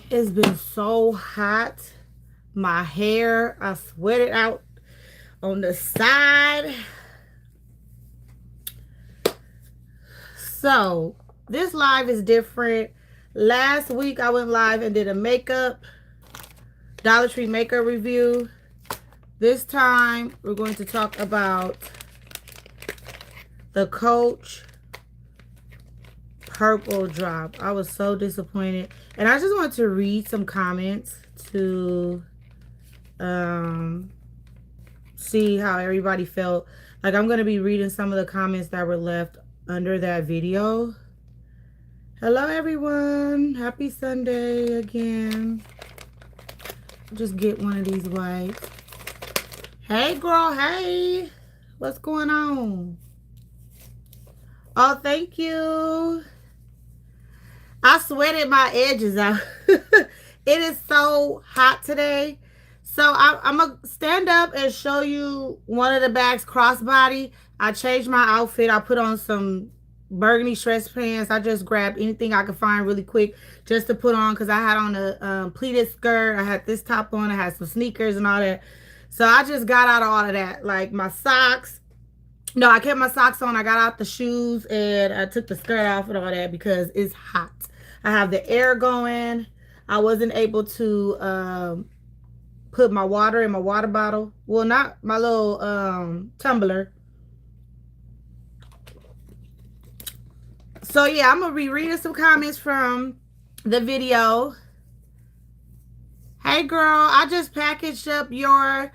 It's been so hot. My hair, I sweated out on the side. So, this live is different. Last week, I went live and did a Dollar Tree makeup review. This time, we're going to talk about the Coach Purple Drop. I was so disappointed. And I just want to read some comments to see how everybody felt. Like, I'm going to be reading some of the comments that were left under that video. Hello, everyone. Happy Sunday again. Just get one of these wipes. Hey, girl. Hey. What's going on? Oh, thank you. I sweated my edges out. It is so hot today. So I'm going to stand up and show you one of the bags crossbody. I changed my outfit. I put on some burgundy stretch pants. I just grabbed anything I could find really quick just to put on because I had on a pleated skirt. I had this top on. I had some sneakers and all that. So I just got out of all of that. Like my socks. No, I kept my socks on. I got out the shoes and I took the skirt off and all that because it's hot. I have the air going. I wasn't able to put my water in my water bottle. Well, not my little tumbler. So yeah, I'm gonna be reading some comments from the video. Hey girl, I just packaged up your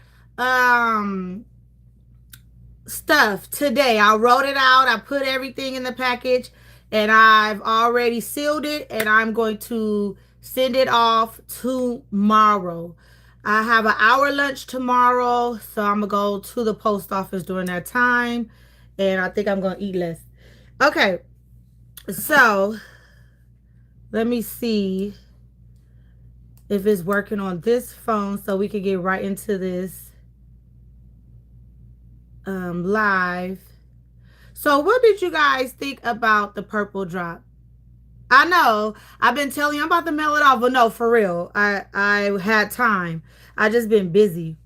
stuff today. I wrote it out. I put everything in the package and I've already sealed it and I'm going to send it off tomorrow. I have an hour lunch tomorrow, so I'm gonna go to the post office during that time and I think I'm gonna eat less. Okay, so let me see if it's working on this phone so we can get right into this live. So what did you guys think about the purple drop? I know I've been telling you I'm about to mail it off, but no, for real, I had time. I just been busy.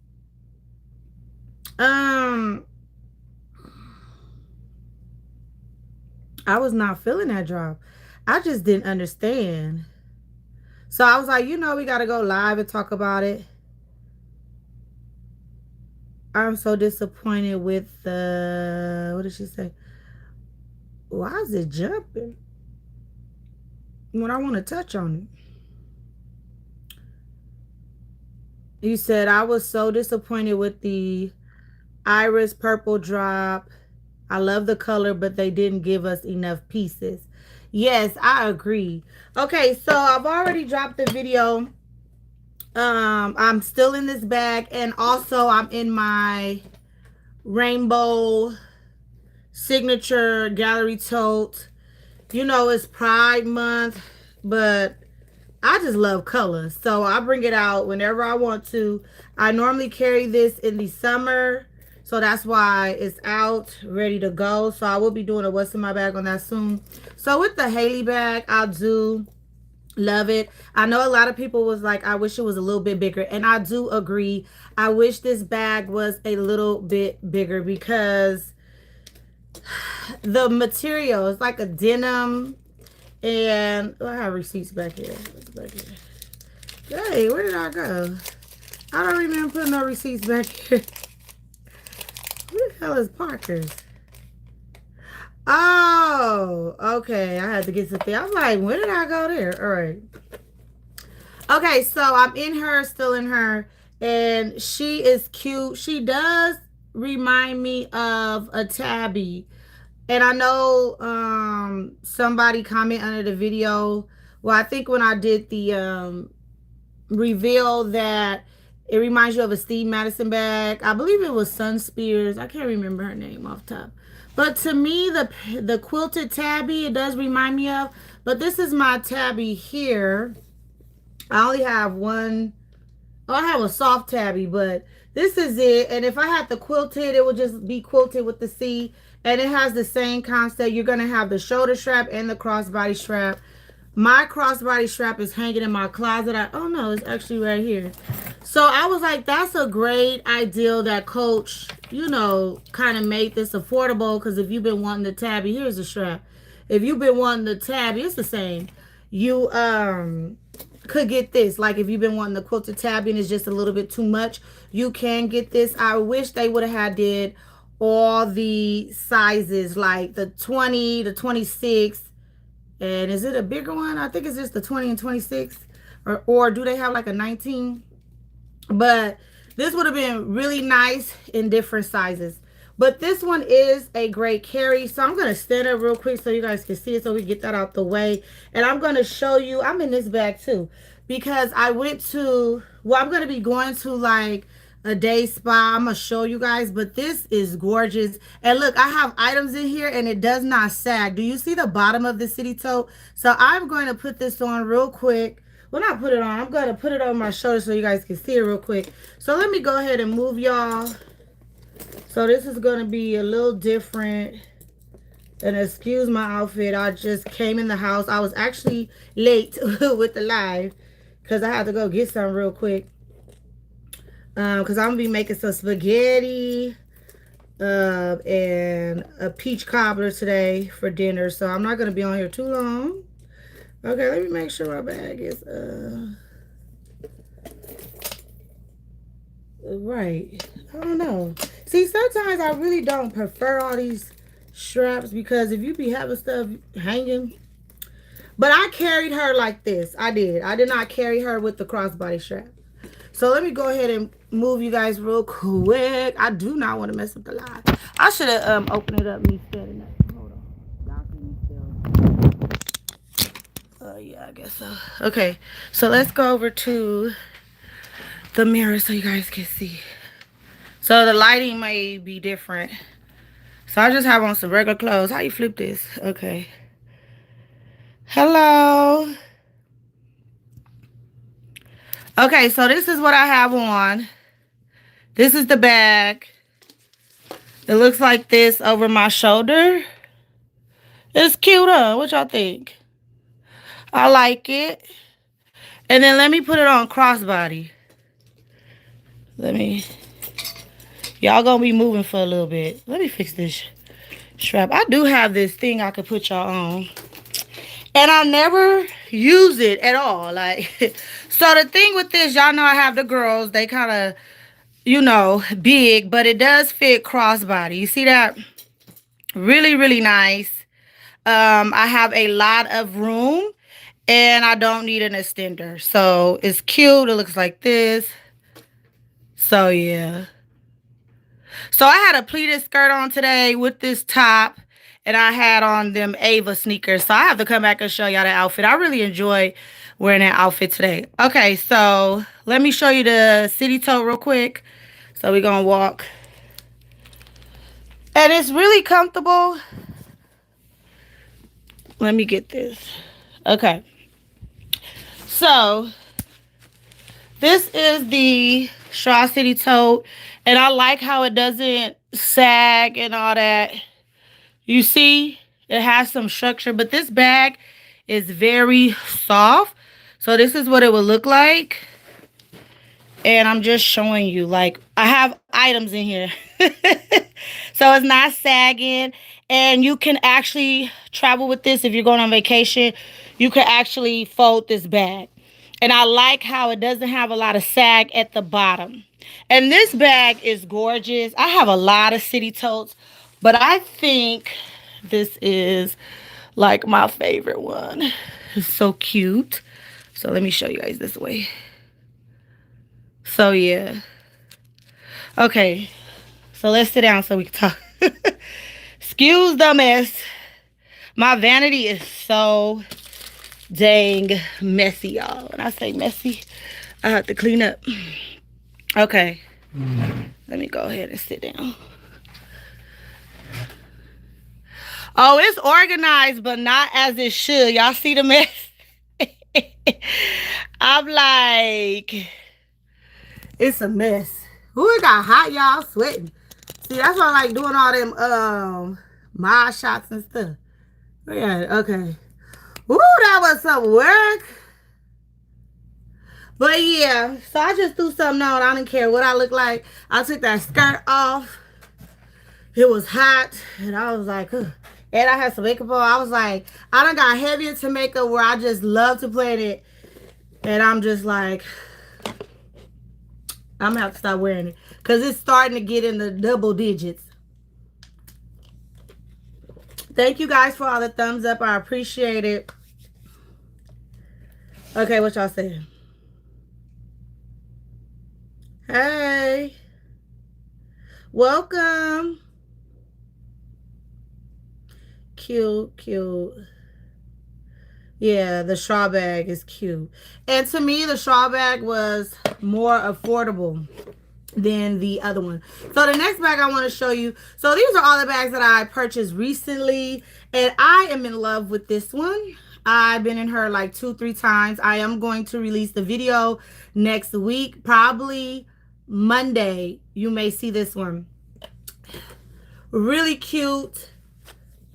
I was not feeling that drop. I just didn't understand. So I was like, we got to go live and talk about it. I'm so disappointed with the, what did she say? Why is it jumping when I want to touch on it? You said, I was so disappointed with the Iris Purple Drop. I love the color, but they didn't give us enough pieces. Yes, I agree. Okay, so I've already dropped the video. I'm still in this bag, and also I'm in my rainbow signature gallery tote. It's Pride Month, but I just love colors, so I bring it out whenever I want to. I normally carry this in the summer, so that's why it's out, ready to go. So I will be doing a what's in my bag on that soon. So with the Haley bag, I do love it. I know a lot of people was like, I wish it was a little bit bigger, and I do agree. I wish this bag was a little bit bigger because the material is like a denim, and I have receipts back here. Hey, where did I go? I don't remember putting no receipts back here. Where the hell is Parker's? Oh, okay. I had to get something. I'm like, where did I go there? All right. Okay, so I'm in her, still in her, and she is cute. She does remind me of a Tabby. And I know somebody commented under the video. Well, I think when I did the reveal that it reminds you of a Steve Madison bag. I believe it was Sun Spears. I can't remember her name off top. But to me, the quilted tabby, it does remind me of. But this is my tabby here. I only have one. Oh, I have a soft tabby, but this is it. And if I had the quilted, it would just be quilted with the C. And it has the same concept. You're going to have the shoulder strap and the crossbody strap. My crossbody strap is hanging in my closet. Oh no, it's actually right here. So I was like, that's a great idea that Coach, you know, kind of made this affordable. Because if you've been wanting the tabby, here's the strap. If you've been wanting the tabby, it's the same. You could get this. Like if you've been wanting the quilted tabby and it's just a little bit too much, you can get this. I wish they would have had did all the sizes, like the 20, the 26. And is it a bigger one? I think it's just the 20 and 26. Or do they have like a 19? But this would have been really nice in different sizes. But this one is a great carry. So I'm going to stand up real quick so you guys can see it, so we get that out the way. And I'm going to show you. I'm in this bag too. Because I went to, well, I'm going to be going to like a day spa. I'm going to show you guys. But this is gorgeous. And look, I have items in here and it does not sag. Do you see the bottom of the city tote? So I'm going to put this on real quick. Well, not put it on. I'm going to put it on my shoulder so you guys can see it real quick. So let me go ahead and move y'all. So this is going to be a little different. And excuse my outfit. I just came in the house. I was actually late with the live because I had to go get some real quick. Because I'm going to be making some spaghetti and a peach cobbler today for dinner. So I'm not going to be on here too long. Okay, let me make sure my bag is right. I don't know. See, sometimes I really don't prefer all these straps because if you be having stuff hanging. But I carried her like this. I did. I did not carry her with the crossbody strap. So let me go ahead and move you guys real quick. I do not want to mess up the live. I should have opened it up, me standing up. Hold on. Y'all see me still? Yeah, I guess so. Okay, so let's go over to the mirror so you guys can see. So the lighting may be different. So I just have on some regular clothes. How you flip this? Okay. Hello. Okay, so this is what I have on. This is the bag. It looks like this over my shoulder. It's cute, huh? What y'all think? I like it. And then let me put it on crossbody. Y'all gonna be moving for a little bit. Let me fix this strap. I do have this thing I could put y'all on. And I never use it at all. Like, so the thing with this, y'all know I have the girls. They kind of, you know, big, but it does fit crossbody. You see that? Really, really nice. I have a lot of room and I don't need an extender. So it's cute. It looks like this. So yeah. So I had a pleated skirt on today with this top. And I had on them Ava sneakers. So I have to come back and show y'all that outfit. I really enjoy wearing that outfit today. Okay, so let me show you the city tote real quick. So we're going to walk. And it's really comfortable. Let me get this. Okay. So this is the Shaw City tote. And I like how it doesn't sag and all that. You see, it has some structure, but this bag is very soft. So this is what it would look like. And I'm just showing you, like, I have items in here. So it's not sagging. And you can actually travel with this if you're going on vacation. You can actually fold this bag. And I like how it doesn't have a lot of sag at the bottom. And this bag is gorgeous. I have a lot of city totes. But I think this is like my favorite one. It's so cute. So let me show you guys this way. So yeah. Okay. So let's sit down so we can talk. Excuse the mess. My vanity is so dang messy, y'all. When I say messy, I have to clean up. Okay. Let me go ahead and sit down. Oh, it's organized, but not as it should. Y'all see the mess? I'm like, it's a mess. Ooh, it got hot, y'all. Sweating. See, that's why I like doing all them mod shots and stuff. Yeah, okay. Ooh, that was some work. But yeah, so I just threw something on. I didn't care what I looked like. I took that skirt off. It was hot, and I was like, ugh. And I had some makeup on. I was like, I done got heavy into makeup where I just love to play it. And I'm just like, I'm gonna have to stop wearing it because it's starting to get in the double digits. Thank you guys for all the thumbs up. I appreciate it. Okay, what y'all saying? Hey, welcome. Cute, cute. Yeah, the straw bag is cute. And to me, the straw bag was more affordable than the other one. So the next bag I want to show you. So these are all the bags that I purchased recently. And I am in love with this one. I've been in her like 2-3 times. I am going to release the video next week. Probably Monday. You may see this one. Really cute.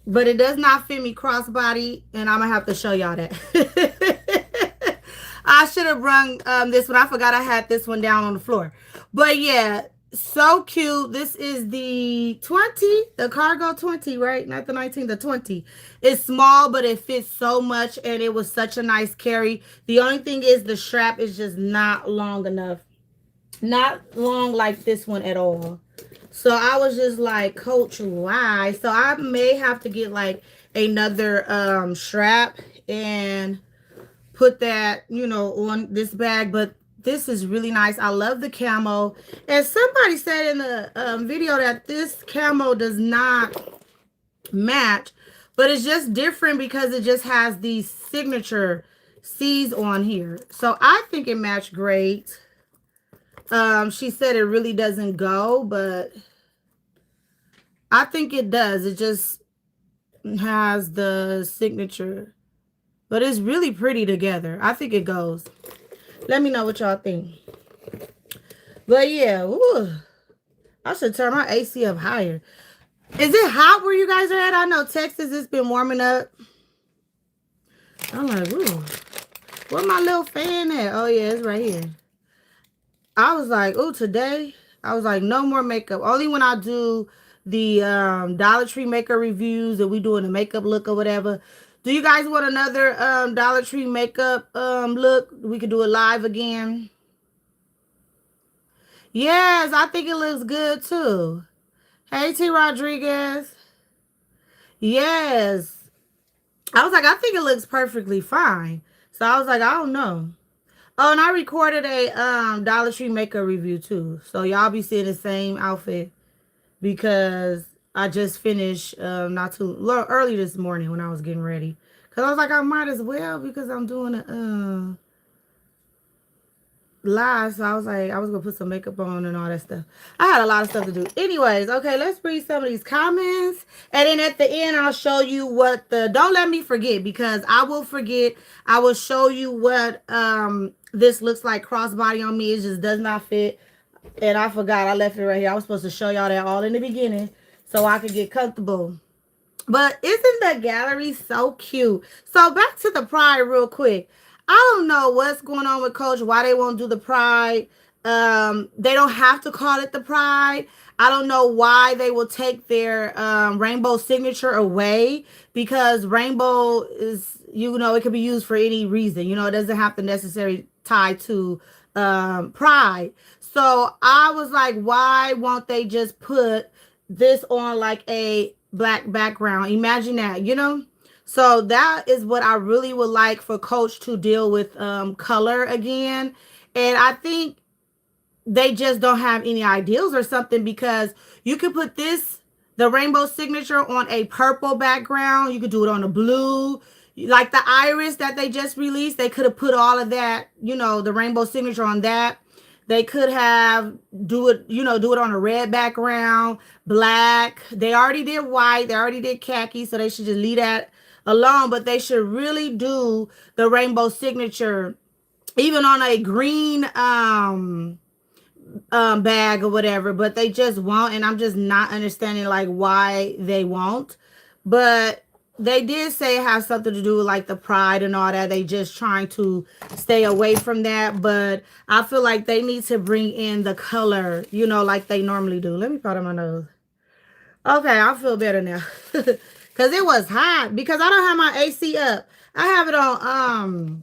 But it does not fit me crossbody, and I'm gonna have to show y'all that. I should have brung this one. I forgot I had this one down on the floor. But yeah, so cute. This is the 20, the cargo 20, right? Not the 19, the 20. It's small, but it fits so much, and it was such a nice carry. The only thing is the strap is just not long enough. Not long like this one at all. So I was just like, Coach, why? So I may have to get like another strap and put that, you know, on this bag. But this is really nice. I love the camo. And somebody said in the video that this camo does not match, but it's just different because it just has these signature C's on here. So I think it matched great. She said it really doesn't go, but I think it does. It just has the signature. But it's really pretty together. I think it goes. Let me know what y'all think. But yeah, ooh, I should turn my AC up higher. Is it hot where you guys are at? I know Texas, it's been warming up. I'm like, ooh, where my little fan at? Oh yeah, it's right here. I was like, ooh, today, I was like, no more makeup. Only when I do the Dollar Tree makeup reviews and we doing a makeup look or whatever. Do you guys want another Dollar Tree makeup look? We could do it live again. Yes, I think it looks good too. Hey, T. Rodriguez. Yes. I was like, I think it looks perfectly fine. So I was like, I don't know. Oh, and I recorded a Dollar Tree makeup review too. So y'all be seeing the same outfit because I just finished not too early this morning when I was getting ready. Cause I was like, I might as well because I'm doing a live. So I was like, I was gonna put some makeup on and all that stuff. I had a lot of stuff to do. Anyways, okay, let's read some of these comments. And then at the end, I'll show you what don't let me forget because I will forget. I will show you what this looks like crossbody on me. It just does not fit. And I forgot I left it right here. I was supposed to show y'all that all in the beginning so I could get comfortable. But isn't the gallery so cute? So back to the pride real quick. I don't know what's going on with Coach, why they won't do the pride. They don't have to call it the pride. I don't know why they will take their rainbow signature away because rainbow is, you know, it could be used for any reason. You know, it doesn't have to necessarily tie to pride. So I was like, why won't they just put this on like a black background? Imagine that, you know? So that is what I really would like for Coach to deal with color again. And I think they just don't have any ideals or something because you could put the rainbow signature on a purple background. You could do it on a blue. Like the iris that they just released, they could have put all of that, you know, the rainbow signature on that. They could have do it on a red background, black. They already did white. They already did khaki, so they should just leave that alone. But they should really do the rainbow signature, even on a green bag or whatever. But they just won't, and I'm just not understanding like why they won't. But they did say it has something to do with like the pride and all that. They just trying to stay away from that. But I feel like they need to bring in the color, you know, like they normally do. Let me powder my nose. Okay, I feel better now. Cause it was hot. Because I don't have my AC up. I have it on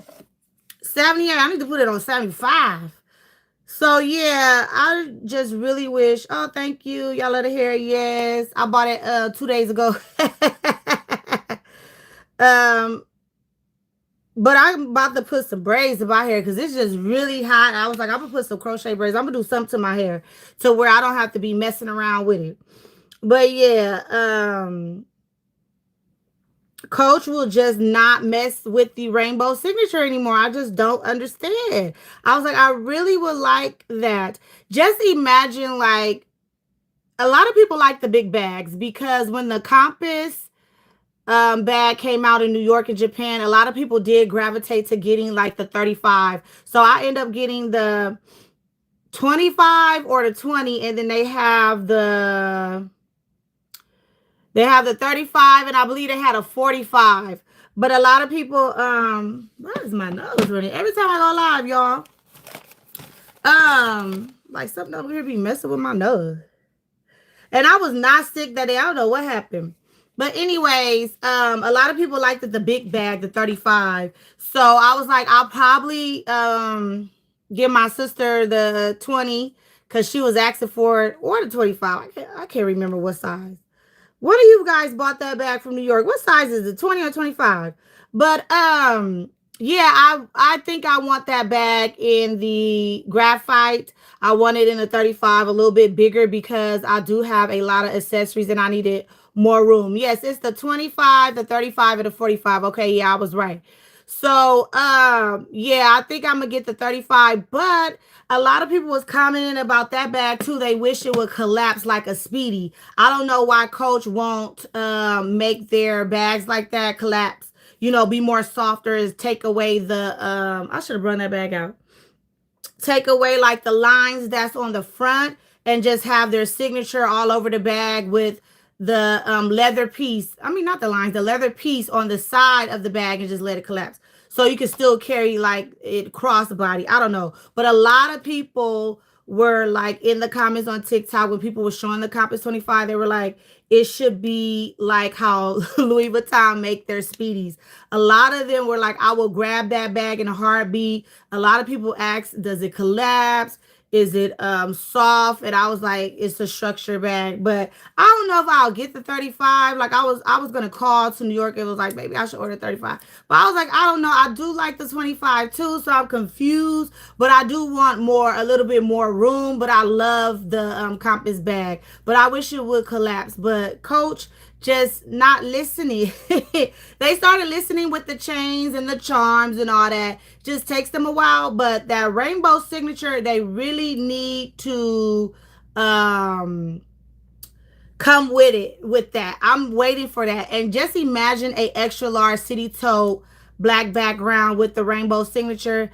78. I need to put it on 75. So yeah, I just really wish. Oh, thank you. Y'all let it hear. Yes. I bought it 2 days ago. um But I'm about to put some braids in my hair because it's just really hot. I was like, I'm gonna put some crochet braids. I'm gonna do something to my hair to where I don't have to be messing around with it. But yeah, Coach will just not mess with the rainbow signature anymore. I just don't understand. I was like, I really would like that. Just imagine, like, a lot of people like the big bags because when the Compass bag came out in New York and Japan, a lot of people did gravitate to getting like the 35. So I end up getting the 25 or the 20, and then they have the 35, and I believe they had a 45. But a lot of people, why is my nose running? Every time I go live, y'all, like something over here be messing with my nose. And I was not sick that day. I don't know what happened. But anyways, a lot of people liked the big bag, the 35. So I was like, I'll probably give my sister the 20 because she was asking for it, or the 25. I can't remember what size. One of you guys bought that bag from New York. What size is it? 20 or 25? But yeah, I think I want that bag in the graphite. I want it in a 35, a little bit bigger because I do have a lot of accessories and I needed more room. Yes, it's the 25, the 35, and the 45. Okay, yeah, I was right. So yeah, I think I'm gonna get the 35, but a lot of people was commenting about that bag too. They wish it would collapse like a Speedy. I don't know why Coach won't make their bags like that collapse. You know, be more softer, is take away the I should have run that bag out. Take away like the lines that's on the front and just have their signature all over the bag with the leather piece. I mean, not the lines, the leather piece on the side of the bag, and just let it collapse. So you can still carry like it crossbody. I don't know. But a lot of people were like in the comments on TikTok when people were showing the Compass 25, they were like, it should be like how Louis Vuitton make their Speedies. A lot of them were like, I will grab that bag in a heartbeat. A lot of people asked, does it collapse? Is it soft? And I was like, it's a structure bag. But I don't know if I'll get the 35. Like I was gonna call to New York. It was like, maybe I should order 35. But I was like, I don't know. I do like the 25 too, so I'm confused. But I do want a little bit more room. But I love the Compass bag. But I wish it would collapse. But Coach just not listening. They started listening with the chains and the charms and all that. Just takes them a while, but that rainbow signature, they really need to come with it, with that. I'm waiting for that. And just imagine a extra large city tote black background with the rainbow signature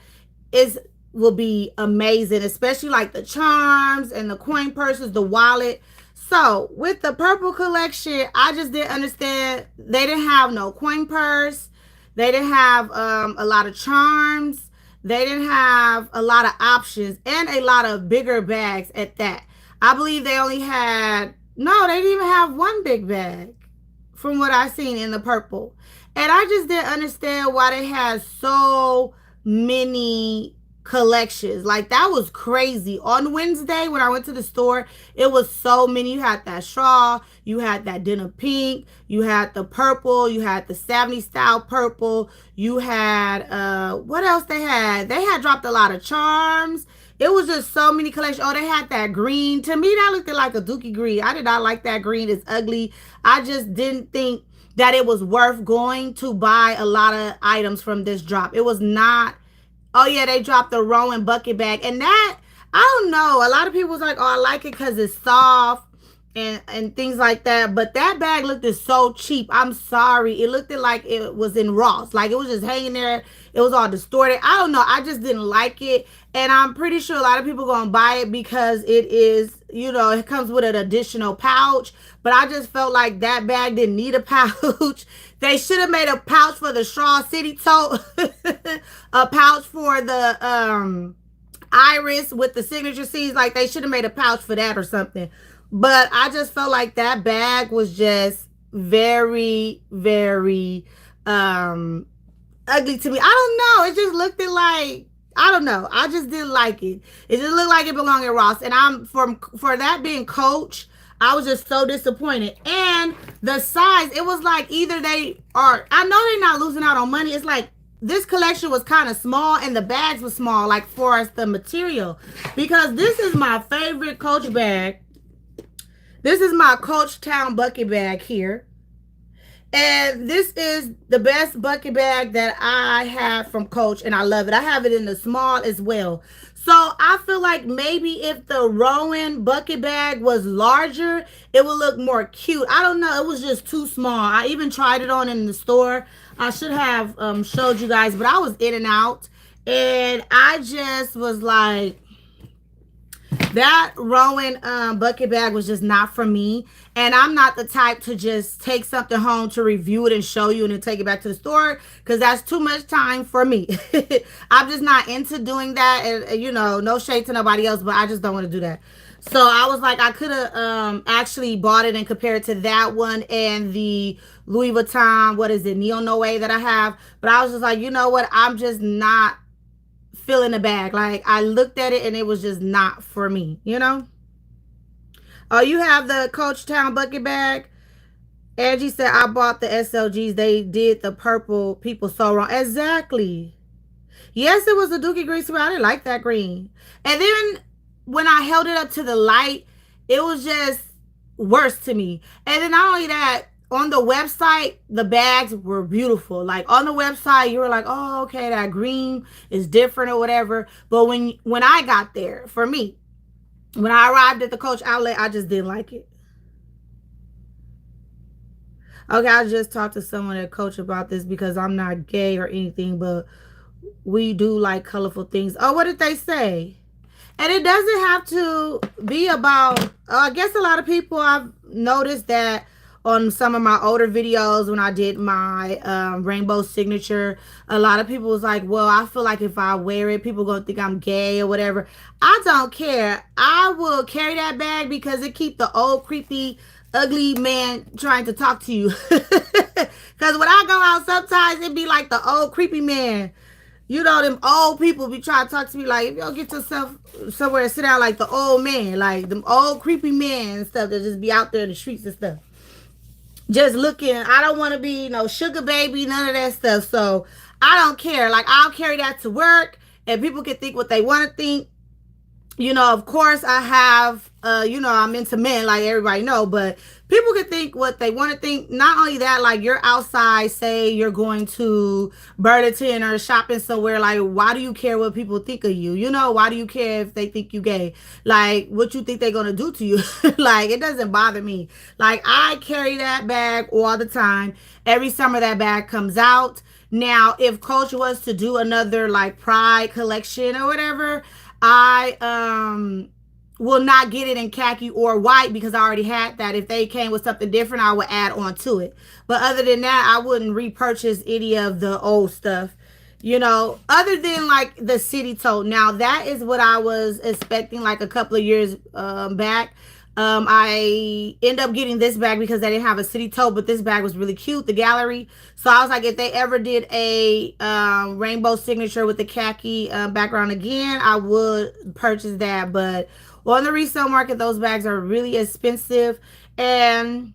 is will be amazing, especially like the charms and the coin purses, the wallet. So with the purple collection, I just didn't understand. They didn't have no coin purse. They didn't have a lot of charms. They didn't have a lot of options and a lot of bigger bags at that. I believe they only had, no, they didn't even have one big bag from what I seen in the purple. And I just didn't understand why they had so many collections. Like that was crazy. On Wednesday when I went to the store, it was so many. You had that straw, you had that denim pink, you had the purple, you had the 70s style purple, you had what else they had? They had dropped a lot of charms. It was just so many collections. Oh, they had that green. To me, that looked like a dookie green. I did not like that green. It's ugly. I just didn't think that it was worth going to buy a lot of items from this drop. It was not. Oh yeah, they dropped the Rowan bucket bag. And that, I don't know. A lot of people was like, oh, I like it because it's soft and things like that. But that bag looked so cheap. I'm sorry. It looked like it was in Ross. Like it was just hanging there. It was all distorted. I don't know. I just didn't like it. And I'm pretty sure a lot of people going to buy it because it is, you know, it comes with an additional pouch. But I just felt like that bag didn't need a pouch. They should have made a pouch for the Straw City tote, a pouch for the Iris with the signature seeds. Like they should have made a pouch for that or something. But I just felt like that bag was just very, very ugly to me. I don't know. It just looked like, I don't know. I just didn't like it. It just looked like it belonged at Ross. And I'm for that being Coach, I was just so disappointed. And the size, it was like either they are, I know they're not losing out on money. It's like this collection was kind of small and the bags were small, like for us the material. Because this is my favorite Coach bag. This is my Coach Town bucket bag here. And this is the best bucket bag that I have from Coach, and I love it. I have it in the small as well. So I feel like maybe if the Rowan bucket bag was larger, it would look more cute. I don't know. It was just too small. I even tried it on in the store. I should have showed you guys, but I was in and out. And I just was like, that Rowan bucket bag was just not for me. And I'm not the type to just take something home to review it and show you and then take it back to the store, because that's too much time for me. I'm just not into doing that. And, you know, no shade to nobody else, but I just don't want to do that. So I was like, I could have actually bought it and compared it to that one and the Louis Vuitton, what is it, Neo Noe that I have. But I was just like, you know what? I'm just not feeling the bag. Like I looked at it and it was just not for me, you know. Oh, you have the Coach Town bucket bag. Angie said I bought the SLGs. They did the purple people so wrong. Exactly. Yes, it was a Dookie green suit. I didn't like that green. And then when I held it up to the light, it was just worse to me. And then not only that, on the website, the bags were beautiful. Like on the website, you were like, oh, okay, that green is different or whatever. But when I got there, for me, when I arrived at the Coach outlet, I just didn't like it. Okay, I just talked to someone at Coach about this because I'm not gay or anything, but we do like colorful things. Oh, what did they say? And it doesn't have to be about, I guess a lot of people, I've noticed that on some of my older videos when I did my rainbow signature, a lot of people was like, well, I feel like if I wear it, people going to think I'm gay or whatever. I don't care. I will carry that bag because it keep the old creepy ugly man trying to talk to you. Because when I go out, sometimes it be like the old creepy man. You know, them old people be trying to talk to me like, if you don't get yourself somewhere and sit down, like the old man, like them old creepy men and stuff that just be out there in the streets and stuff. Just looking, I don't want to be no sugar baby, none of that stuff. So I don't care. Like I'll carry that to work and people can think what they want to think. You know, of course I have, you know, I'm into men like everybody know, but people can think what they want to think. Not only that, like you're outside, say you're going to Burlington or shopping somewhere, like why do you care what people think of you? You know, why do you care if they think you gay? Like what you think they're going to do to you? Like it doesn't bother me. Like I carry that bag all the time. Every summer that bag comes out. Now, if Coach was to do another like Pride collection or whatever, I will not get it in khaki or white because I already had that. If they came with something different, I would add on to it. But other than that, I wouldn't repurchase any of the old stuff. You know, other than like the city tote. Now that is what I was expecting like a couple of years back. I end up getting this bag because they didn't have a city tote, but this bag was really cute, the gallery. So I was like, if they ever did a rainbow signature with the khaki background again, I would purchase that. But on the resale market, those bags are really expensive. And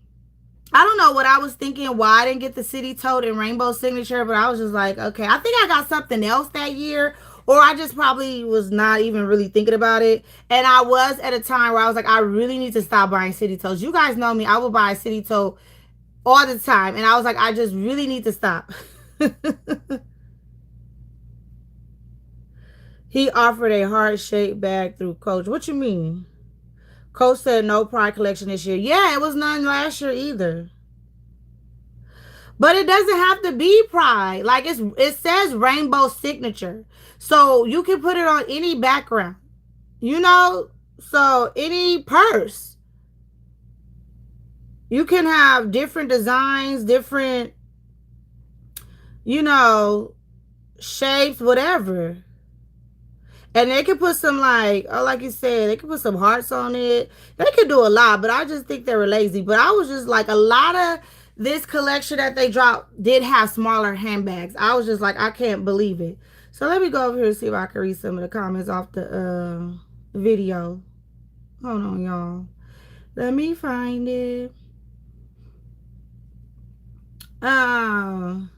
I don't know what I was thinking, why I didn't get the city tote and rainbow signature, but I was just like, okay, I think I got something else that year, or I just probably was not even really thinking about it. And I was at a time where I was like, I really need to stop buying city totes. You guys know me, I will buy a city tote all the time. And I was like, I just really need to stop. He offered a heart-shaped bag through Coach. What you mean? Coach said no Pride collection this year. Yeah, it was none last year either. But it doesn't have to be Pride. Like it says rainbow signature. So you can put it on any background. You know? So any purse. You can have different designs, different you know, shapes, whatever. And they could put some like, oh, like you said, they could put some hearts on it. They could do a lot, but I just think they were lazy. But I was just like, a lot of this collection that they dropped did have smaller handbags. I was just like, I can't believe it. So let me go over here and see if I can read some of the comments off the video. Hold on, y'all. Let me find it. Um,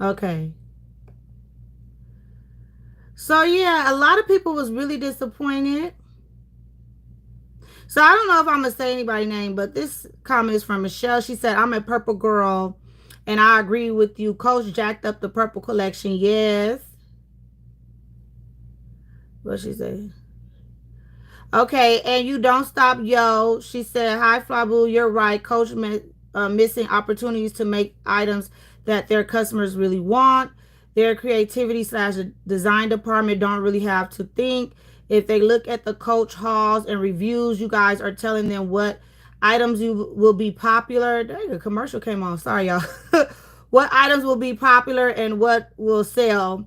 okay. So yeah, a lot of people was really disappointed. So I don't know if I'm gonna say anybody's name, but this comment is from Michelle. She said, "I'm a purple girl, and I agree with you. Coach jacked up the purple collection. Yes." What she say? Okay, and you don't stop, yo. She said, "Hi, Flyboo. You're right. Coach missing opportunities to make items that their customers really want. Their creativity slash design department don't really have to think. If they look at the Coach hauls and reviews, you guys are telling them what items you will be popular." Dang, a commercial came on. Sorry, y'all. What items will be popular and what will sell.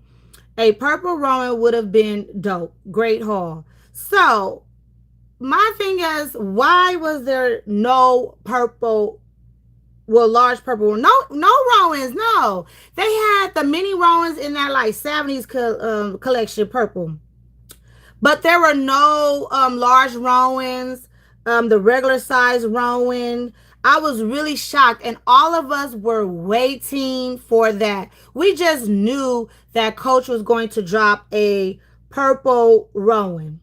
A purple Rowan would have been dope. Great haul. So my thing is, why was there no purple, well, large purple, no Rowans? No, they had the mini Rowans in that like 70s collection purple, but there were no large Rowans, the regular size Rowan. I was really shocked, and all of us were waiting for that. We just knew that Coach was going to drop a purple Rowan.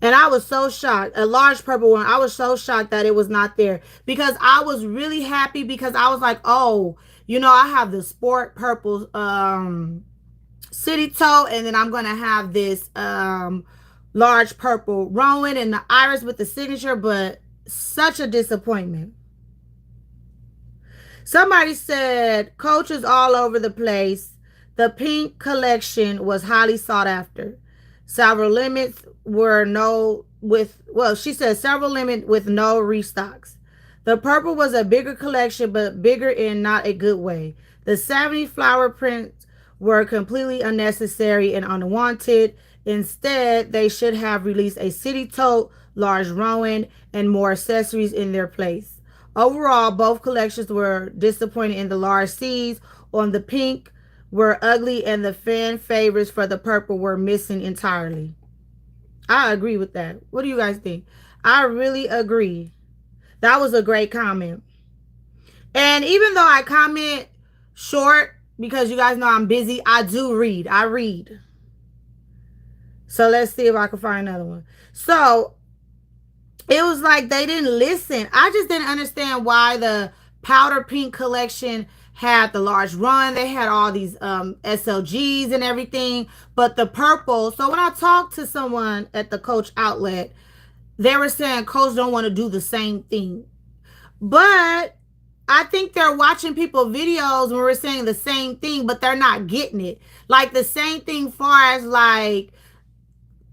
And I was so shocked. A large purple one. I was so shocked that it was not there, because I was really happy, because I was like, oh, I have the sport purple city toe, and then I'm gonna have this large purple Rowan and the iris with the signature, but such a disappointment. Somebody said Coach is all over the place. The pink collection was highly sought after. Several limits were no with well, she said several limit with no restocks. The purple was a bigger collection, but bigger in not a good way. The 70 flower prints were completely unnecessary and unwanted. Instead, they should have released a city tote, large Rowan, and more accessories in their place. Overall, both collections were disappointing in the large C's. On the pink were ugly, and the fan favorites for the purple were missing entirely. I agree with that. What do you guys think? I really agree. That was a great comment. And even though I comment short, because you guys know I'm busy, I do read. I read. So let's see if I can find another one. So it was like they didn't listen. I just didn't understand why the powder pink collection had the large run. They had all these SLGs and everything, but the purple. So when I talked to someone at the Coach outlet, they were saying Coach don't want to do the same thing. But I think they're watching people videos when we're saying the same thing, but they're not getting it. Like the same thing far as like,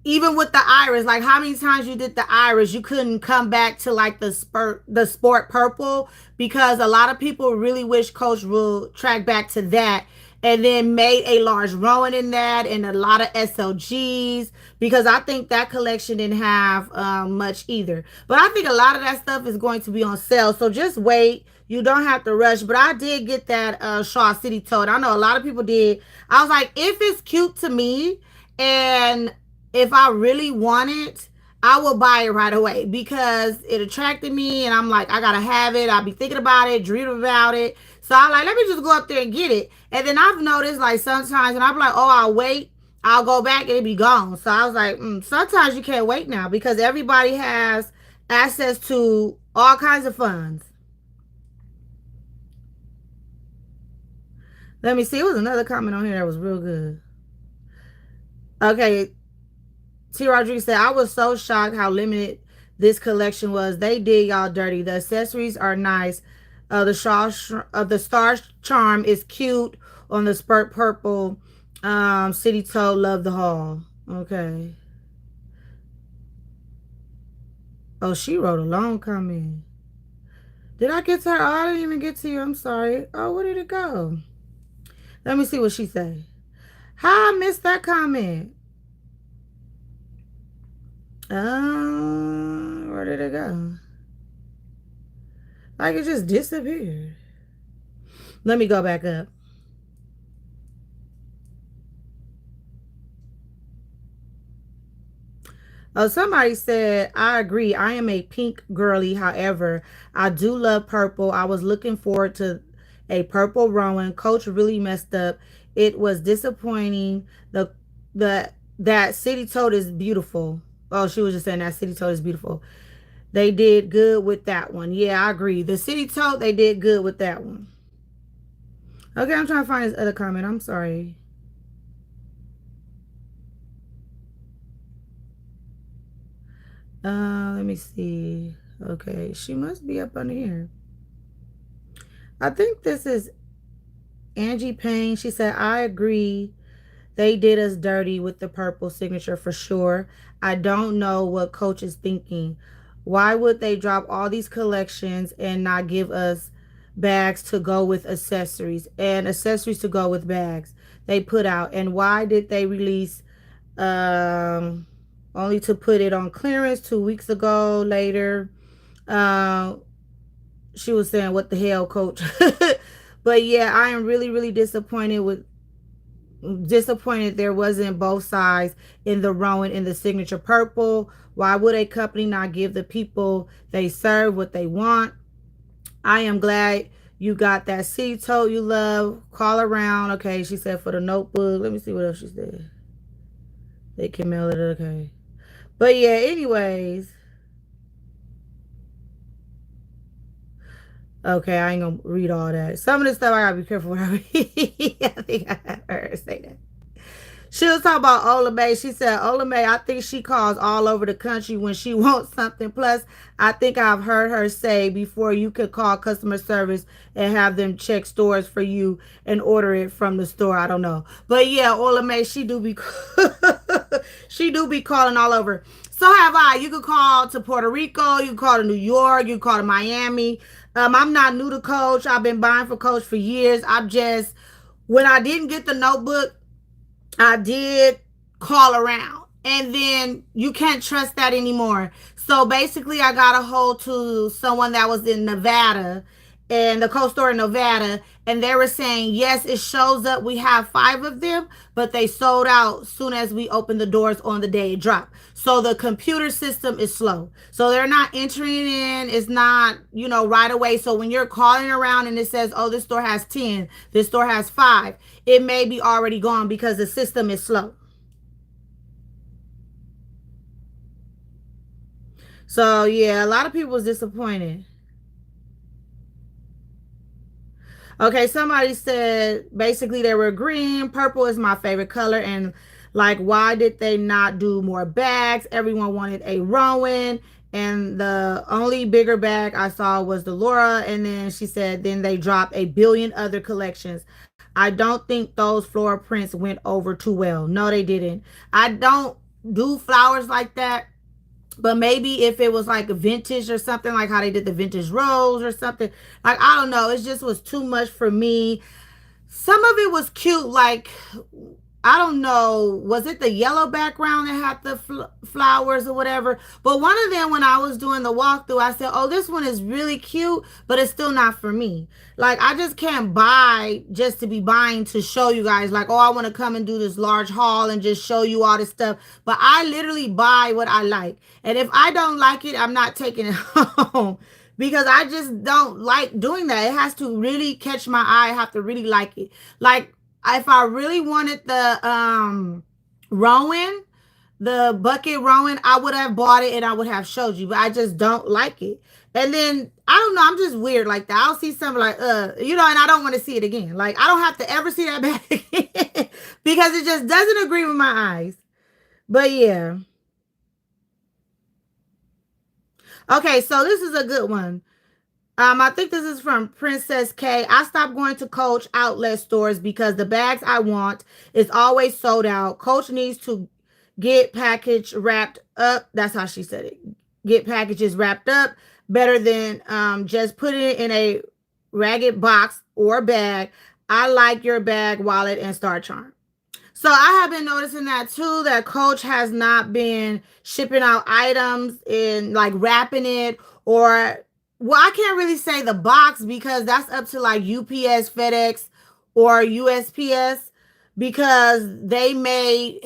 even with the iris, like how many times you did the iris, you couldn't come back to like the sport purple, because a lot of people really wish Coach will track back to that, and then made a large Rowan in that and a lot of SLGs, because I think that collection didn't have much either. But I think a lot of that stuff is going to be on sale, so just wait. You don't have to rush. But I did get that Shaw City tote. I know a lot of people did. I was like, if it's cute to me, and if I really want it, I will buy it right away, because it attracted me, and I'm like, I gotta have it. I'll be thinking about it, dreaming about it. So I'm like, let me just go up there and get it. And then I've noticed like sometimes, and I'm like, oh, I'll wait. I'll go back and it'll be gone. So I was like, sometimes you can't wait now, because everybody has access to all kinds of funds. Let me see. It was another comment on here that was real good. Okay, T. Rodriguez said, I was so shocked how limited this collection was. They did y'all dirty. The accessories are nice. The star charm is cute on the spurt purple. City toe, love the haul. Okay. Oh, she wrote a long comment. Did I get to her? Oh, I didn't even get to you. I'm sorry. Oh, where did it go? Let me see what she say. How I missed that comment? Where did it go? Like it just disappeared. Let me go back up. Oh, somebody said, I agree. I am a pink girly. However, I do love purple. I was looking forward to a purple Rowan. Coach really messed up. It was disappointing. The that city toad is beautiful. Oh, she was just saying that city toad is beautiful. They did good with that one. Yeah, I agree. The city toad, they did good with that one. Okay, I'm trying to find this other comment. I'm sorry. Let me see. Okay, she must be up on here. I think this is Angie Payne. She said, I agree. They did us dirty with the purple signature for sure. I don't know what coach is thinking. Why would they drop all these collections and not give us bags to go with accessories and accessories to go with bags they put out? And why did they release only to put it on clearance 2 weeks ago later? Uh, she was saying, what the hell, coach? But yeah, I am really, really disappointed there wasn't both sides in the Rowan in the signature purple. Why would a company not give the people they serve what they want? I am glad you got that city tote you love. Call around. Okay, she said for the notebook. Let me see what else she said. They can mail it. Okay. But yeah, anyways. Okay, I ain't gonna read all that. Some of this stuff I gotta be careful when I read. I think I heard her say that. She was talking about Ola May. She said, Ola May, I think she calls all over the country when she wants something. Plus, I think I've heard her say before you could call customer service and have them check stores for you and order it from the store. I don't know. But yeah, Ola May, she do be she do be calling all over. So have I. You could call to Puerto Rico, you can call to New York, you can call to Miami. I'm not new to Coach. I've been buying for Coach for years. I'm just when I didn't get the notebook, I did call around. And then you can't trust that anymore. So basically, I got a hold to someone that was in Nevada and the cold store in Nevada. And they were saying, yes, it shows up. We have 5 of them, but they sold out soon as we opened the doors on the day it dropped. So the computer system is slow. So they're not entering it in. It's not, right away. So when you're calling around and it says, oh, this store has 10, this store has 5, it may be already gone because the system is slow. So yeah, a lot of people was disappointed. Okay, somebody said basically they were agreeing. Purple is my favorite color, and like, why did they not do more bags? Everyone wanted a Rowan, and the only bigger bag I saw was the Laura. And then she said, then they dropped a billion other collections. I don't think those floral prints went over too well. No, they didn't. I don't do flowers like that. But maybe if it was like a vintage or something, like how they did the vintage rose or something, like I don't know, it just was too much for me. Some of it was cute, like I don't know, was it the yellow background that had the flowers or whatever? But one of them, when I was doing the walkthrough, I said, oh, this one is really cute, but it's still not for me. Like, I just can't buy just to be buying to show you guys, like, oh, I want to come and do this large haul and just show you all this stuff. But I literally buy what I like. And if I don't like it, I'm not taking it home because I just don't like doing that. It has to really catch my eye. I have to really like it. Like, if I really wanted the Rowan, the bucket Rowan, I would have bought it and I would have showed you, but I just don't like it. And then I don't know, I'm just weird like that. I'll see something like and I don't want to see it again. Like I don't have to ever see that back again because it just doesn't agree with my eyes. But yeah. Okay, so this is a good one. I think this is from Princess K. I stopped going to Coach outlet stores because the bags I want is always sold out. Coach needs to get package wrapped up. That's how she said it. Get packages wrapped up. better than just putting it in a ragged box or bag. I like your bag, wallet, and star charm. So I have been noticing that too, that Coach has not been shipping out items in like wrapping it, or well, I can't really say the box because that's up to like UPS, FedEx, or USPS, because they may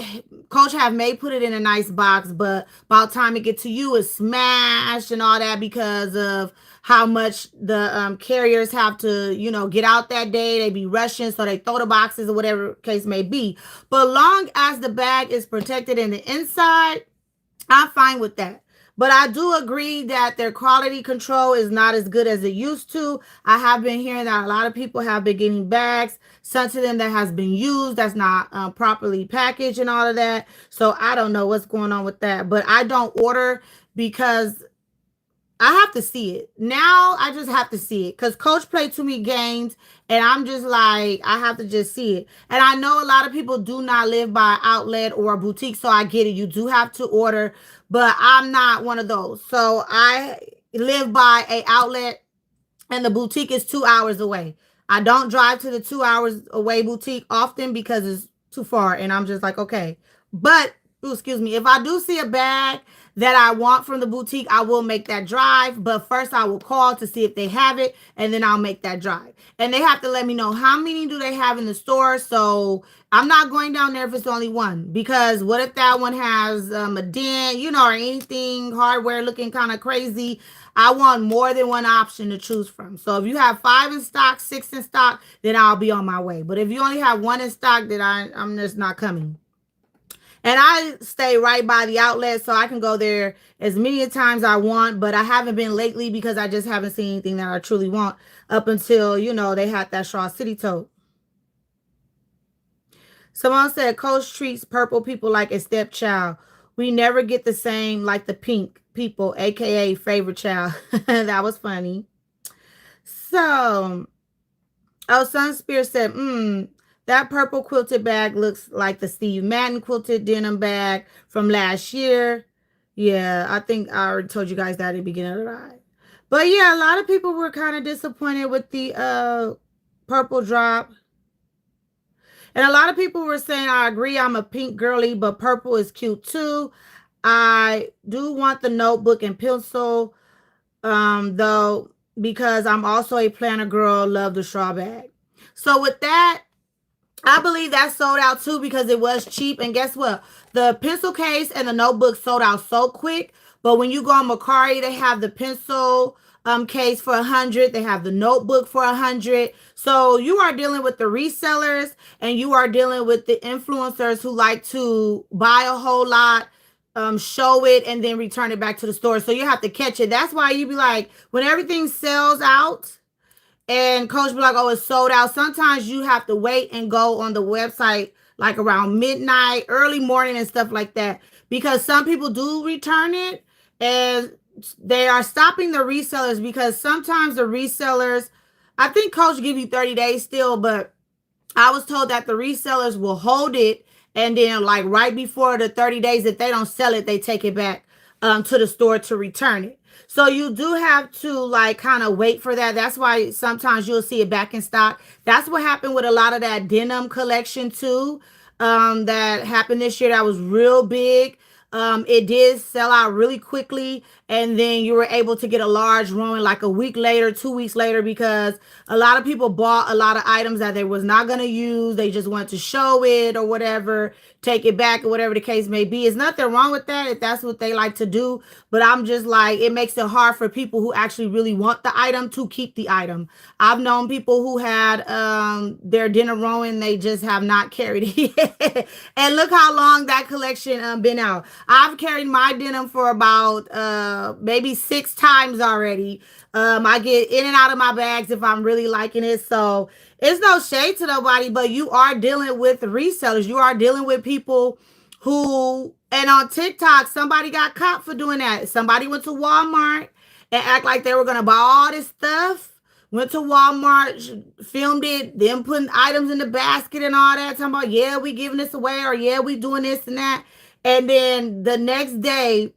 Coach may put it in a nice box, but by the time it get to you, it's smashed and all that because of how much the carriers have to, get out that day. They be rushing, so they throw the boxes or whatever case may be. But long as the bag is protected in the inside, I'm fine with that. But I do agree that their quality control is not as good as it used to. I have been hearing that a lot of people have been getting bags sent to them that has been used, that's not properly packaged and all of that. So I don't know what's going on with that. But I don't order because I have to see it. Now I just have to see it because Coach played too many games, and I'm just like, I have to just see it. And I know a lot of people do not live by outlet or boutique, so I get it. You do have to order, but I'm not one of those. So I live by a outlet, and the boutique is 2 hours away. I don't drive to the 2 hours away boutique often because it's too far, and I'm just like, okay. But ooh, excuse me, if I do see a bag that I want from the boutique, I will make that drive. But first, I will call to see if they have it, and then I'll make that drive. And they have to let me know how many do they have in the store. So I'm not going down there if it's only one, because what if that one has a dent, or anything hardware looking kind of crazy? I want more than one option to choose from. So if you have 5 in stock, 6 in stock, then I'll be on my way. But if you only have 1 in stock, then I'm just not coming. And I stay right by the outlet, so I can go there as many times I want, but I haven't been lately because I just haven't seen anything that I truly want up until, they had that Shaw City tote. Someone said Coach treats purple people like a stepchild. We never get the same like the pink people, aka favorite child. That was funny. So, oh, Sunspear said, that purple quilted bag looks like the Steve Madden quilted denim bag from last year. Yeah, I think I already told you guys that at the beginning of the ride. But yeah, a lot of people were kind of disappointed with the purple drop. And a lot of people were saying, I agree, I'm a pink girly, but purple is cute too. I do want the notebook and pencil, though, because I'm also a planner girl, love the straw bag. So with that, I believe that sold out too because it was cheap. And guess what? The pencil case and the notebook sold out so quick. But when you go on Mercari, they have the pencil case for 100. They have the notebook for 100. So you are dealing with the resellers, and you are dealing with the influencers who like to buy a whole lot, show it, and then return it back to the store. So you have to catch it. That's why you be like, when everything sells out, and Coach be like, oh, it's sold out. Sometimes you have to wait and go on the website like around midnight, early morning and stuff like that. Because some people do return it, and they are stopping the resellers because sometimes the resellers, I think Coach give you 30 days still, but I was told that the resellers will hold it, and then like right before the 30 days, if they don't sell it, they take it back to the store to return it. So you do have to like kind of wait for that. That's why sometimes you'll see it back in stock. That's what happened with a lot of that denim collection too. That happened this year. That was real big. It did sell out really quickly, and then you were able to get a large run like a week later, 2 weeks later, because a lot of people bought a lot of items that they was not going to use. They just wanted to show it or whatever, take it back or whatever the case may be. There's nothing wrong with that if that's what they like to do, but I'm just like, it makes it hard for people who actually really want the item to keep the item. I've known people who had their dinner rowing, they just have not carried it. And look how long that collection been out. I've carried my denim for about maybe 6 times already. I get in and out of my bags if I'm really liking it. So it's no shade to nobody, but you are dealing with resellers. You are dealing with people who, and on TikTok, somebody got caught for doing that. Somebody went to Walmart and act like they were going to buy all this stuff. Went to Walmart, filmed it, then putting items in the basket and all that. Talking about, yeah, we giving this away, or yeah, we doing this and that. And then the next day,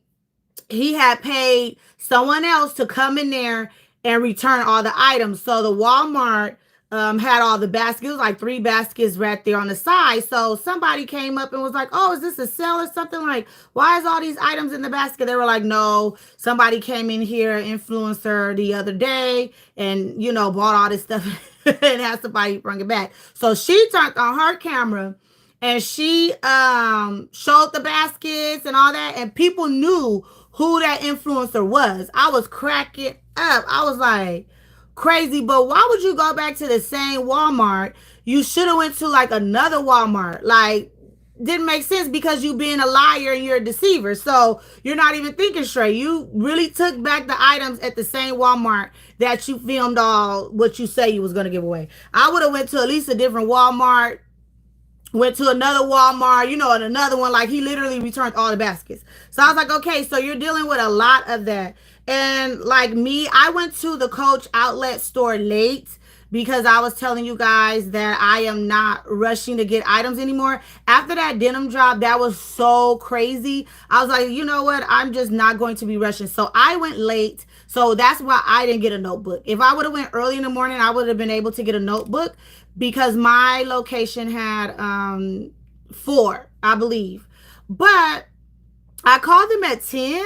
he had paid someone else to come in there and return all the items. So the Walmart had all the baskets. It was like 3 baskets right there on the side. So somebody came up and was like, "Oh, is this a sale or something? Like, why is all these items in the basket?" They were like, "No, somebody came in here, influencer, the other day, and bought all this stuff and had somebody bring it back." So she turned on her camera and she showed the baskets and all that, and people knew who that influencer was. I was cracking up. I was like, crazy. But why would you go back to the same Walmart? You should have went to like another Walmart. Like, didn't make sense because you being a liar and you're a deceiver. So you're not even thinking straight. You really took back the items at the same Walmart that you filmed all what you say you was gonna give away. I would have went to at least a different Walmart, went to another Walmart, and another one. Like, he literally returned all the baskets. So I was like, okay, so you're dealing with a lot of that. And like me, I went to the Coach outlet store late because I was telling you guys that I am not rushing to get items anymore. After that denim drop, that was so crazy. I was like, you know what? I'm just not going to be rushing. So I went late. So that's why I didn't get a notebook. If I would have went early in the morning, I would have been able to get a notebook because my location had 4, I believe. But I called them at 10,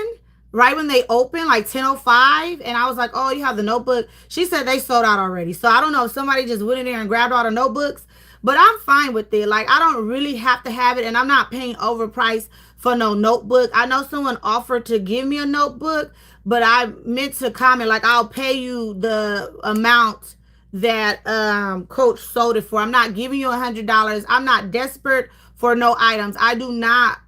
right when they opened, like 10:05, and I was like, "Oh, you have the notebook?" She said they sold out already. So I don't know if somebody just went in there and grabbed all the notebooks, but I'm fine with it. Like, I don't really have to have it, and I'm not paying overpriced for no notebook. I know someone offered to give me a notebook, but I meant to comment like, "I'll pay you the amount that Coach sold it for. I'm not giving you $100. I'm not desperate for no items. I do not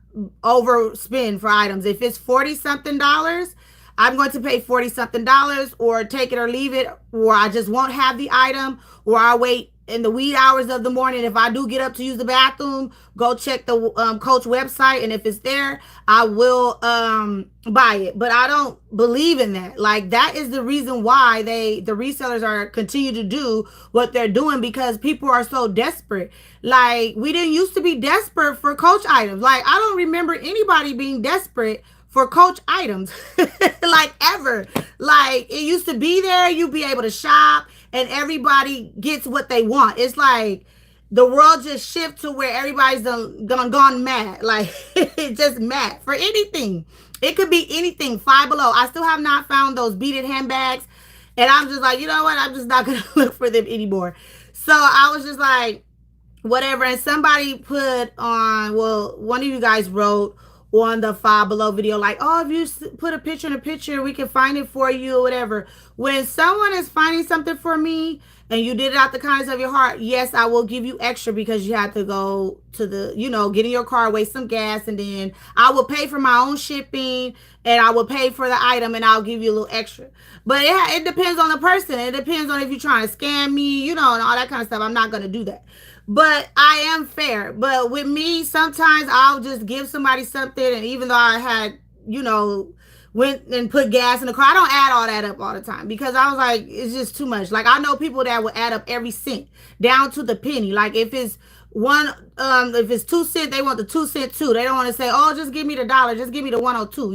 overspend for items. If it's 40 something dollars, I'm going to pay 40 something dollars, or take it or leave it, or I just won't have the item, or I'll wait in the wee hours of the morning. If I do get up to use the bathroom, go check the Coach website, and if it's there, I will buy it. But I don't believe in that. Like, that is the reason why the resellers are continue to do what they're doing, because people are so desperate. Like, we didn't used to be desperate for Coach items. Like, I don't remember anybody being desperate for Coach items like, ever. Like, it used to be there, you'd be able to shop and everybody gets what they want. It's like the world just shift to where everybody's gone mad. Like, just mad for anything. It could be anything. Five Below, I still have not found those beaded handbags, and I'm just like, you know what, I'm just not gonna look for them anymore. So I was just like, whatever. And somebody put on, well, one of you guys wrote on the Five Below video, like, "Oh, if you put a picture in a picture, we can find it for you," or whatever. When someone is finding something for me and you did it out the kindness of your heart, yes, I will give you extra, because you have to go to the, get in your car, waste some gas, and then I will pay for my own shipping, and I will pay for the item, and I'll give you a little extra. But it depends on the person. It depends on if you're trying to scam me, and all that kind of stuff. I'm not going to do that. But I am fair. But with me, sometimes I'll just give somebody something, and even though I had, went and put gas in the car, I don't add all that up all the time, because I was like, it's just too much. Like, I know people that will add up every cent down to the penny. Like, if it's if it's 2 cents, they want the 2 cent too. They don't want to say, "Oh, just give me the dollar, just give me the 102."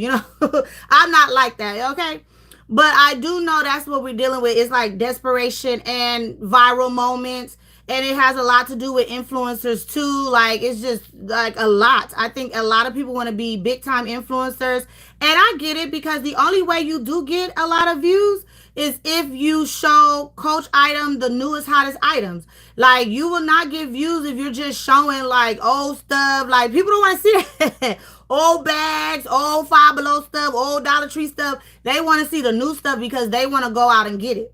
I'm not like that, okay? But I do know that's what we're dealing with. It's like desperation and viral moments. And it has a lot to do with influencers too. Like, it's just like a lot. I think a lot of people want to be big time influencers. And I get it, because the only way you do get a lot of views is if you show Coach item, the newest, hottest items. Like, you will not get views if you're just showing like old stuff. Like, people don't want to see that. Old bags, old Five Below stuff, old Dollar Tree stuff. They want to see the new stuff because they want to go out and get it.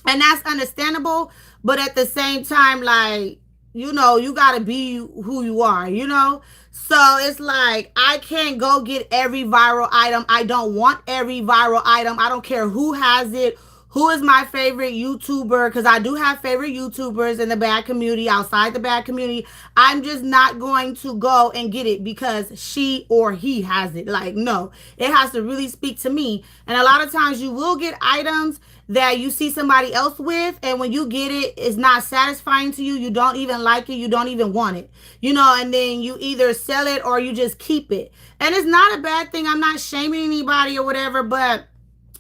And that's understandable. But at the same time, like, you got to be who you are, So it's like, I can't go get every viral item. I don't want every viral item. I don't care who has it, who is my favorite YouTuber, because I do have favorite YouTubers in the bag community, outside the bag community. I'm just not going to go and get it because she or he has it. Like, no, it has to really speak to me. And a lot of times you will get items that you see somebody else with, and when you get it, it's not satisfying to you. You don't even like it. You don't even want it, and then you either sell it or you just keep it. And it's not a bad thing. I'm not shaming anybody or whatever, but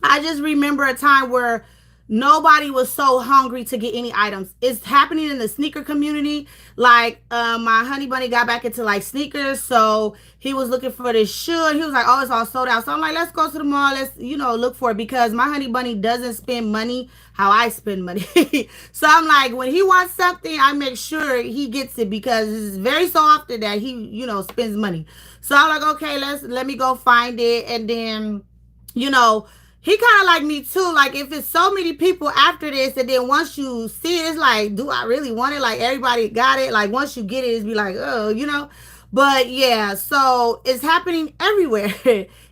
I just remember a time where nobody was so hungry to get any items. It's happening in the sneaker community. Like, my honey bunny got back into like sneakers, so he was looking for this shoe, and he was like, "Oh, it's all sold out." So I'm like, "Let's go to the mall. Let's look for it," because my honey bunny doesn't spend money how I spend money. So I'm like, when he wants something, I make sure he gets it because it's very so often that he spends money. So I'm like, okay, let me go find it, and then you know he kind of like me too. Like, if it's so many people after this, and then once you see it, it's like, do I really want it? Like, everybody got it. Like, once you get it, it's be like, oh. But yeah, so it's happening everywhere.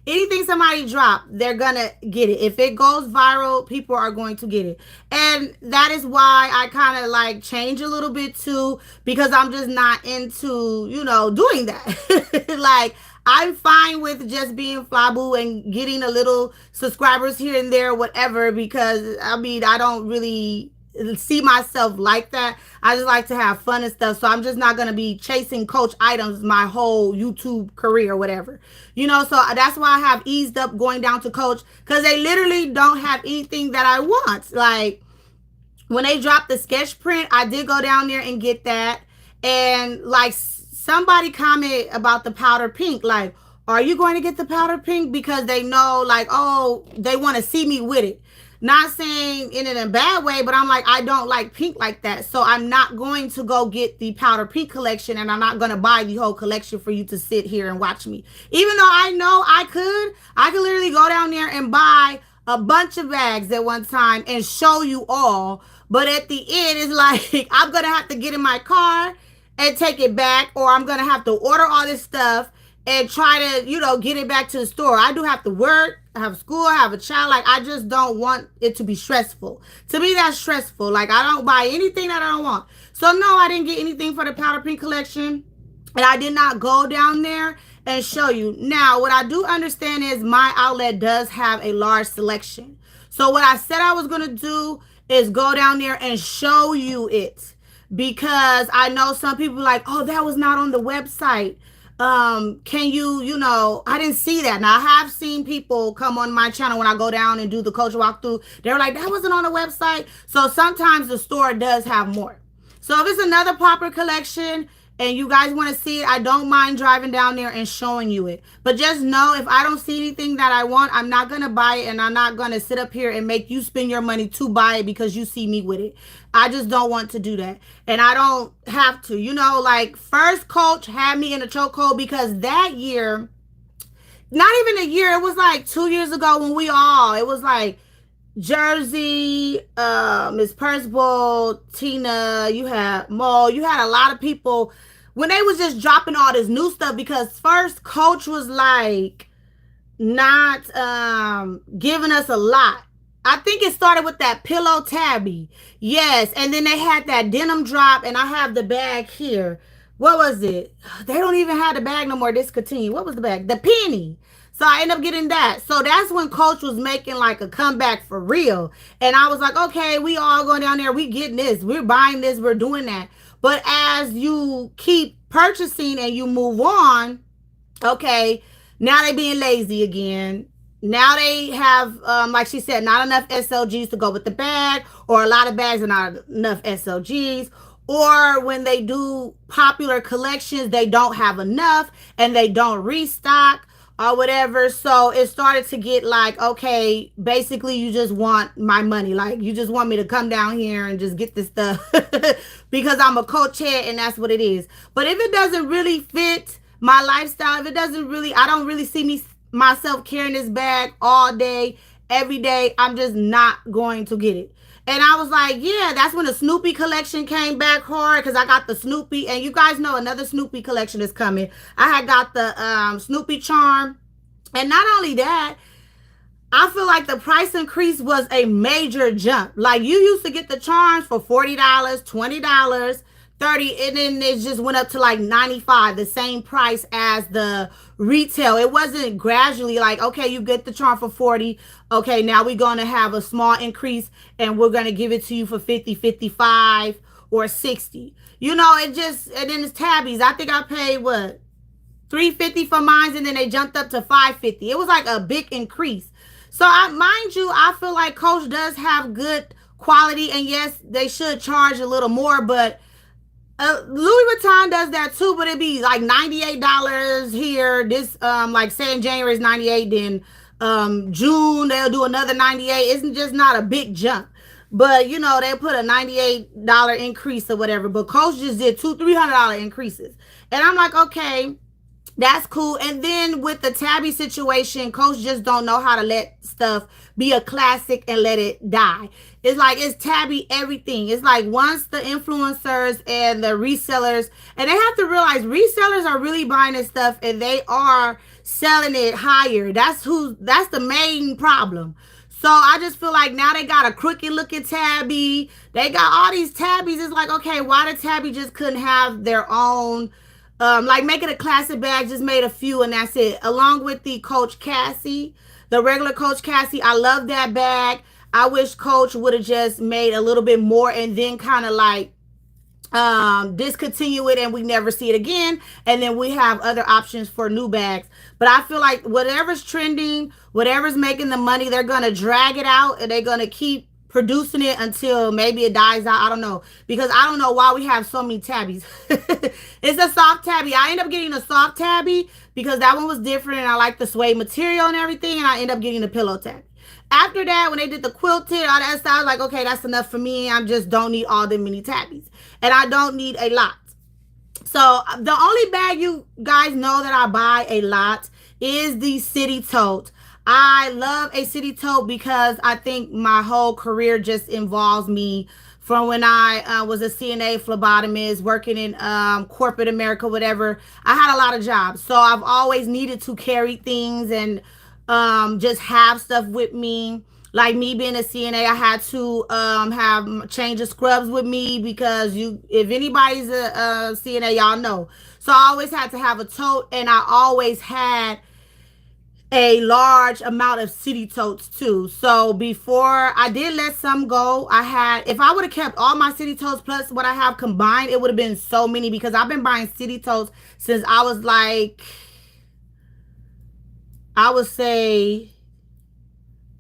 Anything somebody drop, they're gonna get it. If it goes viral, people are going to get it. And that is why I kind of like change a little bit too, because I'm just not into, doing that. Like, I'm fine with just being flyboo and getting a little subscribers here and there, whatever, because I mean, I don't really see myself like that. I just like to have fun and stuff. So I'm just not going to be chasing Coach items my whole YouTube career or whatever. So that's why I have eased up going down to Coach, because they literally don't have anything that I want. Like, when they dropped the sketch print, I did go down there and get that. And like, somebody comment about the powder pink, like, are you going to get the powder pink? Because they know, like, oh, they want to see me with it. Not saying in a bad way, but I'm like, I don't like pink like that. So I'm not going to go get the powder pink collection, and I'm not going to buy the whole collection for you to sit here and watch me. Even though I know I could literally go down there and buy a bunch of bags at one time and show you all. But at the end, it's like, I'm going to have to get in my car and take it back, or I'm going to have to order all this stuff and try to, get it back to the store. I do have to work, I have school, I have a child. Like, I just don't want it to be stressful. To me, that's stressful. Like, I don't buy anything that I don't want. So, no, I didn't get anything for the powder pink collection. And I did not go down there and show you. Now, what I do understand is my outlet does have a large selection. So, what I said I was going to do is go down there and show you it. Because I know some people like, oh, that was not on the website. Can you, I didn't see that. Now, I have seen people come on my channel when I go down and do the coach walkthrough. They're like, that wasn't on the website. So sometimes the store does have more. So if it's another proper collection and you guys want to see it, I don't mind driving down there and showing you it. But just know, if I don't see anything that I want, I'm not going to buy it, and I'm not going to sit up here and make you spend your money to buy it because you see me with it. I just don't want to do that. And I don't have to. Like, first Coach had me in a chokehold because that year, not even a year, it was like 2 years ago when it was like Jersey, Miss Percival, Tina, you had Mo, you had a lot of people when they was just dropping all this new stuff, because first Coach was like not giving us a lot. I think it started with that pillow tabby. Yes, and then they had that denim drop, and I have the bag here. What was it? They don't even have the bag no more. Discontinued. What was the bag? The penny. So I ended up getting that. So that's when Coach was making like a comeback for real. And I was like, okay, we all going down there. We getting this. We're buying this. We're doing that. But as you keep purchasing and you move on, okay, now they being lazy again. Now they have, like she said, not enough SLGs to go with the bag, or a lot of bags and not enough SLGs. Or when they do popular collections, they don't have enough and they don't restock or whatever. So it started to get like, okay, basically you just want my money. Like, you just want me to come down here and just get this stuff because I'm a coach head and that's what it is. But if it doesn't really fit my lifestyle, if it doesn't really, I don't really see myself carrying this bag all day, every day, I'm just not going to get it. And I was like, yeah, that's when the Snoopy collection came back hard, because I got the Snoopy. And you guys know another Snoopy collection is coming. I had got the Snoopy charm. And not only that, I feel like the price increase was a major jump. Like, you used to get the charms for $40, $20, 30, and then it just went up to like 95, the same price as the retail. It wasn't gradually like, okay, you get the charm for 40, okay, now we're going to have a small increase and we're going to give it to you for 50, 55, or 60. You know, it just, and then it's tabbies. I think I paid what, 350 for mine, and then they jumped up to 550. It was like a big increase. So mind you, I feel like Coach does have good quality, and yes, they should charge a little more, but Louis Vuitton does that too, but it'd be like $98 here. This like say in January is 98, then June they'll do another 98. It's just not a big jump. But you know, they put a $98 increase or whatever. But Coach just did $300 increases. And I'm like, okay, that's cool. And then with the tabby situation, Coach just don't know how to let stuff be a classic and let it die. It's like it's tabby everything. It's like once the influencers and the resellers, and they have to realize resellers are really buying this stuff and they are selling it higher. That's the main problem. So I just feel like now they got a crooked looking tabby. They got all these tabbies. It's like, okay, why the tabby just couldn't have their own, like make it a classic bag, just made a few and that's it. Along with the Coach Cassie, the regular Coach Cassie, I love that bag. I wish Coach would have just made a little bit more and then kind of like discontinue it and we never see it again, and then we have other options for new bags. But I feel like whatever's trending, whatever's making the money, they're gonna drag it out and they're gonna keep producing it until maybe it dies out. I don't know, because I don't know why we have so many tabbies. It's a soft tabby. I end up getting a soft tabby because that one was different and I like the suede material and everything, and I end up getting a pillow tabby. After that, when they did the quilted, all that stuff, I was like, okay, that's enough for me. I just don't need all the mini tabbies. And I don't need a lot. So the only bag you guys know that I buy a lot is the city tote. I love a city tote because I think my whole career just involves me from when I was a CNA phlebotomist, working in corporate America, whatever. I had a lot of jobs. So I've always needed to carry things and just have stuff with me. Like me being a CNA, I had to have change of scrubs with me because if anybody's a CNA, y'all know. So I always had to have a tote, and I always had a large amount of city totes too. So before I did let some go, if I would have kept all my city totes plus what I have combined, it would have been so many, because I've been buying city totes since I was like, I would say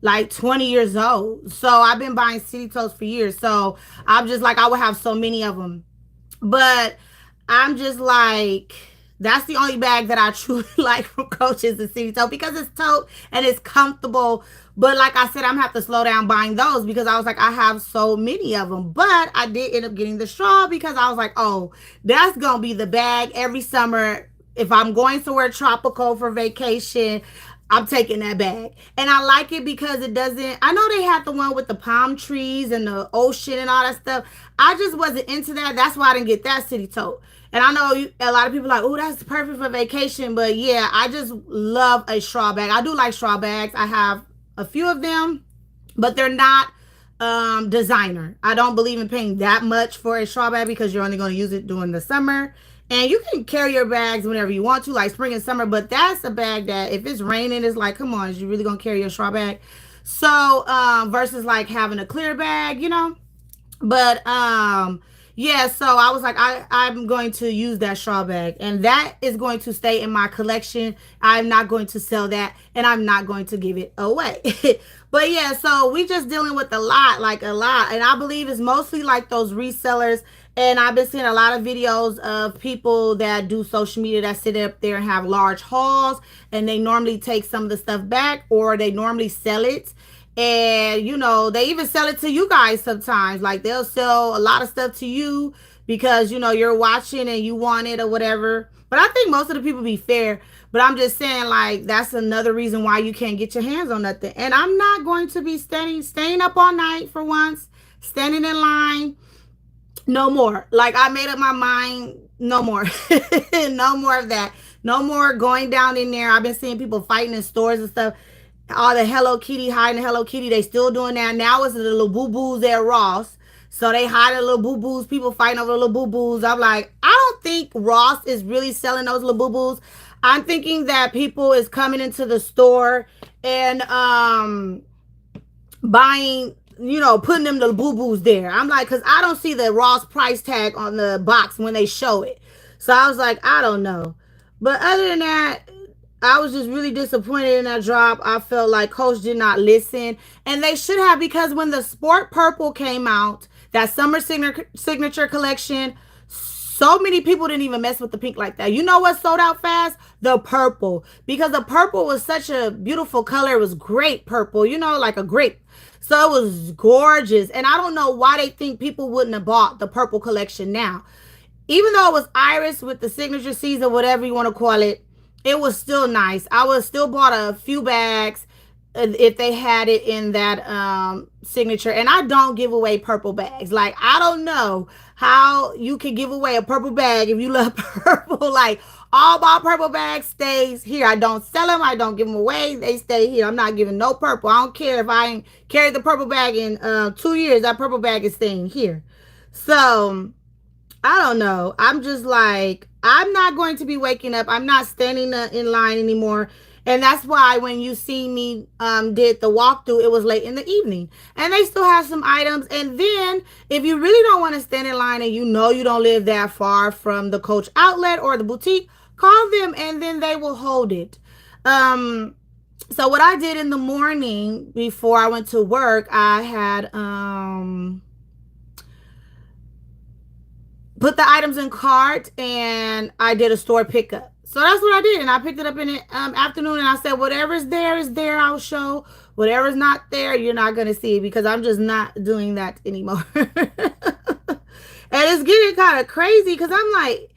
like 20 years old. So I've been buying city totes for years. So I'm just like, I would have so many of them. But I'm just like, that's the only bag that I truly like from Coach is the city tote, because it's tote and it's comfortable. But like I said, I'm gonna have to slow down buying those because I was like, I have so many of them. But I did end up getting the straw because I was like, oh, that's gonna be the bag every summer. If I'm going somewhere tropical for vacation, I'm taking that bag. And I like it because it doesn't, I know they had the one with the palm trees and the ocean and all that stuff. I just wasn't into that. That's why I didn't get that city tote. And I know a lot of people are like, oh, that's perfect for vacation. But yeah, I just love a straw bag. I do like straw bags. I have a few of them, but they're not designer. I don't believe in paying that much for a straw bag because you're only going to use it during the summer. And you can carry your bags whenever you want to, like spring and summer. But that's a bag that if it's raining, it's like, come on, is you really going to carry your straw bag? So versus like having a clear bag, you know. But yeah, so I was like, I'm going to use that straw bag, and that is going to stay in my collection. I'm not going to sell that, and I'm not going to give it away. But yeah, so we just dealing with a lot, and I believe it's mostly like those resellers. And I've been seeing a lot of videos of people that do social media that sit up there and have large hauls, and they normally take some of the stuff back, or they normally sell it. And you know, they even sell it to you guys sometimes. Like they'll sell a lot of stuff to you because you know you're watching and you want it or whatever. But I think most of the people be fair. But I'm just saying, like, that's another reason why you can't get your hands on nothing. And I'm not going to be staying up all night for once, standing in line. No more. Like, I made up my mind. No more. No more of that. No more going down in there. I've been seeing people fighting in stores and stuff. All the Hello Kitty, hiding the Hello Kitty, they still doing that. Now it's the little boo-boos at Ross. So they hide little boo boos. People fighting over little boo boos. I'm like, I don't think Ross is really selling those little boo boos. I'm thinking that people is coming into the store and buying, putting them the boo boos there. I'm like, because I don't see the Ross price tag on the box when they show it. So I was like, I don't know. But other than that, I was just really disappointed in that drop. I felt like Coach did not listen. And they should have, because when the Sport Purple came out, that summer signature collection, so many people didn't even mess with the pink like that. You know what sold out fast? The purple. Because the purple was such a beautiful color. It was grape purple, like a grape. So it was gorgeous. And I don't know why they think people wouldn't have bought the purple collection now. Even though it was Iris with the signature season, whatever you want to call it, it was still nice. I would still bought a few bags if they had it in that signature. And I don't give away purple bags. Like, I don't know how you can give away a purple bag if you love purple. Like, all my purple bags stays here. I don't sell them. I don't give them away. They stay here. I'm not giving no purple. I don't care if I ain't carried the purple bag in 2 years. That purple bag is staying here. So I don't know. I'm just like, I'm not going to be waking up. I'm not standing in line anymore. And that's why when you see me did the walkthrough, it was late in the evening. And they still have some items. And then if you really don't want to stand in line and you don't live that far from the Coach outlet or the boutique, call them and then they will hold it. So what I did in the morning before I went to work, I had put the items in cart and I did a store pickup. So that's what I did. And I picked it up in the afternoon and I said, whatever's there is there. I'll show. Whatever's not there, you're not going to see, because I'm just not doing that anymore. And it's getting kind of crazy because I'm like,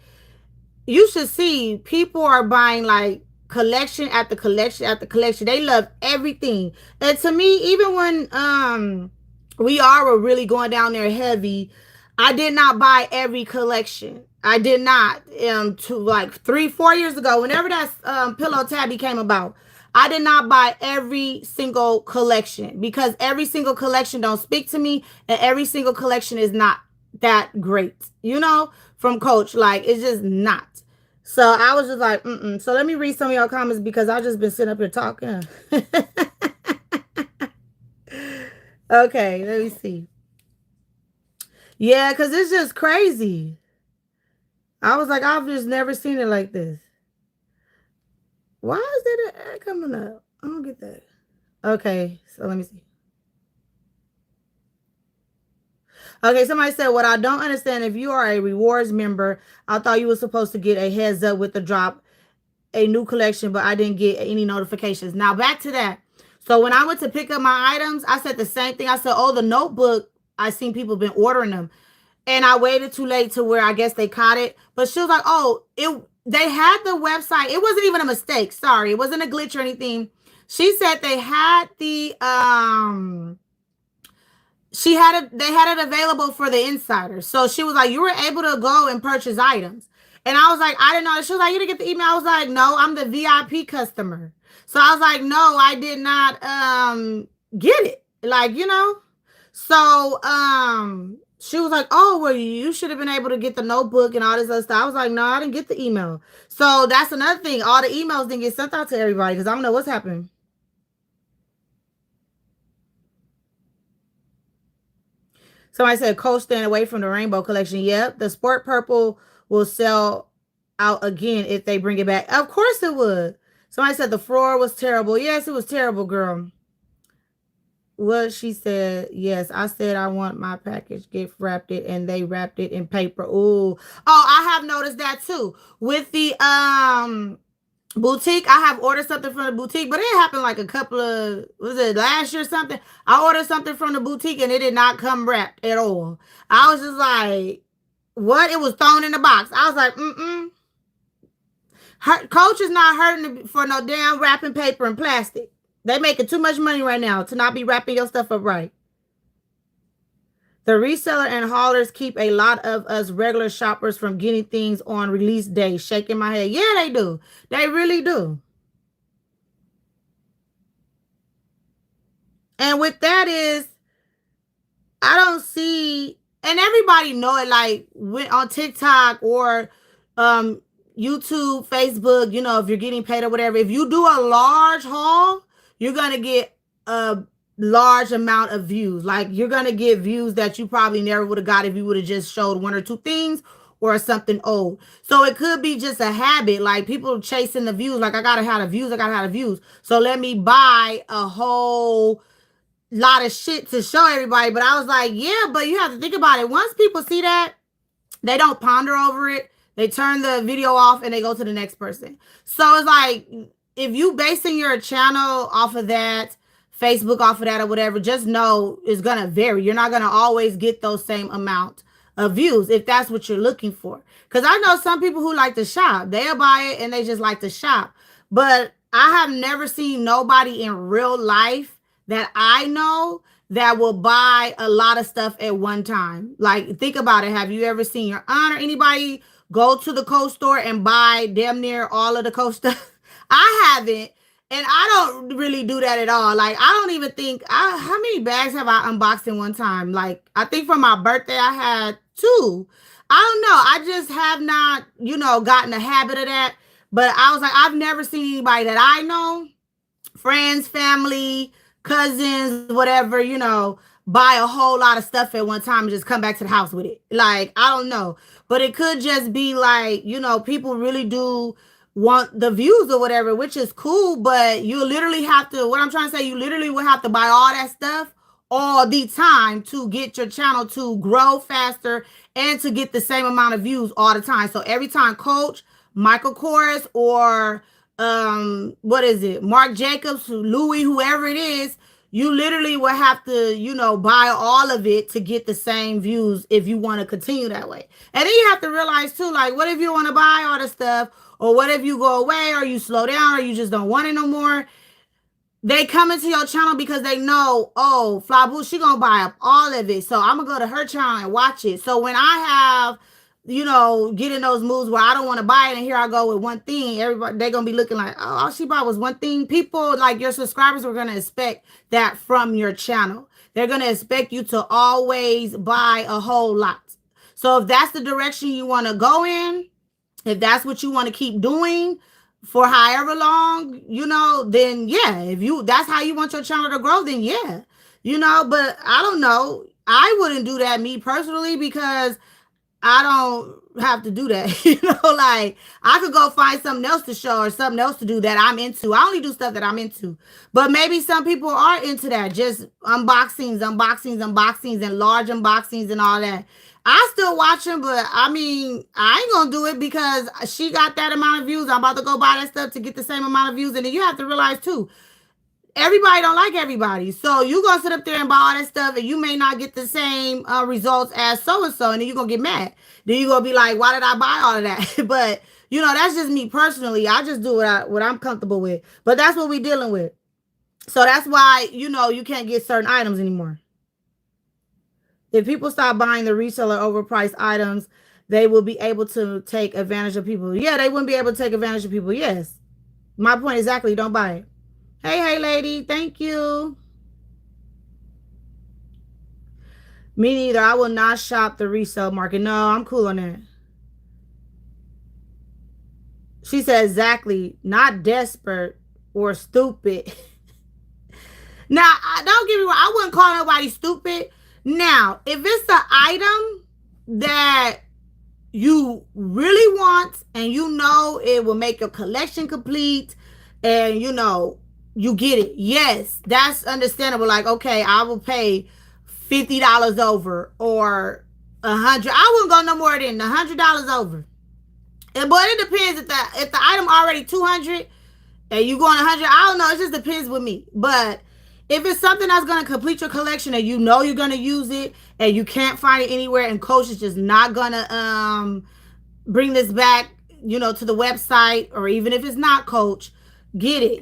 you should see people are buying like collection after collection after collection. They love everything. And to me, even when we were really going down there heavy, I did not buy every collection. I did not. To like 3-4 years ago, whenever that pillow tabby came about, I did not buy every single collection because every single collection don't speak to me, and every single collection is not that great, from Coach. Like, it's just not. So I was just like, So let me read some of your comments because I've just been sitting up here talking. Okay, let me see. Yeah, because it's just crazy. I was like, I've just never seen it like this. Why is there an ad coming up? I don't get that. Okay, so let me see. Okay, somebody said, what I don't understand, if you are a rewards member, I thought you were supposed to get a heads up with the drop, a new collection, but I didn't get any notifications. Now, back to that. So when I went to pick up my items, I said the same thing. I said, oh, the notebook, I seen people been ordering them. And I waited too late to where I guess they caught it. But she was like, oh, they had the website. It wasn't even a mistake. Sorry. It wasn't a glitch or anything. She said they had the they had it available for the insiders. So she was like, you were able to go and purchase items. And I was like, I didn't know. She was like, you didn't get the email. I was like, no, I'm the VIP customer. So I was like, no, I did not get it. Like, So she was like, oh, well, you should have been able to get the notebook and all this other stuff. I was like, no, I didn't get the email. So that's another thing. All the emails didn't get sent out to everybody because I don't know what's happening. Somebody said, Coach, stand away from the rainbow collection. Yep, the Sport Purple will sell out again if they bring it back. Of course it would. Somebody said the floor was terrible. Yes, it was terrible, girl. What she said, yes, I said I want my package gift wrapped it, and they wrapped it in paper. Ooh. Oh, I have noticed that too. With the boutique, I have ordered something from the boutique, but it happened like a couple of, was it last year or something? I ordered something from the boutique and it did not come wrapped at all. I was just like, what? It was thrown in the box. I was like, Coach is not hurting for no damn wrapping paper and plastic. They making too much money right now to not be wrapping your stuff up right. The reseller and haulers keep a lot of us regular shoppers from getting things on release day. Shaking my head. Yeah, they do. They really do. And with that is, I don't see and everybody know it, like on TikTok or um YouTube, Facebook, if you're getting paid or whatever, if you do a large haul, you're gonna get a large amount of views. Like you're gonna get views that you probably never would have got if you would have just showed one or two things or something old. So it could be just a habit, like people chasing the views. Like I gotta have the views, I gotta have the views. So let me buy a whole lot of shit to show everybody. But I was like, yeah, but you have to think about it. Once people see that, they don't ponder over it. They turn the video off and they go to the next person. So it's like, if you basing your channel off of that, Facebook off of that or whatever, just know it's going to vary. You're not going to always get those same amount of views if that's what you're looking for. Because I know some people who like to shop. They'll buy it and they just like to shop. But I have never seen nobody in real life that I know that will buy a lot of stuff at one time. Like, think about it. Have you ever seen your aunt or anybody go to the Coach store and buy damn near all of the Coach stuff? I haven't. And I don't really do that at all. Like, I don't even think, how many bags have I unboxed in one time? Like, I think for my birthday, I had 2. I don't know. I just have not, gotten a habit of that. But I was like, I've never seen anybody that I know, friends, family, cousins, whatever, buy a whole lot of stuff at one time and just come back to the house with it. Like, I don't know. But it could just be like, people really do want the views or whatever, which is cool, but you literally have to, what I'm trying to say, you literally would have to buy all that stuff all the time to get your channel to grow faster and to get the same amount of views all the time. So every time Coach, Michael Kors, or what is it, Marc Jacobs, Louis, whoever it is, you literally will have to, buy all of it to get the same views if you want to continue that way. And then you have to realize too, like, what if you want to buy all the stuff, or what if you go away, or you slow down, or you just don't want it no more? They come into your channel because they know, oh, flyboo, she gonna buy up all of it, so I'm gonna go to her channel and watch it. So when I have, getting those moves where I don't want to buy it, and here I go with one thing, everybody, they're gonna be looking like, oh, all she bought was one thing. People, like your subscribers, are gonna expect that from your channel. They're gonna expect you to always buy a whole lot. So if that's the direction you want to go in, if that's what you want to keep doing for however long, then yeah, that's how you want your channel to grow, then yeah, but I don't know. I wouldn't do that, me personally, because I don't have to do that. Like, I could go find something else to show or something else to do that I'm into. I only do stuff that I'm into. But maybe some people are into that, just unboxings, and large unboxings and all that. I still watch them, but I mean, I ain't gonna do it because she got that amount of views. I'm about to go buy that stuff to get the same amount of views. And then you have to realize too, everybody don't like everybody. So you gonna sit up there and buy all that stuff, and you may not get the same results as so-and-so, and then you're gonna get mad. Then you're gonna be like, why did I buy all of that? But that's just me personally. I just do what I'm comfortable with. But that's what we're dealing with. So that's why, you can't get certain items anymore. If people stop buying the reseller overpriced items, they will be able to take advantage of people. Yeah, they wouldn't be able to take advantage of people. Yes. My point exactly. Don't buy it. Hey, lady. Thank you. Me neither. I will not shop the resale market. No, I'm cool on that. She said exactly. Not desperate or stupid. Now, don't get me wrong. I wouldn't call nobody stupid. Now, if it's an item that you really want and it will make your collection complete and you get it, yes, that's understandable. Like, okay, I will pay $50 over or $100. I wouldn't go no more than $100 over. But it depends if the item already $200 and you going $100. I don't know. It just depends with me. But if it's something that's going to complete your collection and you're going to use it and you can't find it anywhere and Coach is just not going to bring this back, to the website, or even if it's not Coach, get it,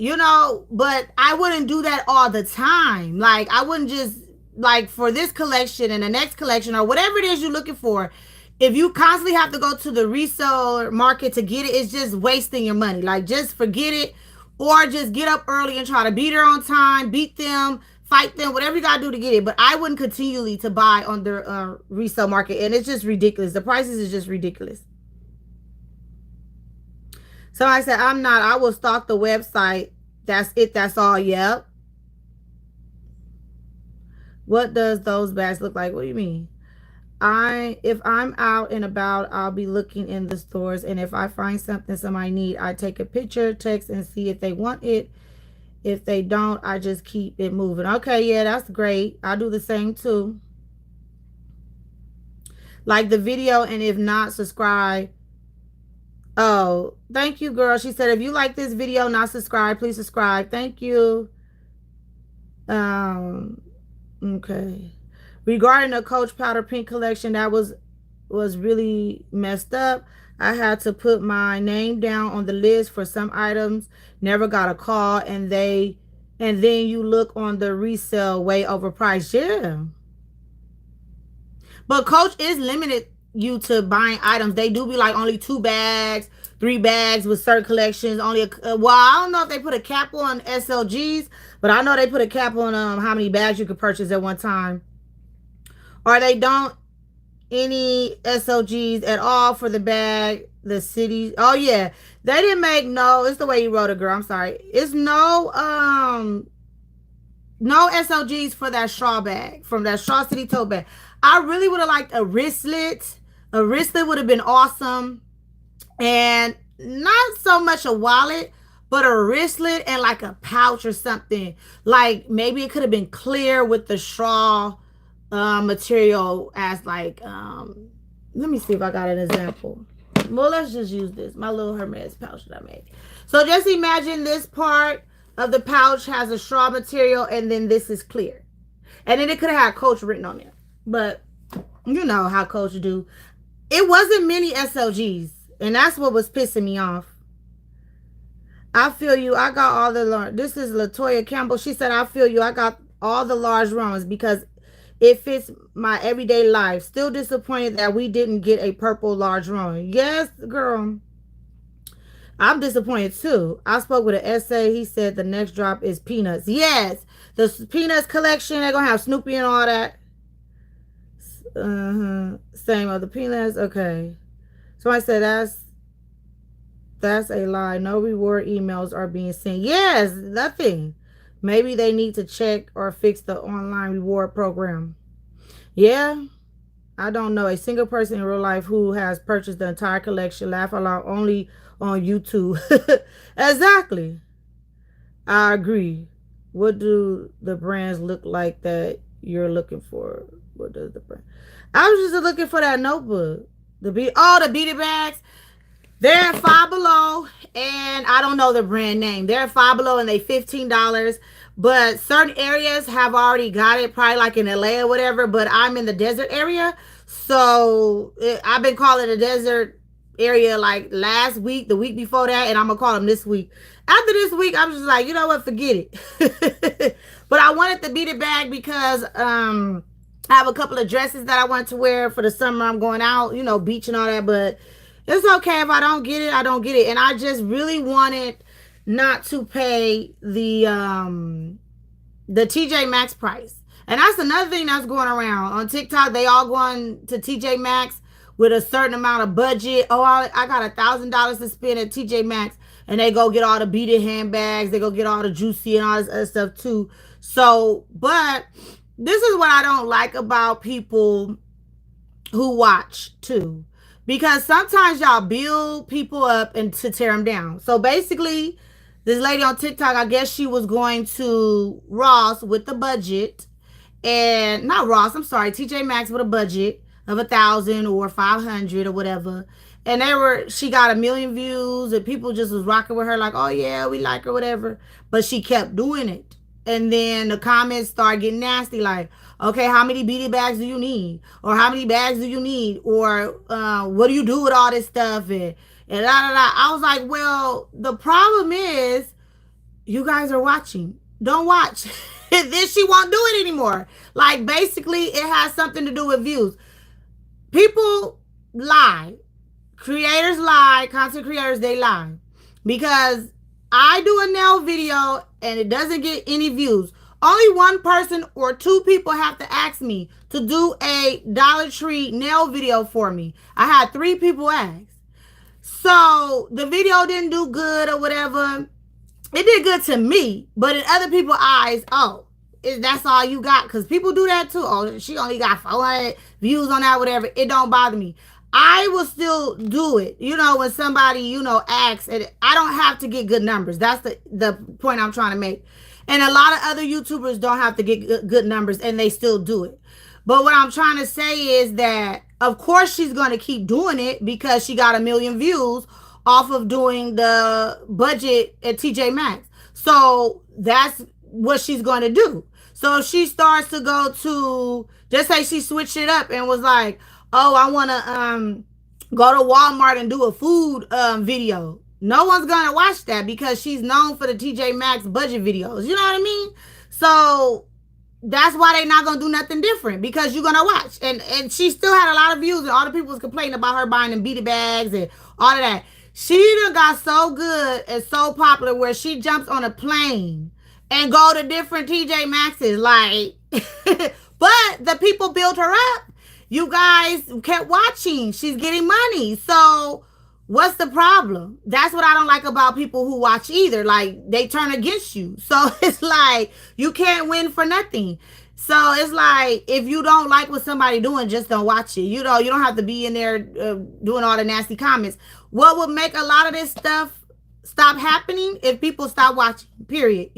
but I wouldn't do that all the time. Like, I wouldn't just, like, for this collection and the next collection or whatever it is you're looking for, if you constantly have to go to the reseller market to get it, it's just wasting your money. Like, just forget it. Or just get up early and try to be there on time, beat them, fight them, whatever you gotta do to get it. But I wouldn't continually to buy on their resale market, and it's just ridiculous. The prices is just ridiculous. So I said, I'm not. I will stalk the website. That's it. That's all. Yep. What does those bags look like? What do you mean? If I'm out and about, I'll be looking in the stores, and if I find something somebody need, I take a picture, text, and see if they want it. If they don't, I just keep it moving. Okay, yeah, that's great. I do the same too. Like the video, and if not, subscribe. Oh, thank you, girl. She said, if you like this video, not subscribe, please subscribe. Thank you. Okay. Regarding the Coach Powder Pink collection, that was really messed up. I had to put my name down on the list for some items. Never got a call, and then you look on the resale, way overpriced. Yeah. But Coach is limited you to buying items. They do be like only 2 bags, 3 bags with certain collections. Only well, I don't know if they put a cap on SLGs, but I know they put a cap on how many bags you could purchase at one time. Or they don't any SLGs at all for the bag. The city. Oh yeah, they didn't make no. It's the way you wrote it, girl. I'm sorry. It's no SLGs for that straw bag, from that Straw City tote bag. I really would have liked a wristlet. A wristlet would have been awesome. And not so much a wallet, but a wristlet and like a pouch or something. Like maybe it could have been clear with the straw material as like, let me see if I got an example. Well, let's just use this. My little Hermes pouch that I made. So just imagine this part of the pouch has a straw material, and then this is clear. And then it could have had Coach written on it. But you know how Coach do. It wasn't many SLGs, and that's what was pissing me off. I feel you. I got all the large. This is Latoya Campbell. She said, I feel you. I got all the large runs because it fits my everyday life. Still disappointed that we didn't get a purple large run. Yes, girl. I'm disappointed too. I spoke with an essay. He said the next drop is Peanuts. Yes, the Peanuts collection. They're gonna have Snoopy and all that. Same other Peanuts. Okay. So I said that's a lie. No reward emails are being sent. Yes, nothing. Maybe they need to check or fix the online reward program. Yeah. I don't know a single person in real life who has purchased the entire collection. Laugh aloud only on YouTube. Exactly. I agree. What do the brands look like that you're looking for? What does the brand? I was just looking for that notebook. The beaded bags. They're at Five Below, and I don't know the brand name. They're at Five Below, and they $15. But certain areas have already got it, probably like in LA or whatever. But I'm in the desert area, so I've been calling the desert area like last week, the week before that, and I'm gonna call them this week. After this week, I'm just like, you know what, forget it. But I wanted the beaded bag because I have a couple of dresses that I want to wear for the summer. I'm going out, you know, beach and all that, but it's okay if I don't get it. I don't get it. And I just really wanted not to pay the TJ Maxx price. And that's another thing that's going around on TikTok. They all going to TJ Maxx with a certain amount of budget. Oh, I got $1,000 to spend at TJ Maxx, and they go get all the beaded handbags. They go get all the juicy and all this other stuff too. So, but this is what I don't like about people who watch too. Because sometimes y'all build people up and to tear them down. So basically, this lady on TikTok, I guess she was going to Ross with the budget. And not Ross, I'm sorry, TJ Maxx with a budget of 1,000 or 500 or whatever. And she got 1 million views, and people just was rocking with her like, oh yeah, we like her, whatever. But she kept doing it. And then the comments started getting nasty, like, okay, how many beaded bags do you need? Or how many bags do you need? Or what do you do with all this stuff? And da, da, da. I was like, well, the problem is you guys are watching. Don't watch. Then she won't do it anymore. Like, basically, it has something to do with views. People lie. Creators lie. Content creators, they lie. Because I do a nail video and it doesn't get any views. Only one person or two people have to ask me to do a Dollar Tree nail video for me. I had 3 people ask. So the video didn't do good or whatever. It did good to me, but in other people's eyes, oh, that's all you got? Because people do that too. Oh, she only got 400 views on that, whatever. It don't bother me. I will still do it. When somebody, asks, and I don't have to get good numbers. That's the point I'm trying to make. And a lot of other YouTubers don't have to get good numbers, and they still do it. But what I'm trying to say is that, of course, she's going to keep doing it because she got 1 million views off of doing the budget at TJ Maxx. So that's what she's going to do. So if she starts to go to, just say she switched it up and was like, oh, I want to go to Walmart and do a food video. No one's going to watch that because she's known for the TJ Maxx budget videos. You know what I mean? So that's why they're not gonna do nothing different, because you're gonna watch. And she still had a lot of views, and all the people was complaining about her buying them beauty bags and all of that. She done got so good and so popular where she jumps on a plane and go to different TJ Maxxes. Like, but the people built her up. You guys kept watching. She's getting money. So what's the problem? That's what I don't like about people who watch either. Like, they turn against you. So it's like, you can't win for nothing. So it's like, if you don't like what somebody doing, just don't watch it. You don't have to be in there doing all the nasty comments. What would make a lot of this stuff stop happening if people stop watching, period.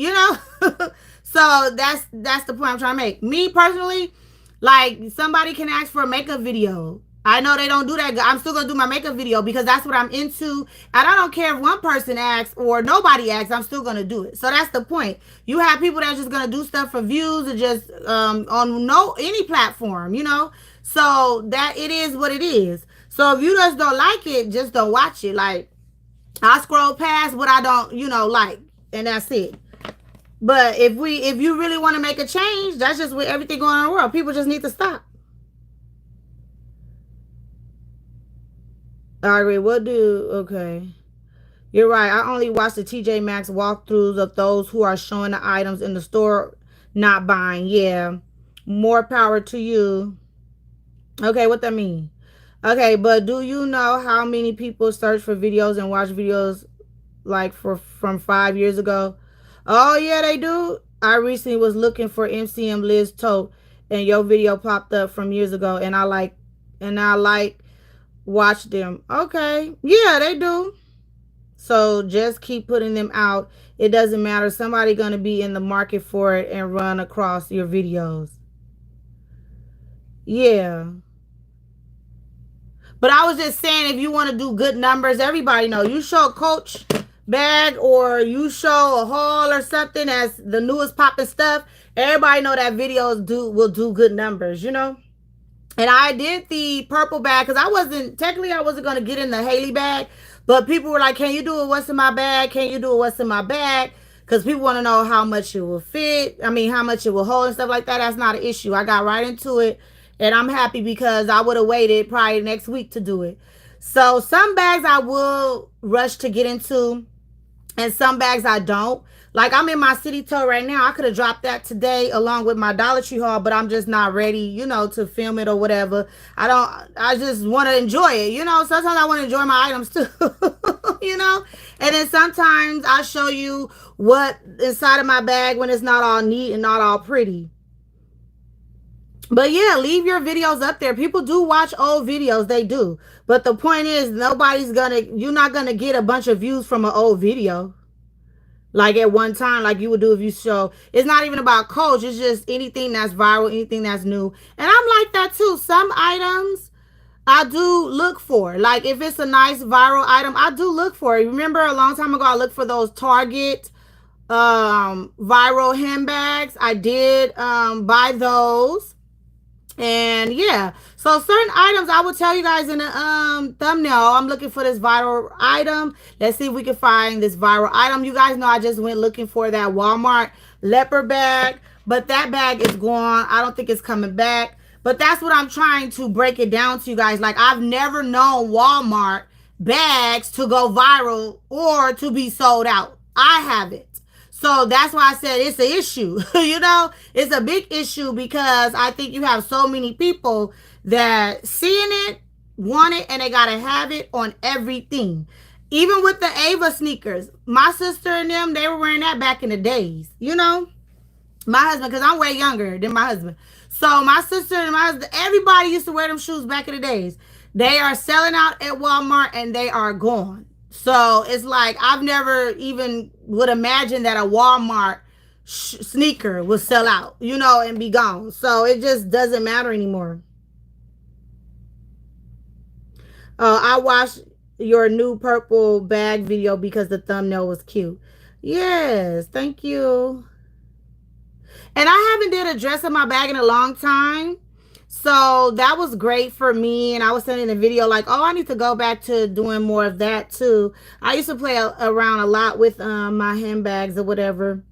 So that's the point I'm trying to make. Me personally, like, somebody can ask for a makeup video. I know they don't do that. I'm still going to do my makeup video because that's what I'm into. And I don't care if one person asks or nobody asks. I'm still going to do it. So that's the point. You have people that are just going to do stuff for views or just on any platform, So that it is what it is. So if you just don't like it, just don't watch it. Like, I scroll past what I don't, like. And that's it. But if you really want to make a change, that's just with everything going on in the world. People just need to stop. I agree. Okay. You're right. I only watch the TJ Maxx walkthroughs of those who are showing the items in the store, not buying. Yeah. More power to you. Okay, what that mean? Okay, but do you know how many people search for videos and watch videos like from 5 years ago? Oh yeah, they do. I recently was looking for MCM Liz Tote and your video popped up from years ago, and I like watch them. Okay, yeah, they do. So just keep putting them out. It doesn't matter. Somebody gonna be in the market for it and run across your videos. Yeah. But I was just saying, if you want to do good numbers, everybody know. You show a Coach bag or you show a haul or something as the newest popping stuff, everybody know that videos will do good numbers, And I did the purple bag because I wasn't going to get in the Haley bag, but people were like, can you do it? What's in my bag? Can you do it? What's in my bag? Because people want to know how much it will fit. I mean, how much it will hold and stuff like that. That's not an issue. I got right into it, and I'm happy because I would have waited probably next week to do it. So some bags I will rush to get into, and some bags I don't. Like, I'm in my city tour right now. I could have dropped that today along with my Dollar Tree haul, but I'm just not ready, to film it or whatever. I just want to enjoy it, Sometimes I want to enjoy my items too, And then sometimes I show you what inside of my bag when it's not all neat and not all pretty. But yeah, leave your videos up there. People do watch old videos. They do. But the point is, you're not going to get a bunch of views from an old video. Like at one time, like you would do if you show. It's not even about Coach. It's just anything that's viral, anything that's new. And I'm like that too. Some items I do look for. Like if it's a nice viral item, I do look for it. Remember a long time ago, I looked for those Target viral handbags. I did buy those. And yeah, so certain items I will tell you guys in the thumbnail. I'm looking for this viral item. Let's see if we can find this viral item. You guys know I just went looking for that Walmart leopard bag, but that bag is gone. I don't think it's coming back. But that's what I'm trying to break it down to you guys. Like, I've never known Walmart bags to go viral or to be sold out. I haven't. So that's why I said it's an issue. It's a big issue because I think you have so many people that seeing it, want it, and they gotta have it on everything. Even with the Ava sneakers, my sister and them, they were wearing that back in the days. My husband, because I'm way younger than my husband. So my sister and my husband, everybody used to wear them shoes back in the days. They are selling out at Walmart and they are gone. So it's like I've never even would imagine that a Walmart sneaker would sell out, and be gone. So it just doesn't matter anymore. I watched your new purple bag video because the thumbnail was cute. Yes, thank you. And I haven't did a dress in my bag in a long time. So that was great for me. And I was sending a video like, oh, I need to go back to doing more of that too. I used to play around a lot with my handbags or whatever.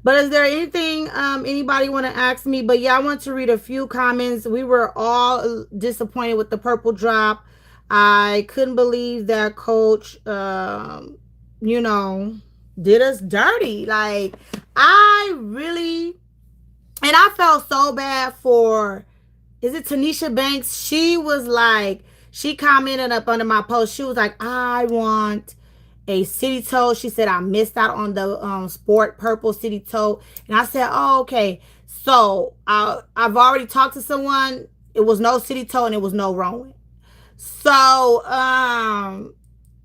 But is there anything anybody want to ask me? But yeah, I want to read a few comments. We were all disappointed with the purple drop. I couldn't believe that coach, you know, did us dirty. Like, I really, and I felt so bad for, is it Tanisha Banks? She was like, she commented up under my post. She was like, I want a city toe. She said, I missed out on the sport purple city toe. And I said, oh, okay. So I've already talked to someone. It was no city toe and it was no rowing. So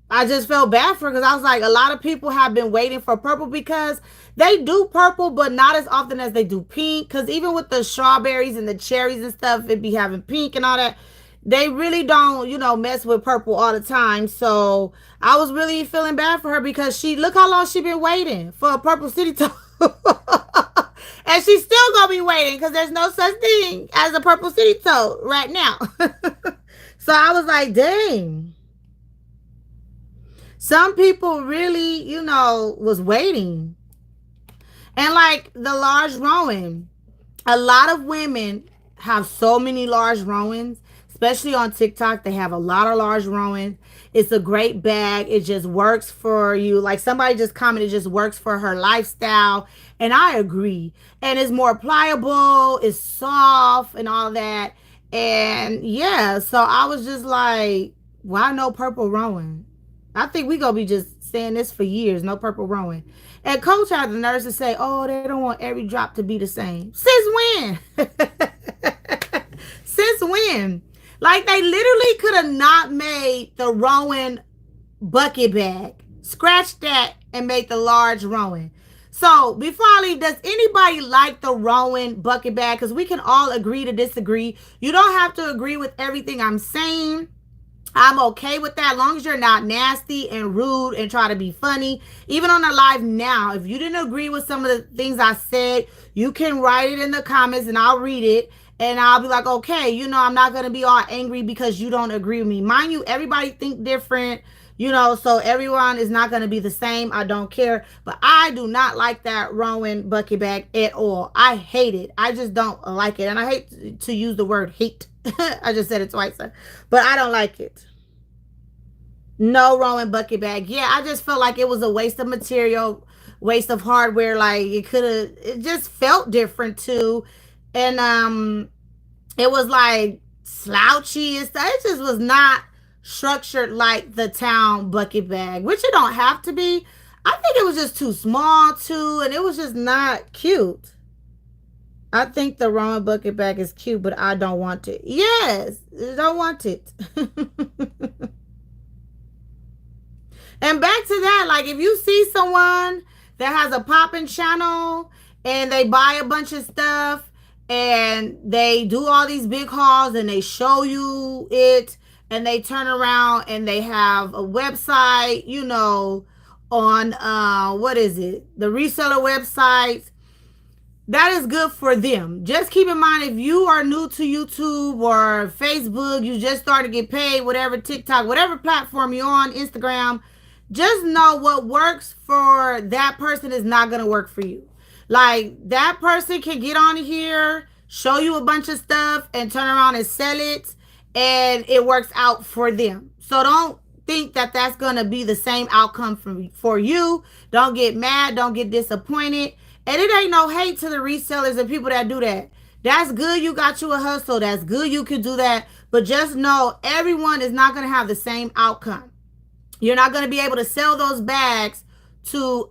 I just felt bad for her because I was like, a lot of people have been waiting for purple because they do purple, but not as often as they do pink. Because even with the strawberries and the cherries and stuff, it be having pink and all that. They really don't, mess with purple all the time. So I was really feeling bad for her because look how long she been waiting for a purple city toe. And she's still gonna be waiting because there's no such thing as a purple city toe right now. So I was like, dang. Some people really, was waiting. And like the large rowing, a lot of women have so many large rowings, especially on TikTok. They have a lot of large rowings. It's a great bag. It just works for you. Like somebody just commented, it just works for her lifestyle. And I agree. And it's more pliable, it's soft and all that. And yeah, so I was just like, why no purple rowing? I think we gonna be just saying this for years. No purple rowing. And coach had the nerves to say, "Oh, they don't want every drop to be the same." Since when? Since when? Like they literally could have not made the rowing bucket bag, scratch that, and make the large rowing. So before I leave, does anybody like the rowing bucket bag? Because we can all agree to disagree. You don't have to agree with everything I'm saying. I'm okay with that as long as you're not nasty and rude and try to be funny. Even on the live now, if you didn't agree with some of the things I said, you can write it in the comments and I'll read it. And I'll be like, okay, I'm not going to be all angry because you don't agree with me. Mind you, everybody think different, so everyone is not going to be the same. I don't care. But I do not like that rowing bucket bag at all. I hate it. I just don't like it. And I hate to use the word hate. I just said it twice, but I don't like it. No rowing bucket bag. Yeah, I just felt like it was a waste of material, waste of hardware. Like it just felt different too. And it was like slouchy and stuff. It just was not structured like the town bucket bag, which it don't have to be. I think it was just too small too, and it was just not cute. I think the rowing bucket bag is cute, but I don't want it. Yes, I don't want it. And back to that, like if you see someone that has a popping channel and they buy a bunch of stuff and they do all these big hauls and they show you it and they turn around and they have a website, on what is it? The reseller websites. That is good for them. Just keep in mind, if you are new to YouTube or Facebook, you just started to get paid, whatever, TikTok, whatever platform you're on, Instagram, just know what works for that person is not going to work for you. Like that person can get on here, show you a bunch of stuff and turn around and sell it and it works out for them. So don't think that that's going to be the same outcome for you. Don't get mad. Don't get disappointed. And it ain't no hate to the resellers and people that do that. That's good. You got you a hustle. That's good. You can do that. But just know everyone is not going to have the same outcome. You're not going to be able to sell those bags to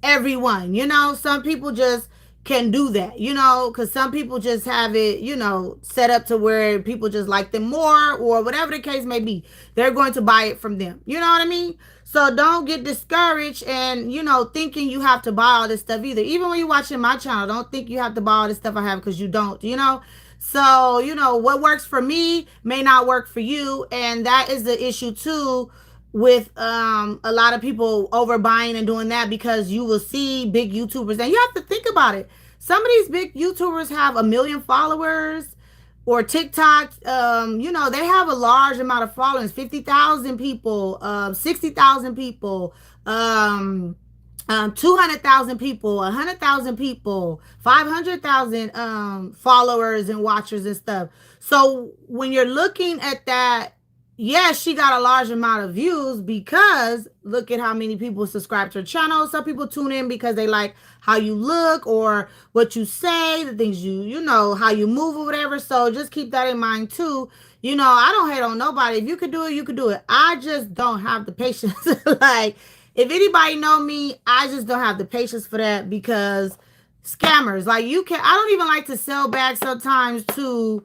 everyone. You know, some people just can do that, you know, because some people just have it, you know, set up to where people just like them more, or whatever the case may be. They're going to buy it from them. You know what I mean? So don't get discouraged and, you know, thinking you have to buy all this stuff either. Even when you're watching my channel, don't think you have to buy all this stuff I have, because you don't, you know? So, you know, what works for me may not work for you. And that is the issue too, with a lot of people overbuying and doing that, because you will see big YouTubers, and you have to think about it. Some of these big YouTubers have 1 million followers, or TikTok, you know, they have a large amount of followers, 50,000 people, 60,000 people, 200,000 people, 100,000 people, 500,000 followers and watchers and stuff. So when you're looking at that, yes, she got a large amount of views, because look at how many people subscribe to her channel. Some people tune in because they like how you look, or what you say, the things you know, how you move or whatever. So just keep that in mind too. You know, I don't hate on nobody. If you could do it, you could do it. I just don't have the patience. Like, if anybody know me, I just don't have the patience for that, because scammers, like, I don't even like to sell bags sometimes to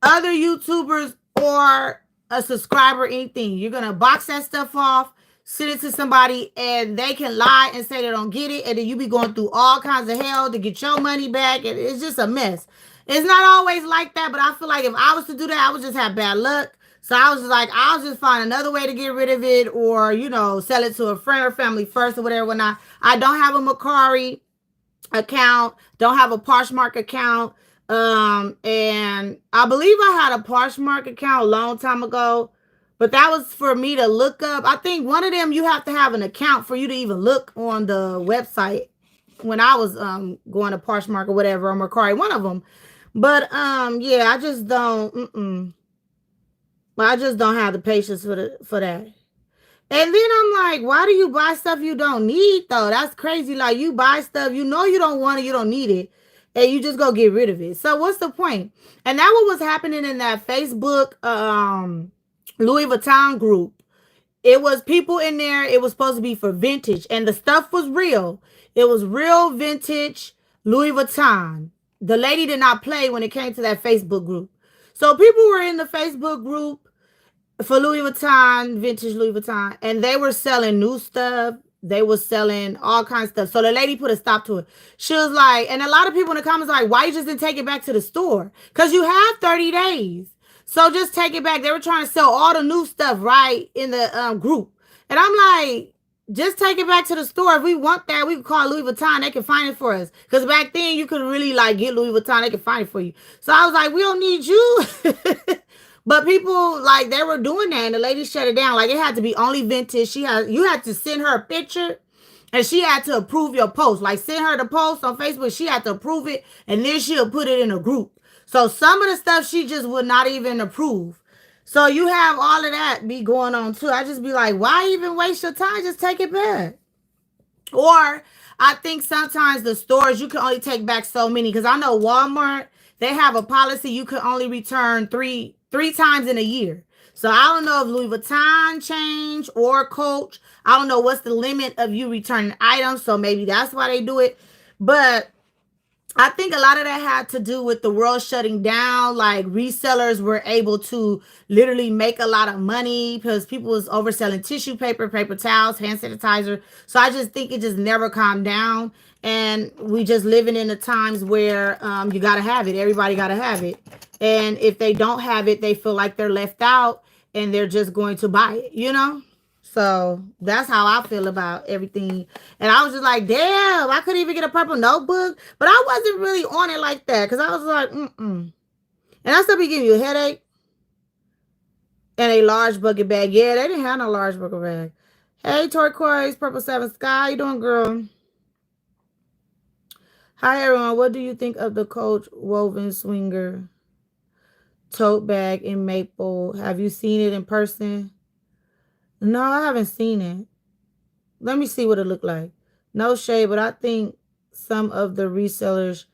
other YouTubers or a subscriber, anything. You're gonna box that stuff off, send it to somebody, and they can lie and say they don't get it, and then you be going through all kinds of hell to get your money back, and it's just a mess. It's not always like that, but I feel like if I was to do that, I would just have bad luck. So I was just like, I'll just find another way to get rid of it, or, you know, sell it to a friend or family first, or whatever. When I don't have a Macari account, don't have a Poshmark account. And I believe I had a Poshmark account a long time ago, but that was for me to look up. I think one of them, you have to have an account for you to even look on the website. When I was going to Poshmark or whatever, or Mercari, one of them. But yeah, I just don't. I just don't have the patience for that. And then I'm like, why do you buy stuff you don't need, though? That's crazy. Like, you buy stuff, you know, you don't want it, you don't need it, and you just go get rid of it. So what's the point? And that what was happening in that Facebook Louis Vuitton group. It was people in there. It was supposed to be for vintage, and the stuff was real. It was real vintage Louis Vuitton. The lady did not play when it came to that Facebook group. So people were in the Facebook group for Louis Vuitton, vintage Louis Vuitton, and they were selling new stuff. They were selling all kinds of stuff. So the lady put a stop to it. She was like, and a lot of people in the comments like, why you just didn't take it back to the store? Because you have 30 days. So just take it back. They were trying to sell all the new stuff, right, in the group. And I'm like, just take it back to the store. If we want that, we can call Louis Vuitton. They can find it for us. Because back then, you could really, like, get Louis Vuitton. They can find it for you. So I was like, we don't need you. But people, like, they were doing that, and the lady shut it down. Like, it had to be only vintage. You had to send her a picture, and she had to approve your post. Like, send her the post on Facebook. She had to approve it, and then she'll put it in a group. So some of the stuff she just would not even approve. So you have all of that be going on, too. I just be like, why even waste your time? Just take it back. Or I think sometimes the stores, you can only take back so many. Because I know Walmart, they have a policy you can only return three times in a year. So I don't know if Louis Vuitton changed or Coach. I don't know what's the limit of you returning items. So maybe that's why they do it. But I think a lot of that had to do with the world shutting down. Like, resellers were able to literally make a lot of money because people was overselling tissue paper, paper towels, hand sanitizer. So I just think it just never calmed down. And we just living in the times where you got to have it. Everybody got to have it. And if they don't have it, they feel like they're left out and they're just going to buy it, you know? So that's how I feel about everything. And I was just like, damn, I couldn't even get a purple notebook. But I wasn't really on it like that. Because I was like, And I still be giving you a headache. And a large bucket bag. Yeah, they didn't have no large bucket bag. Hey, Turquoise, Purple 7 Sky. How you doing, girl? Hi, everyone. What do you think of the Coach woven swinger tote bag in maple? Have you seen it in person? No, I haven't seen it. Let me see what it looked like. No shade, but I think some of the resellers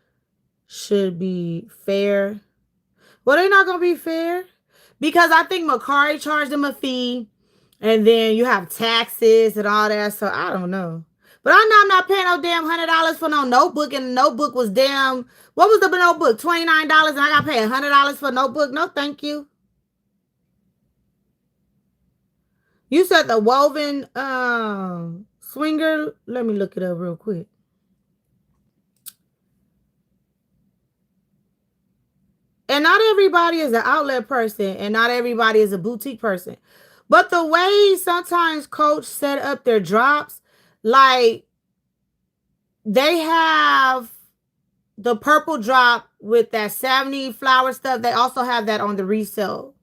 should be fair. Well, they're not gonna be fair because I think Macari charged them a fee, and then you have taxes and all that. So I don't know. But I know I'm not paying no damn $100 for no notebook, and the notebook was damn. What was the notebook? $29, and I got to pay $100 for a notebook. No, thank you. You said the woven swinger. Let me look it up real quick. And not everybody is an outlet person, and not everybody is a boutique person. But the way sometimes Coach set up their drops, like they have the purple drop with that 70 flower stuff. They also have that on the resale.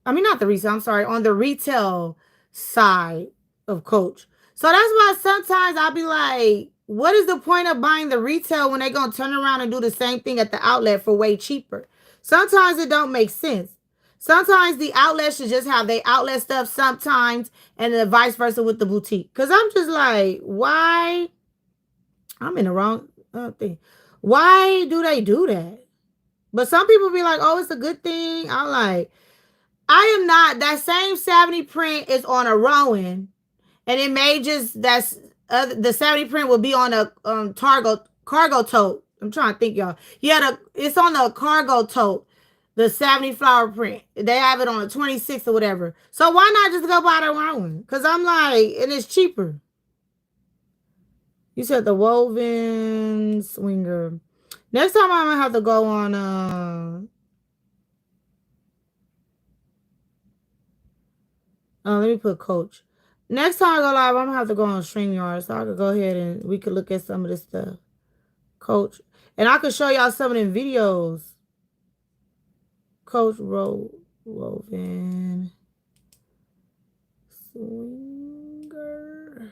I mean, not the resale, I'm sorry, on the retail side of Coach. So that's why sometimes I'll be like, what is the point of buying the retail when they gonna turn around and do the same thing at the outlet for way cheaper? Sometimes it don't make sense. Sometimes the outlet should just have they outlet stuff sometimes, and the vice versa with the boutique. Cause I'm just like, why? I'm in the wrong thing. Why do they do that? But some people be like, oh, it's a good thing. I'm like, I am not. That same 70 print is on a Rowan, and it may just the 70 print will be on a cargo tote. I'm trying to think, y'all. Yeah, it's on the cargo tote. The 70 flower print. They have it on the 26th or whatever. So why not just go buy the Rowan? Because I'm like, and it's cheaper. You said the woven swinger. Next time I'm gonna have to go on let me put Coach. Next time I go live, I'm gonna have to go on StreamYard so I could go ahead and we could look at some of this stuff. Coach. And I could show y'all some of them videos. Coach woven swinger.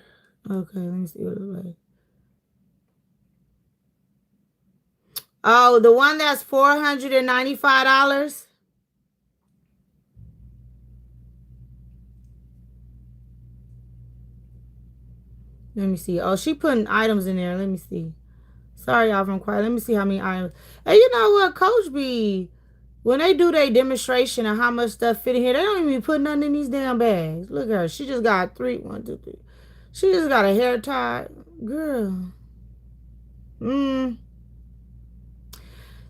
Okay, let me see what it looks like. Oh, the one that's $495. Let me see. Oh, she putting items in there. Let me see. Sorry, y'all, if I'm quiet. Let me see how many items. Hey, you know what? Coach B, when they do their demonstration of how much stuff fit in here, they don't even put nothing in these damn bags. Look at her. She just got one, two, three. She just got a hair tie. Girl.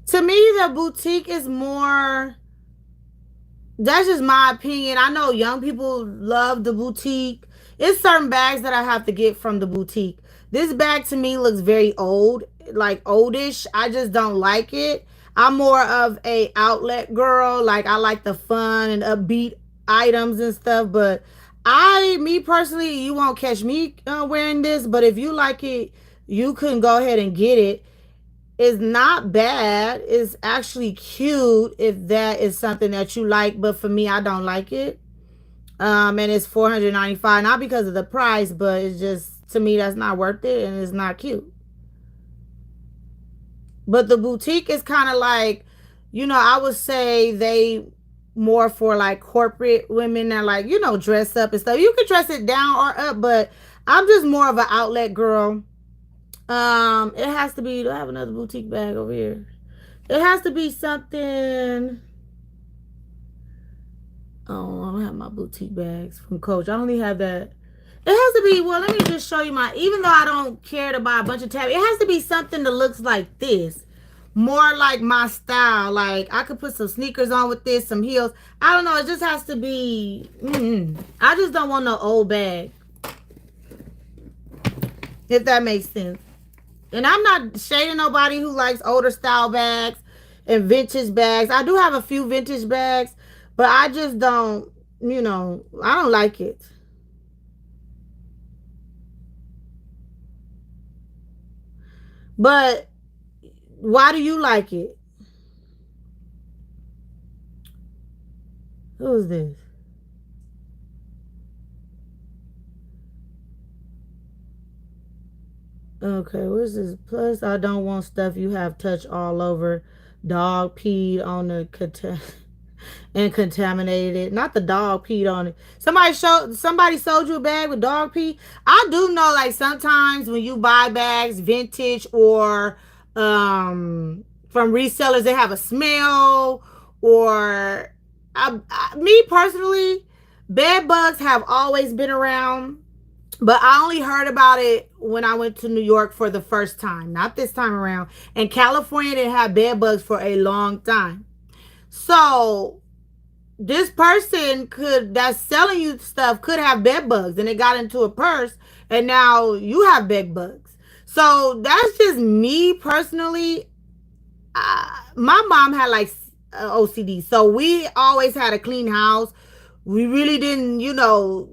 To me, the boutique is more. That's just my opinion. I know young people love the boutique. It's certain bags that I have to get from the boutique. This bag to me looks very old, like oldish. I just don't like it. I'm more of a outlet girl. Like I like the fun and upbeat items and stuff. But me personally, you won't catch me wearing this. But if you like it, you can go ahead and get it. It's not bad. It's actually cute if that is something that you like. But for me, I don't like it. And it's $495, not because of the price, but it's just to me that's not worth it and it's not cute. But the boutique is kind of like, I would say they more for like corporate women that like, dress up and stuff. You can dress it down or up, but I'm just more of an outlet girl. It has to be. Do I have another boutique bag over here? It has to be something. Oh, I don't have my boutique bags from Coach. I only have that. It has to be. Well, let me just show you my. Even though I don't care to buy a bunch of tabs, it has to be something that looks like this, more like my style. Like I could put some sneakers on with this, some heels. I don't know. It just has to be. I just don't want no old bag. If that makes sense. And I'm not shading nobody who likes older style bags and vintage bags. I do have a few vintage bags, but I just don't, I don't like it. But why do you like it? Who's this? Okay, what's this? Plus, I don't want stuff you have touch all over. Dog peed on the and contaminated it. Not the dog peed on it. Somebody sold you a bag with dog pee. I do know like sometimes when you buy bags vintage or from resellers, they have a smell or me personally, bed bugs have always been around. But I only heard about it when I went to New York for the first time, not this time around. And California didn't have bed bugs for a long time. So this person could that's selling you stuff could have bed bugs and it got into a purse and now you have bed bugs. So that's just me personally. My mom had like OCD, so we always had a clean house. We really didn't,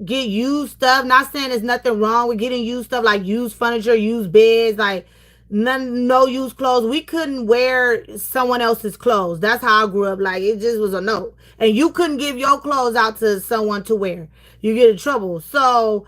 get used stuff. Not saying there's nothing wrong with getting used stuff like used furniture, used beds, like no used clothes. We couldn't wear someone else's clothes. That's how I grew up. Like it just was a no. And you couldn't give your clothes out to someone to wear. You get in trouble. So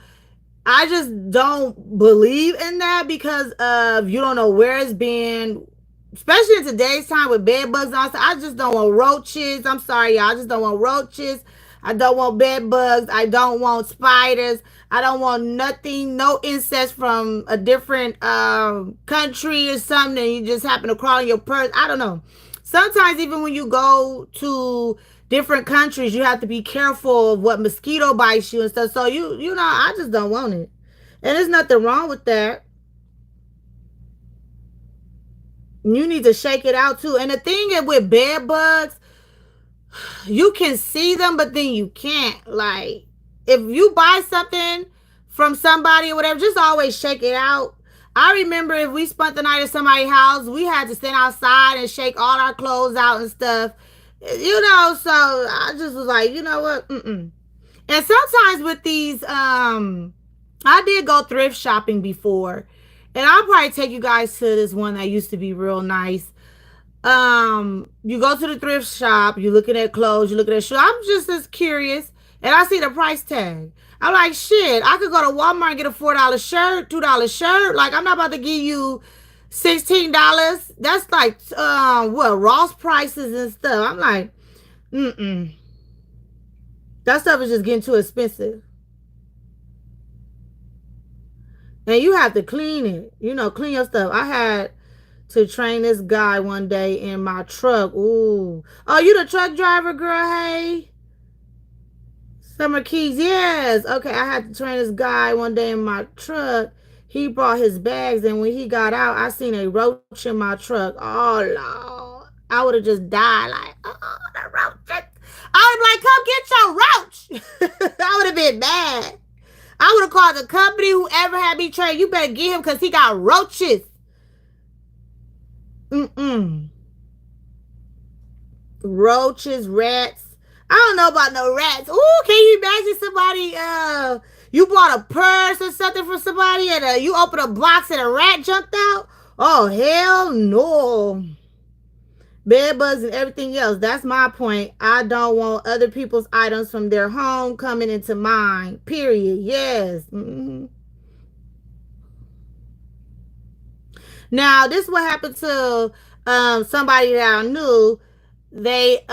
I just don't believe in that because of you don't know where it's been, especially in today's time with bed bugs and all that. I just don't want roaches. I'm sorry, y'all. I just don't want roaches. I don't want bed bugs. I don't want spiders. I don't want nothing, no insects from a different country or something. And you just happen to crawl in your purse. I don't know. Sometimes even when you go to different countries, you have to be careful of what mosquito bites you and stuff. So I just don't want it. And there's nothing wrong with that. You need to shake it out too. And the thing is with bed bugs, you can see them, but then you can't. Like, if you buy something from somebody or whatever, just always shake it out. I remember if we spent the night at somebody's house, we had to stand outside and shake all our clothes out and stuff. So I just was like, you know what? Mm-mm. And sometimes with these, I did go thrift shopping before. And I'll probably take you guys to this one that used to be real nice. You go to the thrift shop, you looking at clothes, you looking at shoes. I'm just as curious, and I see the price tag. I'm like, shit, I could go to Walmart and get a $4 shirt, $2 shirt. Like, I'm not about to give you $16. That's like Ross prices and stuff. I'm like, mm-mm. That stuff is just getting too expensive. And you have to clean it. Clean your stuff. I had to train this guy one day in my truck. Ooh. Oh, you the truck driver, girl? Hey. Summer Keys. Yes. Okay, I had to train this guy one day in my truck. He brought his bags, and when he got out, I seen a roach in my truck. Oh, Lord. I would have just died. Like, oh, the roach. I would be like, come get your roach. I would have been mad. I would have called the company, whoever had me trained. You better get him because he got roaches. Mm-mm. Roaches, rats. I don't know about no rats. Ooh, can you imagine somebody, you bought a purse or something for somebody and you open a box and a rat jumped out? Oh, hell no. Bed bugs and everything else. That's my point. I don't want other people's items from their home coming into mine. Period. Yes. Mm-hmm. Now, this is what happened to somebody that I knew. They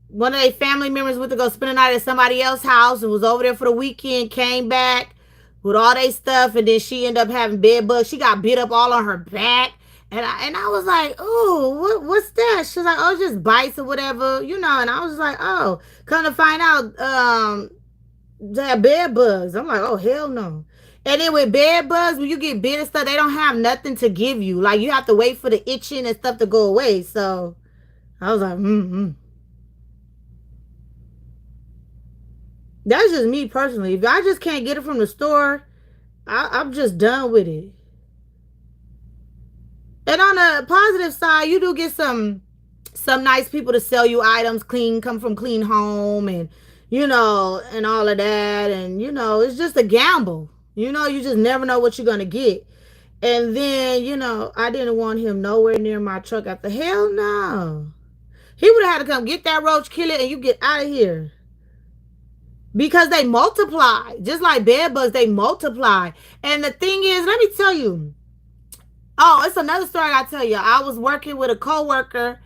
one of their family members went to go spend the night at somebody else's house and was over there for the weekend, came back with all their stuff, and then she ended up having bed bugs. She got bit up all on her back. And I was like, oh, what's that? She's like, oh, just bites or whatever, and I was like, oh, come to find out, they have bed bugs. I'm like, oh, hell no. And then with bed bugs, when you get bit and stuff, they don't have nothing to give you. Like, you have to wait for the itching and stuff to go away. So I was like, That's just me personally. If I just can't get it from the store, I'm just done with it. And on the positive side, you do get some nice people to sell you items, come from clean home, and and all of that. And it's just a gamble. You just never know what you're gonna get. And then, I didn't want him nowhere near my truck after. Hell no. He would have had to come get that roach, kill it, and you get out of here. Because they multiply. Just like bed bugs, they multiply. And the thing is, let me tell you. Oh, it's another story I gotta tell you. I was working with a coworker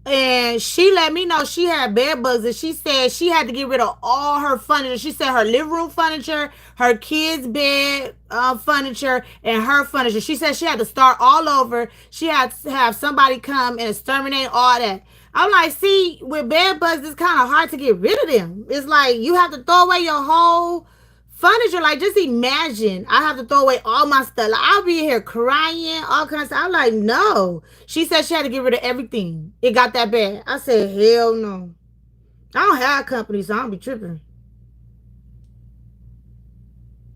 And she let me know she had bed bugs, and she said she had to get rid of all her furniture. She said her living room furniture, her kids' bed furniture, and her furniture. She said she had to start all over. She had to have somebody come and exterminate all that. I'm like, see, with bed bugs, it's kind of hard to get rid of them. It's like you have to throw away your whole furniture. Like, just imagine I have to throw away all my stuff. Like, I'll be here crying, all kinds of stuff. I'm like, no. She said she had to get rid of everything. It got that bad. I said, hell no. I don't have company, so I don't be tripping.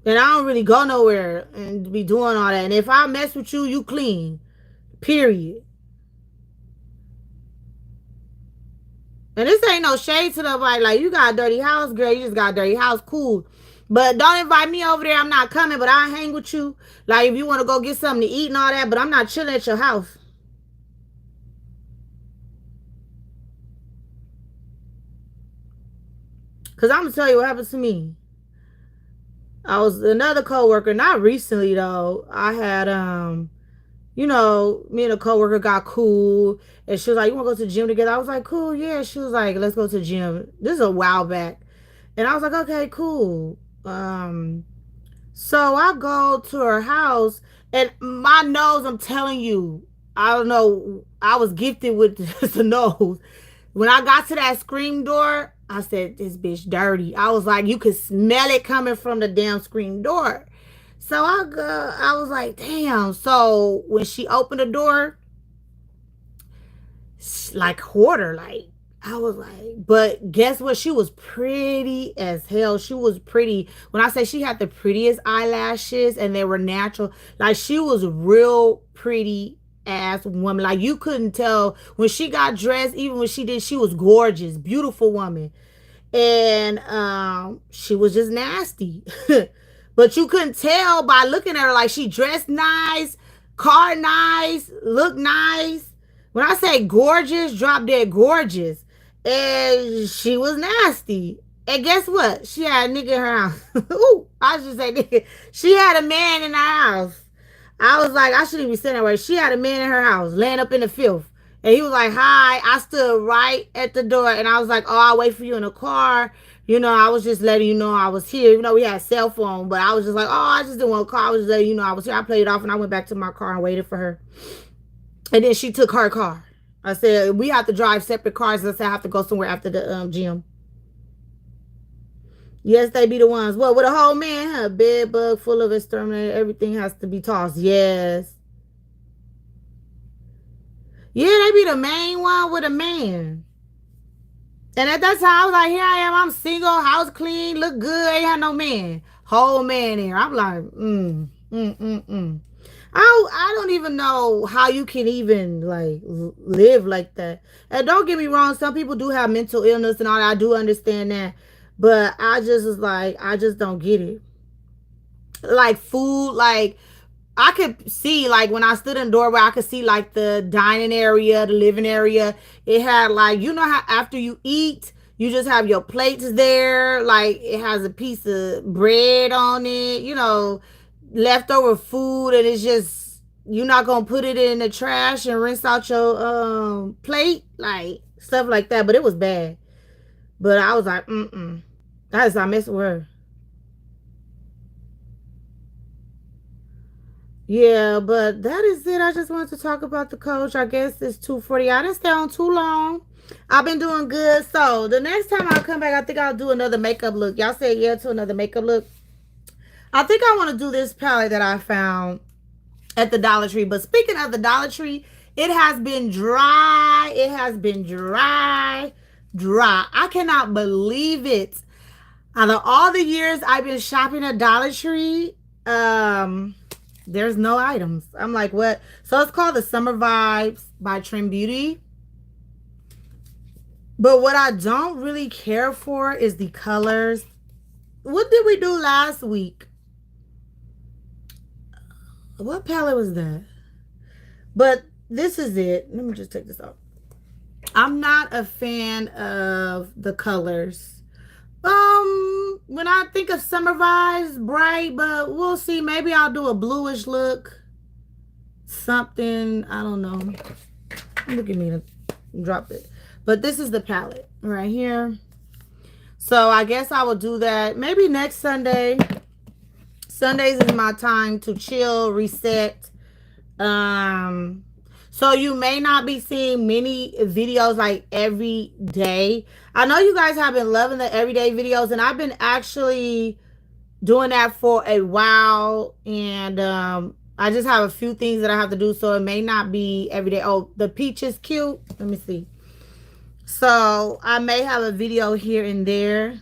And I don't really go nowhere and be doing all that. And if I mess with you, you clean. Period. And this ain't no shade to nobody. Like, you got a dirty house, girl. You just got a dirty house. Cool. But don't invite me over there. I'm not coming, but I hang with you. Like, if you want to go get something to eat and all that, but I'm not chilling at your house. Because I'm going to tell you what happened to me. I was another coworker, not recently, though. I had, me and a coworker got cool. And she was like, you want to go to the gym together? I was like, cool, yeah. She was like, let's go to the gym. This is a while back. And I was like, okay, cool. So I go to her house, and my nose, I'm telling you, I don't know, I was gifted with the nose. When I got to that screen door, I said, this bitch dirty. I was like, you could smell it coming from the damn screen door. So I was like, damn. So when she opened the door, like quarter, like I was like, but guess what? She was pretty as hell. She was pretty. When I say she had the prettiest eyelashes and they were natural, like she was real pretty ass woman. Like you couldn't tell when she got dressed, even when she did, she was gorgeous, beautiful woman. And she was just nasty. But you couldn't tell by looking at her. Like she dressed nice, car nice, looked nice. When I say gorgeous, drop dead gorgeous. And she was nasty. And guess what? She had a nigga in her house. Ooh, I should say nigga. She had a man in her house. I was like, I shouldn't even be saying that way. She had a man in her house, laying up in the filth. And he was like, hi. I stood right at the door, and I was like, oh, I'll wait for you in the car. I was just letting you know I was here. Even though we had a cell phone, but I was just like, oh, I just didn't want to call. I was just letting you know I was here. I played it off, and I went back to my car and waited for her. And then she took her car. I said, we have to drive separate cars. I said, I have to go somewhere after the gym. Yes, they be the ones. Well, with a whole man, a bed bug full of exterminator, everything has to be tossed. Yes. Yeah, they be the main one with a man. And at that time, I was like, here I am. I'm single, house clean, look good. Ain't had no man. Whole man here. I'm like, I don't even know how you can even like live like that. And don't get me wrong, some people do have mental illness and all that. I do understand that. But I just was like, I just don't get it. Like food, like I could see, like when I stood in the doorway, I could see like the dining area, the living area. It had like, you know how after you eat, you just have your plates there. Like it has a piece of bread on it, leftover food, and it's just you're not gonna put it in the trash and rinse out your plate, like stuff like that. But it was bad. But I was like, that's not messing with her. Yeah, but that is it. I just wanted to talk about the coach. I guess it's 2:40. I didn't stay on too long. I've been doing good. So the next time I come back, I think I'll do another makeup look. Y'all say yeah to another makeup look. I think I want to do this palette that I found at the Dollar Tree. But speaking of the Dollar Tree, it has been dry. It has been dry. I cannot believe it. Out of all the years I've been shopping at Dollar Tree, there's no items. I'm like, what? So it's called the Summer Vibes by Trim Beauty. But what I don't really care for is the colors. What did we do last week? What palette was that? But this is it. Let me just take this off. I'm not a fan of the colors. When I think of summer vibes, bright, but we'll see. Maybe I'll do a bluish look. Something, I don't know. Look at me. Drop it. But this is the palette right here. So I guess I will do that maybe next Sunday. Sundays is my time to chill, reset. Um, so you may not be seeing many videos like every day. I know you guys have been loving the everyday videos, and I've been actually doing that for a while. And I just have a few things that I have to do, so it may not be every day. Oh, the peach is cute. Let me see. So I may have a video here and there.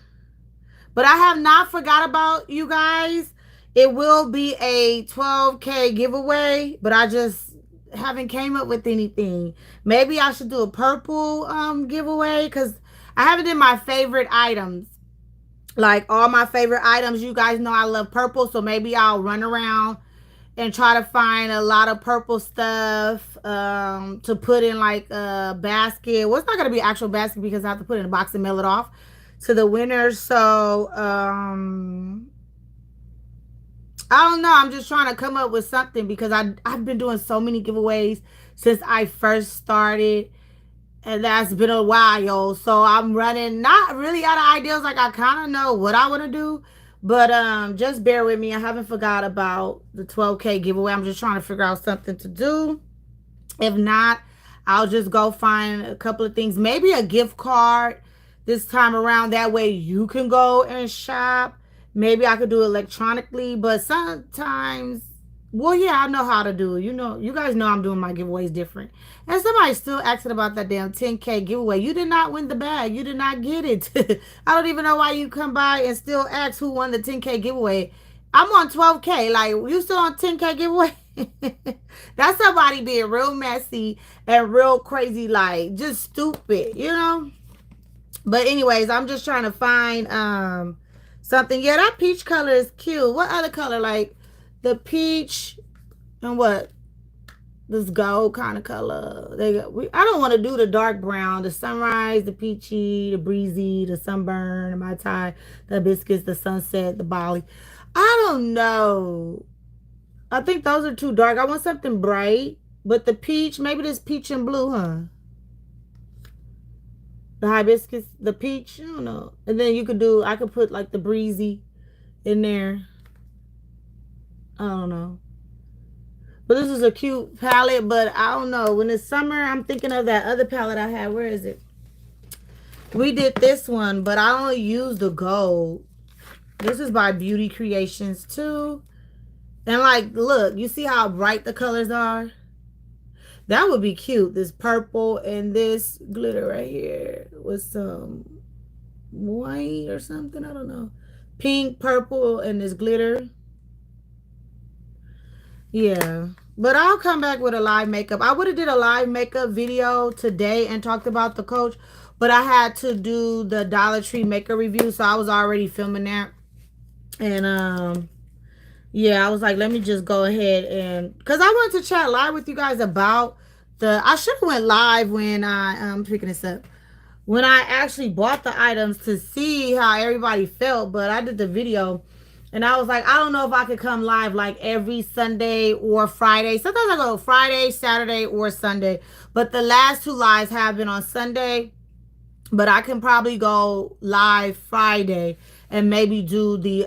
But I have not forgot about you guys. It will be a 12K giveaway, but I just haven't came up with anything. Maybe I should do a purple giveaway because I haven't done my favorite items. Like all my favorite items, you guys know I love purple, so maybe I'll run around and try to find a lot of purple stuff to put in like a basket. Well, it's not gonna be an actual basket because I have to put it in a box and mail it off to the winners. So I don't know. I'm just trying to come up with something because I've been doing so many giveaways since I first started, and that's been a while. So I'm running not really out of ideas. Like I kind of know what I want to do, but just bear with me. I haven't forgot about the 12K giveaway. I'm just trying to figure out something to do. If not, I'll just go find a couple of things, maybe a gift card this time around. That way you can go and shop. Maybe I could do it electronically, but sometimes, well, yeah, I know how to do it. You know, you guys know I'm doing my giveaways different. And somebody's still asking about that damn 10K giveaway. You did not win the bag. You did not get it. I don't even know why you come by and still ask who won the 10K giveaway. I'm on 12K. Like, you still on 10K giveaway? That's somebody being real messy and real crazy, like just stupid, you know. But anyways, I'm just trying to find something. Yeah, that peach color is cute. What other color? Like the peach and what? This gold kind of color. I don't want to do the dark brown, the sunrise, the peachy, the breezy, the sunburn, the mai tai, the biscuits, the sunset, the Bali. I don't know. I think those are too dark. I want something bright. But the peach, maybe this peach and blue, huh? The hibiscus, the peach, I don't know. And then I could put like the breezy in there. I don't know. But this is a cute palette, but I don't know. When it's summer, I'm thinking of that other palette I had. Where is it? We did this one, but I only used the gold. This is by Beauty Creations too. And like, look, you see how bright the colors are? That would be cute. This purple and this glitter right here with some white or something. I don't know. Pink, purple, and this glitter. Yeah. But I'll come back with a live makeup. I would have did a live makeup video today and talked about the Coach, but I had to do the Dollar Tree makeup review, so I was already filming that. And yeah, I was like, let me just go ahead and, because I wanted to chat live with you guys about I should have went live when I'm picking this up. When I actually bought the items to see how everybody felt, but I did the video and I was like, I don't know if I could come live like every Sunday or Friday. Sometimes I go Friday, Saturday, or Sunday, but the last two lives have been on Sunday. But I can probably go live Friday and maybe do the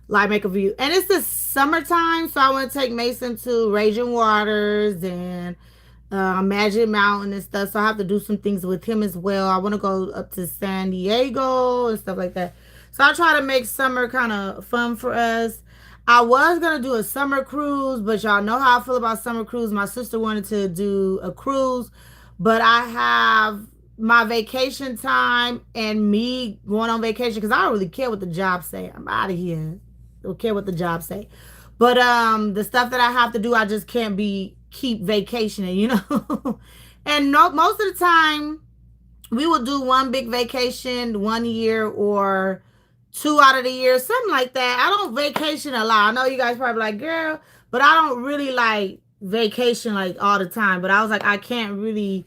live makeup review. And it's the summertime, so I want to take Mason to Raging Waters and Magic Mountain and stuff. So I have to do some things with him as well. I want to go up to San Diego and stuff like that. So I try to make summer kind of fun for us. I was gonna do a summer cruise, but y'all know how I feel about summer cruise. My sister wanted to do a cruise, but I have my vacation time and me going on vacation because I don't really care what the job say. I'm out of here. Don't care what the job say. But the stuff that I have to do, I just can't keep vacationing, you know. And no, most of the time we will do one big vacation 1 year or two out of the year, something like that. I don't vacation a lot. I know you guys probably like, girl, but I don't really like vacation like all the time. But I was like, I can't really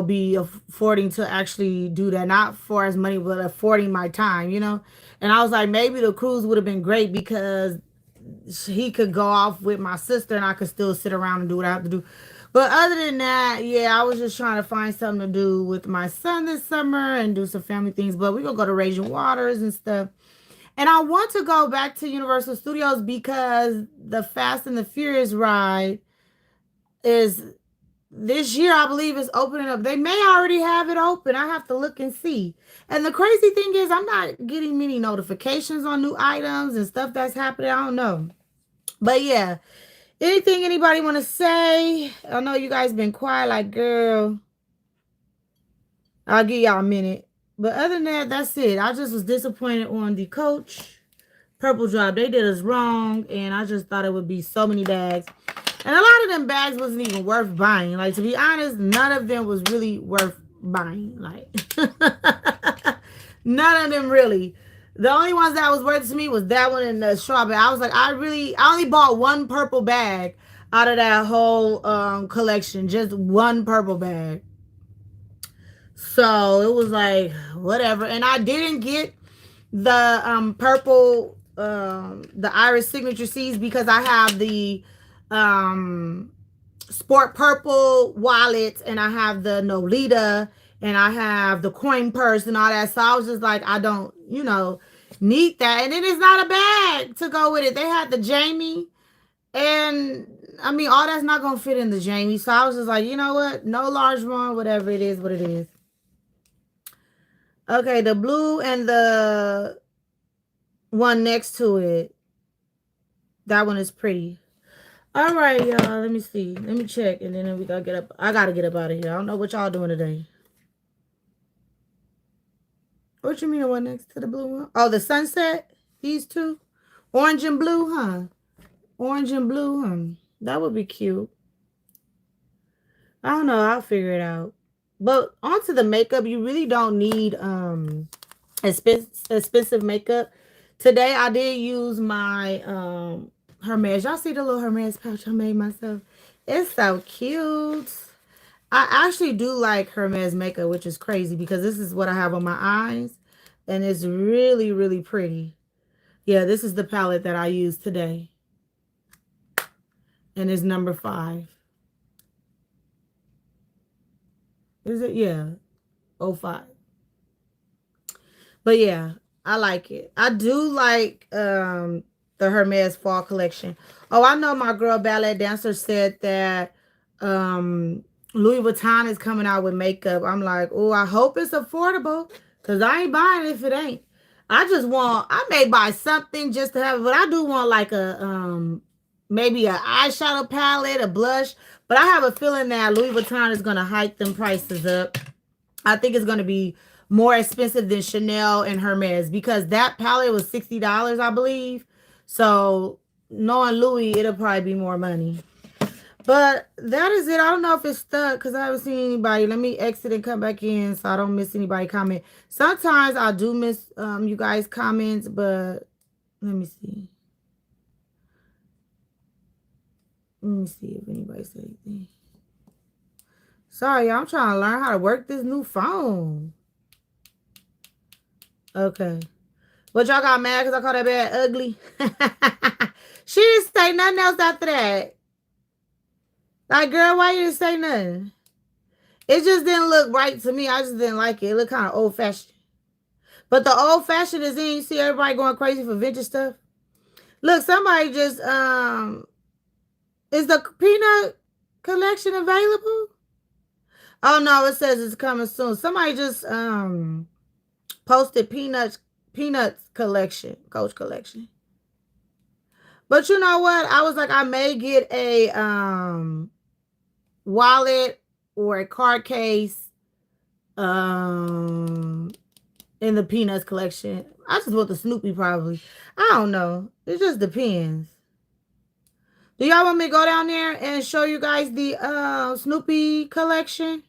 be affording to actually do that. Not for as money, but affording my time, you know. And I was like, maybe the cruise would have been great because he could go off with my sister and I could still sit around and do what I have to do. But other than that, yeah, I was just trying to find something to do with my son this summer and do some family things. But we're gonna go to Raging Waters and stuff. And I want to go back to Universal Studios because the Fast and the Furious ride is this year, I believe, is opening up. They may already have it open. I have to look and see. And the crazy thing is, I'm not getting many notifications on new items and stuff that's happening. I don't know. But yeah, anything anybody want to say? I know you guys been quiet, like, girl, I'll give y'all a minute. But other than that, that's it. I just was disappointed on the Coach Purple Drop. They did us wrong, and I just thought it would be so many bags. And a lot of them bags wasn't even worth buying. Like, to be honest, none of them was really worth buying. Like, none of them really. The only ones that was worth to me was that one and the strawberry. I was like, I only bought one purple bag out of that whole collection. Just one purple bag. So it was like, whatever. And I didn't get the purple, the Iris Signature Seeds because I have the Sport Purple wallet and I have the Nolita and I have the coin purse and all that. So I was just like, I don't, need that. And then it's not a bag to go with it. They had the Jamie, and I mean, all that's not going to fit in the Jamie. So I was just like, you know what? No large one, whatever it is, what it is. Okay, the blue and the one next to it. That one is pretty. All right, y'all. Let me see. Let me check, and then we gotta get up. I gotta get up out of here. I don't know what y'all doing today. What you mean the one next to the blue one? Oh, the sunset? These two? Orange and blue, huh? Orange and blue, huh? That would be cute. I don't know. I'll figure it out. But onto the makeup, you really don't need expensive makeup. Today, I did use my Hermes. Y'all see the little Hermes pouch I made myself? It's so cute. I actually do like Hermes makeup, which is crazy because this is what I have on my eyes. And it's really, really pretty. Yeah, this is the palette that I used today. And it's number 5. Is it? Yeah. 05. But yeah, I like it. I do like the Hermes fall collection. Oh, I know my girl ballet dancer said that Louis Vuitton is coming out with makeup. I'm like, oh, I hope it's affordable because I ain't buying it if it ain't. I may buy something just to have it, but I do want like a maybe an eyeshadow palette, a blush. But I have a feeling that Louis Vuitton is going to hike them prices up. I think it's going to be more expensive than Chanel and Hermes because that palette was $60, I believe. So knowing Louis, it'll probably be more money. But that is it. I don't know if it's stuck because I haven't seen anybody. Let me exit and come back in so I don't miss anybody comment. Sometimes I do miss you guys' comments, but let me see. Let me see if anybody said anything. Sorry, I'm trying to learn how to work this new phone. Okay. But y'all got mad because I called that bad ugly? She didn't say nothing else after that. Like, girl, why you didn't say nothing? It just didn't look right to me. I just didn't like it. It looked kind of old-fashioned. But the old-fashioned is in. You see everybody going crazy for vintage stuff? Look, somebody just, is the peanut collection available? Oh, no, it says it's coming soon. Somebody just, posted Peanuts collection, Coach collection. But you know what? I was like, I may get a wallet or a card case in the Peanuts collection. I just want the Snoopy probably. I don't know. It just depends. Do y'all want me to go down there and show you guys the Snoopy collection?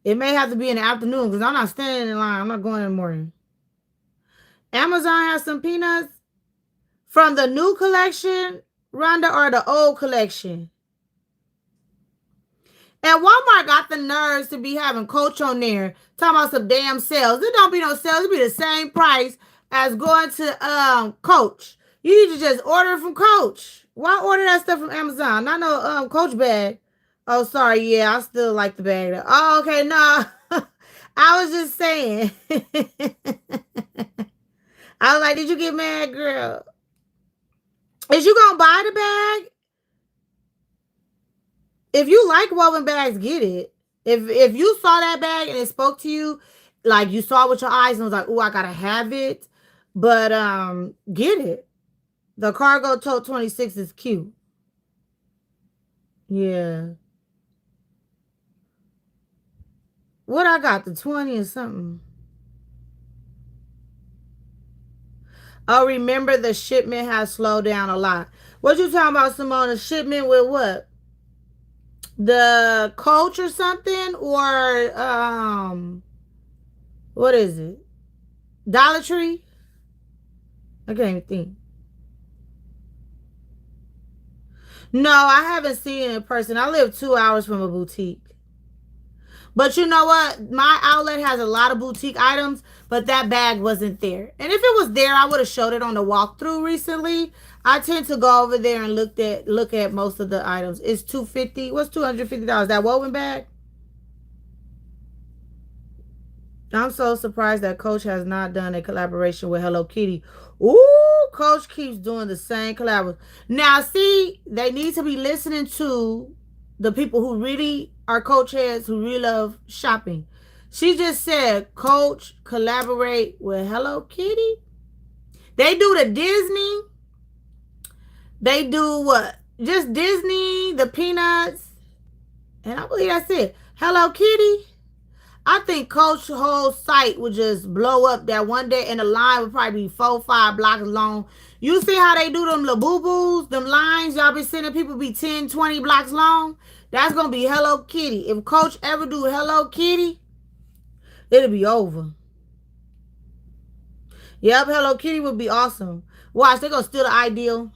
It may have to be in the afternoon because I'm not standing in line. I'm not going in the morning. Amazon has some peanuts from the new collection, Rhonda, or the old collection. And Walmart got the nerves to be having Coach on there talking about some damn sales. It don't be no sales. It be the same price as going to Coach. You need to just order from Coach. Why order that stuff from Amazon? Not no Coach bag. Oh, sorry. Yeah, I still like the bag though. Oh, okay. No, I was just saying. I was like, did you get mad, girl? Is you gonna buy the bag? If you like woven bags, get it. If you saw that bag and it spoke to you, like you saw with your eyes and was like, oh, I gotta have it. But get it. The cargo tote 26 is cute. Yeah. What I got? The 20 or something. Oh, remember the shipment has slowed down a lot. What you talking about, Simone? The shipment with what? The coach or something? Or what is it? Dollar Tree? I can't even think. No, I haven't seen it in person. I live 2 hours from a boutique. But you know what? My outlet has a lot of boutique items, but that bag wasn't there. And if it was there, I would have showed it on the walkthrough recently. I tend to go over there and look at most of the items. It's 250. What's $250? That woven bag? I'm so surprised that Coach has not done a collaboration with Hello Kitty. Ooh, Coach keeps doing the same collab. Now, see, they need to be listening to the people who really are Coach heads who really love shopping. She just said, Coach, collaborate with Hello Kitty. They do the Disney. They do what? Just Disney, the Peanuts. And I believe that's it. Hello Kitty. I think Coach's whole site would just blow up that one day, and the line would probably be 4-5 blocks long. You see how they do them laboo-boos, them lines y'all be sending people be 10-20 blocks long? That's going to be Hello Kitty. If Coach ever do Hello Kitty, it'll be over. Yep, Hello Kitty would be awesome. Watch, they're going to steal the ideal.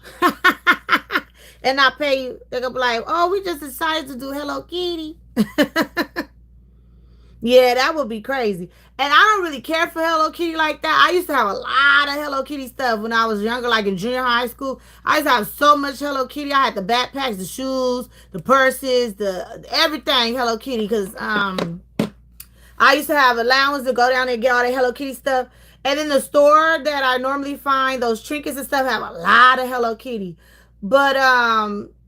And not pay you. They're going to be like, oh, we just decided to do Hello Kitty. Yeah, that would be crazy. And I don't really care for Hello Kitty like that. I used to have a lot of Hello Kitty stuff when I was younger, like in junior high school. I used to have so much Hello Kitty. I had the backpacks, the shoes, the purses, the everything Hello Kitty. Because I used to have allowance to go down there and get all the Hello Kitty stuff. And in the store that I normally find, those trinkets and stuff have a lot of Hello Kitty. But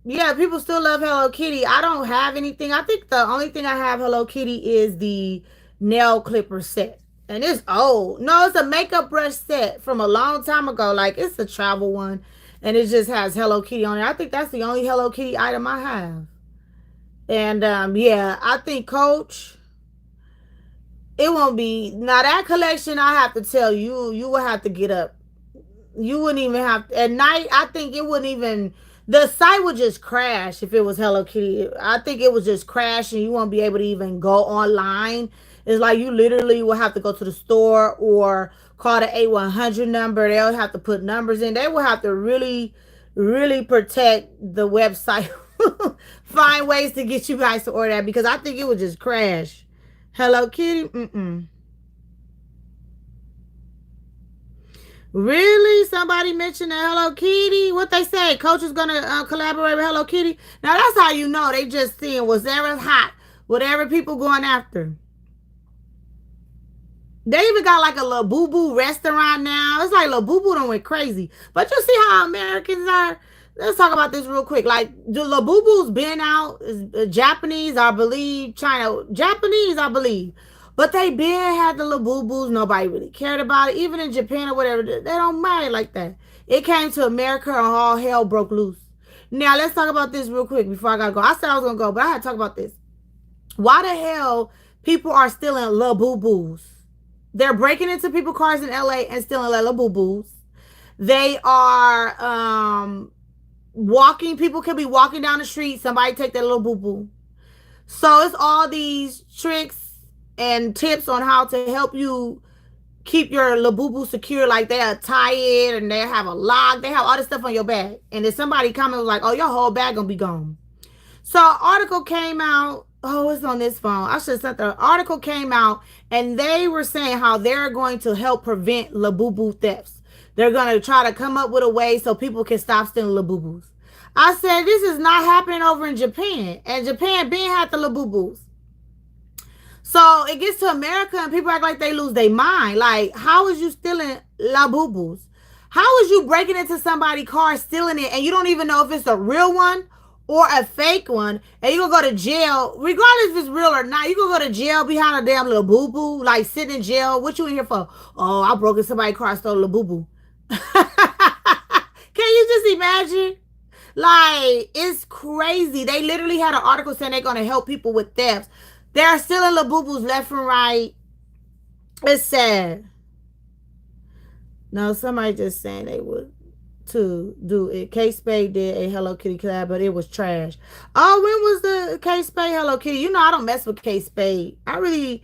yeah, people still love Hello Kitty. I don't have anything. I think the only thing I have Hello Kitty is the nail clipper set. And it's old. No, it's a makeup brush set from a long time ago. Like, it's a travel one. And it just has Hello Kitty on it. I think that's the only Hello Kitty item I have. And yeah, I think Coach, it won't be. Now, that collection, I have to tell you, you will have to get up. You wouldn't even have to. At night, I think it wouldn't even. The site would just crash if it was Hello Kitty. I think it would just crash and you won't be able to even go online. It's like you literally will have to go to the store or call the 8100 number. They'll have to put numbers in. They will have to really, really protect the website. Find ways to get you guys to order that because I think it would just crash. Hello Kitty? Mm-mm. Really? Somebody mentioned that Hello Kitty? What they say? Coach is gonna collaborate with Hello Kitty. Now that's how you know they just seeing whatever's hot, whatever people going after. They even got like a La Boo Boo restaurant now. It's like La Boo Boo done went crazy. But you see how Americans are. Let's talk about this real quick. Like the La Boo Boo's been out. Japanese, I believe. China, Japanese, I believe. But they been had the little boo-boos. Nobody really cared about it. Even in Japan or whatever, they don't mind like that. It came to America and all hell broke loose. Now, let's talk about this real quick before I gotta go. I said I was gonna go, but I had to talk about this. Why the hell people are stealing little boo-boos? They're breaking into people's cars in LA and stealing little boo-boos. They are walking. People could be walking down the street. Somebody take their little boo-boo. So it's all these tricks and tips on how to help you keep your labubu secure. Like they'll tie it and they have a lock. They have all this stuff on your bag. And if somebody comment was like, oh, your whole bag gonna be gone. So an article came out. Oh, it's on this phone. I should have sent the article came out and they were saying how they're going to help prevent labubu thefts. They're going to try to come up with a way so people can stop stealing labubus. I said, this is not happening over in Japan. And Japan being had the Labubus. So it gets to America and people act like they lose their mind. Like, how is you stealing Labubus? How is you breaking into somebody's car, stealing it, and you don't even know if it's a real one or a fake one, and you gonna go to jail, regardless if it's real or not. You gonna go to jail behind a damn little boo boo, like sitting in jail. What you in here for? Oh, I broke into somebody's car, stole a boo boo. Can you just imagine? Like, it's crazy. They literally had an article saying they're gonna help people with thefts. They're stealing Labubus left and right. It's sad. No, somebody just saying they would to do it. K Spade did a Hello Kitty collab, but it was trash. Oh, when was the K Spade Hello Kitty? You know I don't mess with K Spade. I really,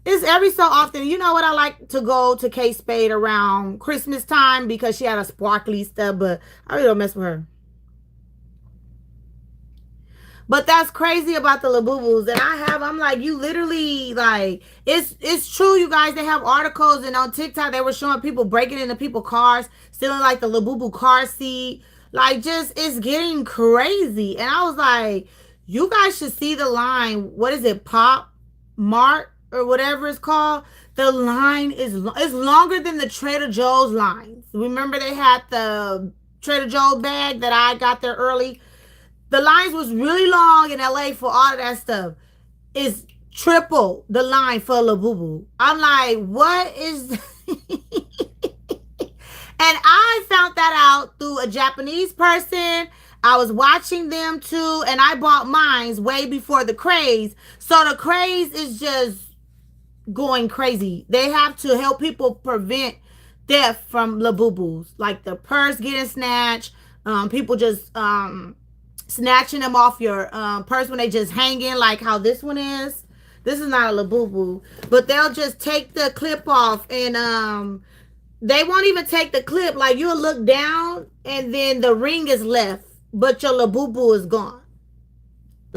it's every so often. You know what, I like to go to K Spade around Christmas time because she had a sparkly stuff, but I really don't mess with her. But that's crazy about the Labubus that I have. I'm like, you literally like it's true, you guys. They have articles and on TikTok they were showing people breaking into people's cars, stealing like the Labubu car seat. Like just it's getting crazy. And I was like, you guys should see the line. What is it? Pop Mart or whatever it's called. The line is it's longer than the Trader Joe's lines. Remember they had the Trader Joe's bag that I got there early. The lines was really long in LA for all of that stuff. It's triple the line for Labubu. I'm like, what is and I found that out through a Japanese person. I was watching them too, and I bought mines way before the craze. So the craze is just going crazy. They have to help people prevent theft from Labubus, like the purse getting snatched, people just snatching them off your purse when they just hanging, like how this one is. This is not a Labubu, but they'll just take the clip off and they won't even take the clip. Like you'll look down and then the ring is left, but your Labubu is gone.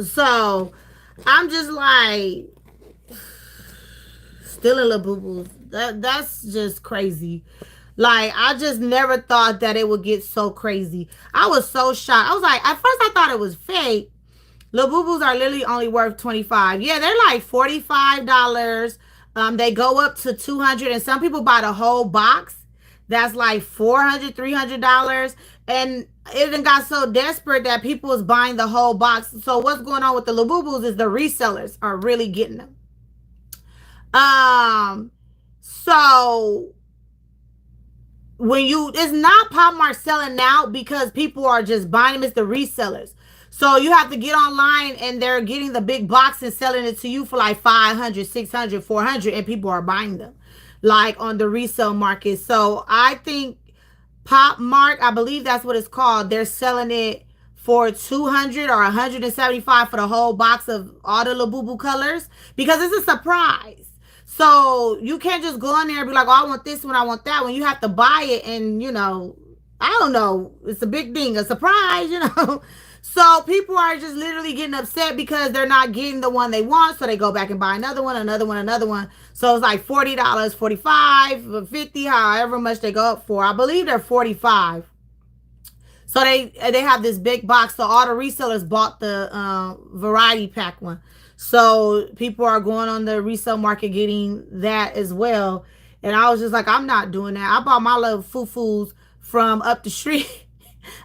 So I'm just like stealing Labubus. That's just crazy. Like I just never thought that it would get so crazy. I was so shocked. I was like, at first I thought it was fake. Labubus are literally only worth 25. Yeah, they're like $45. They go up to 200, and some people buy the whole box. That's like 400, $300, and it even got so desperate that people was buying the whole box. So what's going on with the Labubus is the resellers are really getting them. Um, so when you it's not Pop Mart selling out because people are just buying them, it's the resellers. So you have to get online and they're getting the big box and selling it to you for like 500, 600, 400, and people are buying them like on the resale market. So I think Pop Mart, I believe that's what it's called, they're selling it for 200 or 175 for the whole box of all the Labubu colors because it's a surprise. So you can't just go in there and be like, oh, I want this one, I want that one. You have to buy it, and I don't know. It's a big thing, a surprise. So people are just literally getting upset because they're not getting the one they want. So they go back and buy another one, another one, another one. So it's like $40, 45, 50, however much they go up for. I believe they're 45. So they have this big box. So all the resellers bought the variety pack one. So people are going on the resale market getting that as well. And I was just like, I'm not doing that. I bought my little foo-foos from up the street.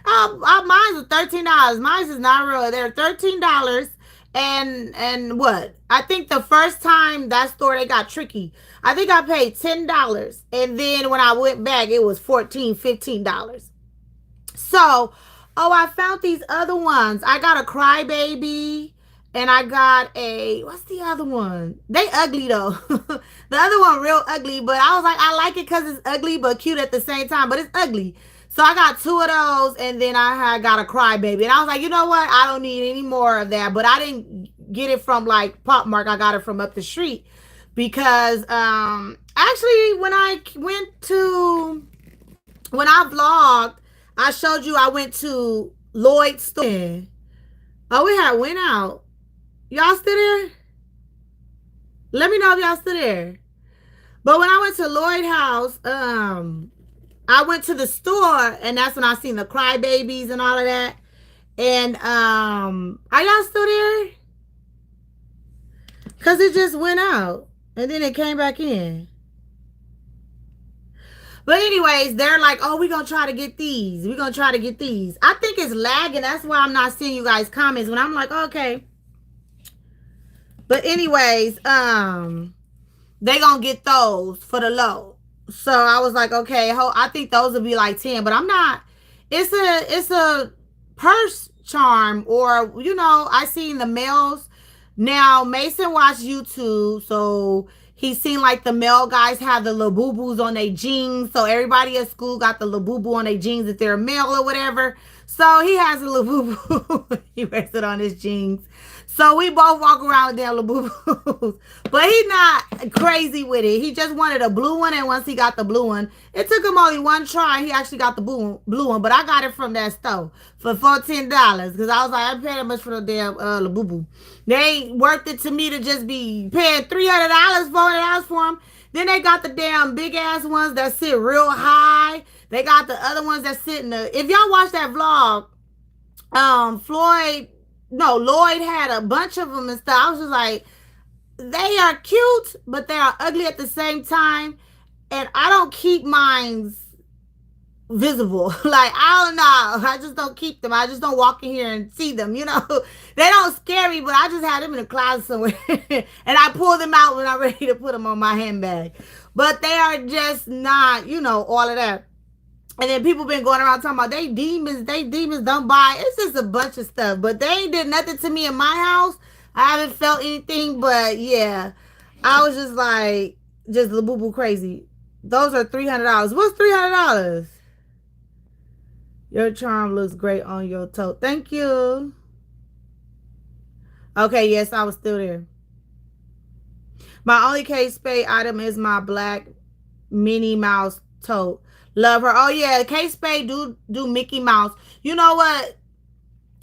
Mine was $13. Mine is not real. They're $13. And what? I think the first time that store they got tricky. I think I paid $10. And then when I went back, it was $14, $15. So, oh, I found these other ones. I got a crybaby and I got what's the other one? They ugly though. The other one real ugly, but I was like, I like it because it's ugly but cute at the same time, but it's ugly. So I got two of those and then I had got a crybaby. And I was like, you know what? I don't need any more of that. But I didn't get it from like Pop Mart. I got it from up the street because actually when I vlogged, I showed you I went to Lloyd's store. Oh, we had went out. Y'all still there? Let me know if y'all still there. But when I went to Lloyd house, I went to the store and that's when I seen the crybabies and all of that. And are y'all still there? Cause it just went out and then it came back in. But anyways, they're like, oh, we're gonna try to get these. We're gonna try to get these. I think it's lagging. That's why I'm not seeing you guys' comments when I'm like, okay. But anyways, they gonna get those for the low. So I was like, okay, I think those will be like 10, but I'm not. It's a purse charm, or I seen the males. Now Mason watched YouTube, so he seen like the male guys have the little boo boos on their jeans. So everybody at school got the little boo boo on their jeans if they're male or whatever. So he has a little boo boo. He wears it on his jeans. So we both walk around with damn little boo boos. But he not crazy with it. He just wanted a blue one, and once he got the blue one, it took him only one try. He actually got the blue one, but I got it from that store for $14 because I was like, I paid that much for the damn boo boo. They ain't worth it to me to just be paying $300, $400 for them. Then they got the damn big ass ones that sit real high. They got the other ones that sit in the. If y'all watch that vlog, Floyd, no, Lloyd had a bunch of them and stuff. I was just like, they are cute, but they are ugly at the same time. And I don't keep mine visible. Like, I don't know. I just don't keep them. I just don't walk in here and see them, They don't scare me, but I just had them in a closet somewhere. And I pull them out when I'm ready to put them on my handbag. But they are just not, all of that. And then people been going around talking about they demons don't buy. It's just a bunch of stuff. But they ain't did nothing to me in my house. I haven't felt anything, but yeah. I was just like, just boo crazy. Those are $300. What's $300? Your charm looks great on your toe. Thank you. Okay, yes, I was still there. My only Kate Spade item is my black Minnie Mouse tote. Love her. Oh yeah, Kate Spade do Mickey Mouse. You know what?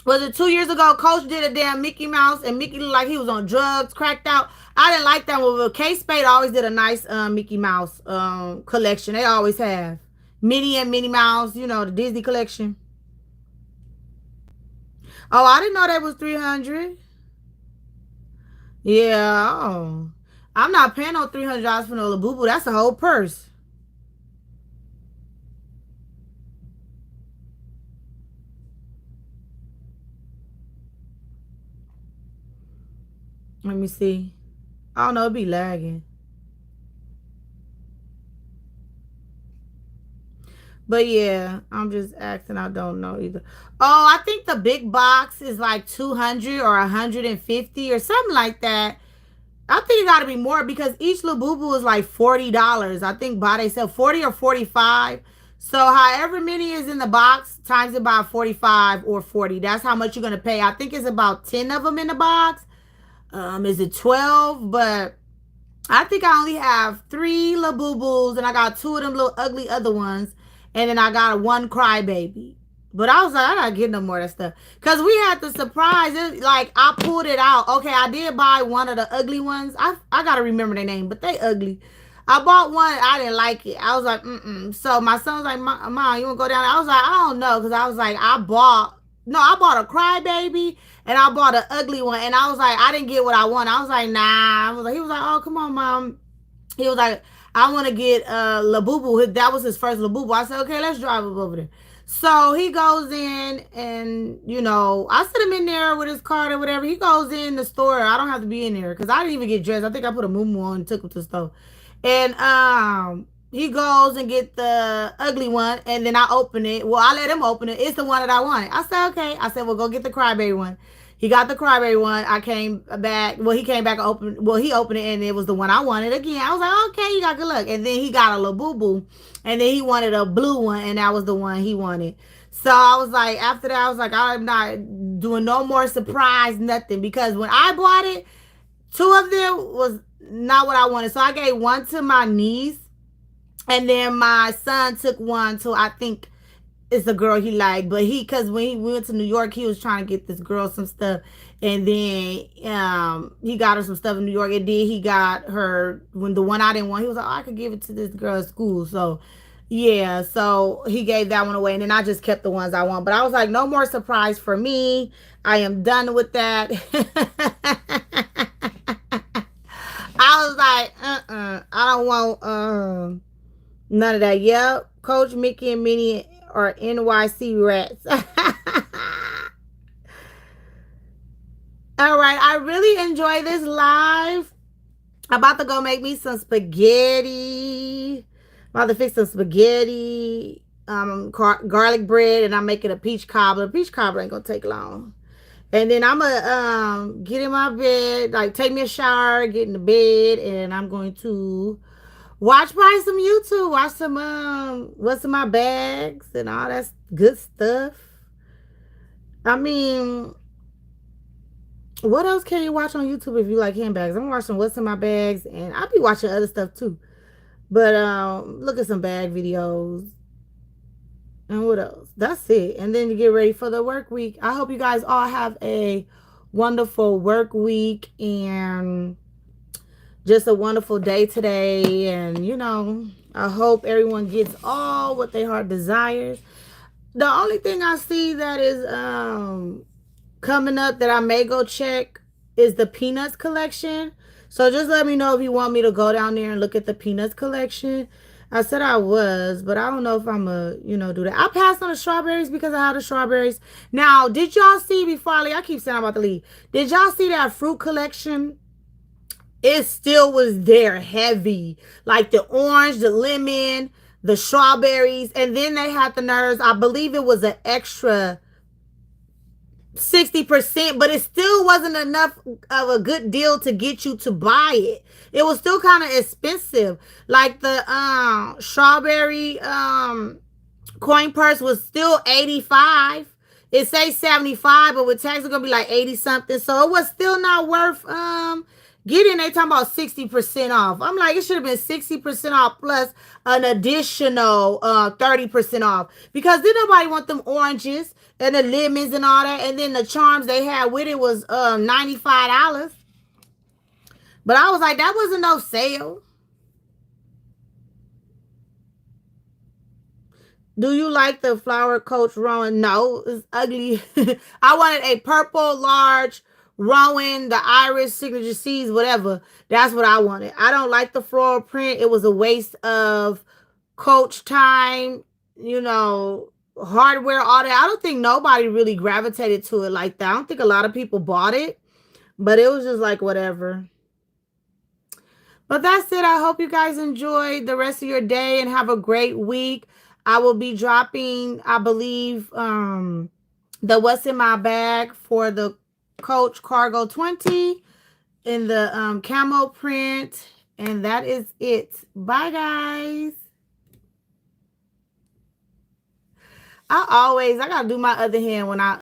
Was it 2 years ago? Coach did a damn Mickey Mouse, and Mickey looked like he was on drugs, cracked out. I didn't like that one, but Kate Spade always did a nice Mickey Mouse collection. They always have Minnie and Minnie Mouse. The Disney collection. Oh, I didn't know that was 300. Yeah. Oh. I'm not paying no $300 for no Labubu. That's a whole purse. Let me see. I don't know. It be lagging. But yeah, I'm just asking. I don't know either. Oh, I think the big box is like 200 or 150 or something like that. I think it got to be more because each Labubu is like $40. I think by they sell 40 or 45. So however many is in the box times it by 45 or 40. That's how much you're gonna pay. I think it's about 10 of them in the box. Is it 12? But I think I only have 3 Labubus, and I got 2 of them little ugly other ones, and then I got one crybaby. But I was like, I gotta get no more of that stuff. Cause we had the surprise. Like I pulled it out. Okay, I did buy one of the ugly ones. I gotta remember their name, but they ugly. I bought one. I didn't like it. I was like, mm. So my son was like, Mom, you wanna go down? I was like, I don't know, cause I was like, I bought a crybaby and I bought an ugly one, and I was like, I didn't get what I want. I was like, nah. He was like, oh, come on, Mom. He was like, I want to get Labubu. That was his first Labubu. I said, okay, let's drive up over there. So he goes in, and I sit him in there with his card or whatever. He goes in the store. I don't have to be in there because I didn't even get dressed. I think I put a muumuu on and took him to the store. And he goes and get the ugly one, and then I open it. Well, I let him open it. It's the one that I wanted. I said, okay. I said, well, go get the crybaby one. He got the crybaby one. I came back. Well, he came back and opened. Well, he opened it, and it was the one I wanted again. I was like, okay, you got good luck. And then he got a little boo boo, and then he wanted a blue one, and that was the one he wanted. So I was like, after that, I was like, I'm not doing no more surprise, nothing, because when I bought it, 2 of them was not what I wanted. So I gave one to my niece, and then my son took one to, I think it's a girl he liked, but because when he went to New York, he was trying to get this girl some stuff, and then he got her some stuff in New York, and then he got her when the one I didn't want. He was like, oh, I could give it to this girl at school. So Yeah, so he gave that one away, and then I just kept the ones I want. But I was like, no more surprise for me. I am done with that. I was like, I don't want none of that. Yep, Coach Mickey and Minnie are NYC rats. All right, I really enjoy this live. I'm about to go make me some spaghetti. I'm about to fix some spaghetti, garlic bread, and I'm making a peach cobbler. Peach cobbler ain't gonna take long. And then I'm gonna get in my bed, like take me a shower, get in the bed, and I'm going to watch probably some YouTube, watch some what's in my bags and all that good stuff. I mean, what else can you watch on YouTube if you like handbags? I'm watching what's in my bags, and I'll be watching other stuff too. But look at some bag videos. And what else? That's it. And then you get ready for the work week. I hope you guys all have a wonderful work week and just a wonderful day today. And I hope everyone gets all what their heart desires. The only thing I see that is coming up that I may go check is the Peanuts collection. So just let me know if you want me to go down there and look at the Peanuts collection. I said I was, but I don't know if I'm do that. I passed on the strawberries because I had the strawberries. Now, did y'all see before I leave? I keep saying I'm about to leave. Did y'all see that fruit collection? It still was there heavy. Like the orange, the lemon, the strawberries, and then they had the nerves. I believe it was an extra 60%, but it still wasn't enough of a good deal to get you to buy it. It was still kind of expensive. Like the strawberry coin purse was still 85. It say 75, but with tax it's gonna be like 80 something. So it was still not worth getting. They talking about 60% off. I'm like, it should have been 60% off plus an additional 30% off. Because did nobody want them oranges and the lemons and all that, and then the charms they had with it was $95. But I was like, that wasn't no sale. Do you like the flower coach Rowan? No, it's ugly. I wanted a purple large Rowan, the Iris signature seeds, whatever. That's what I wanted. I don't like the floral print. It was a waste of coach time, hardware, all that. I don't think nobody really gravitated to it like that. I don't think a lot of people bought it, but it was just like whatever. But that's it. I hope you guys enjoy the rest of your day and have a great week. I will be dropping, I believe, the what's in my bag for the Coach Cargo 20 in the camo print. And that is it. Bye, guys. I gotta do my other hand when I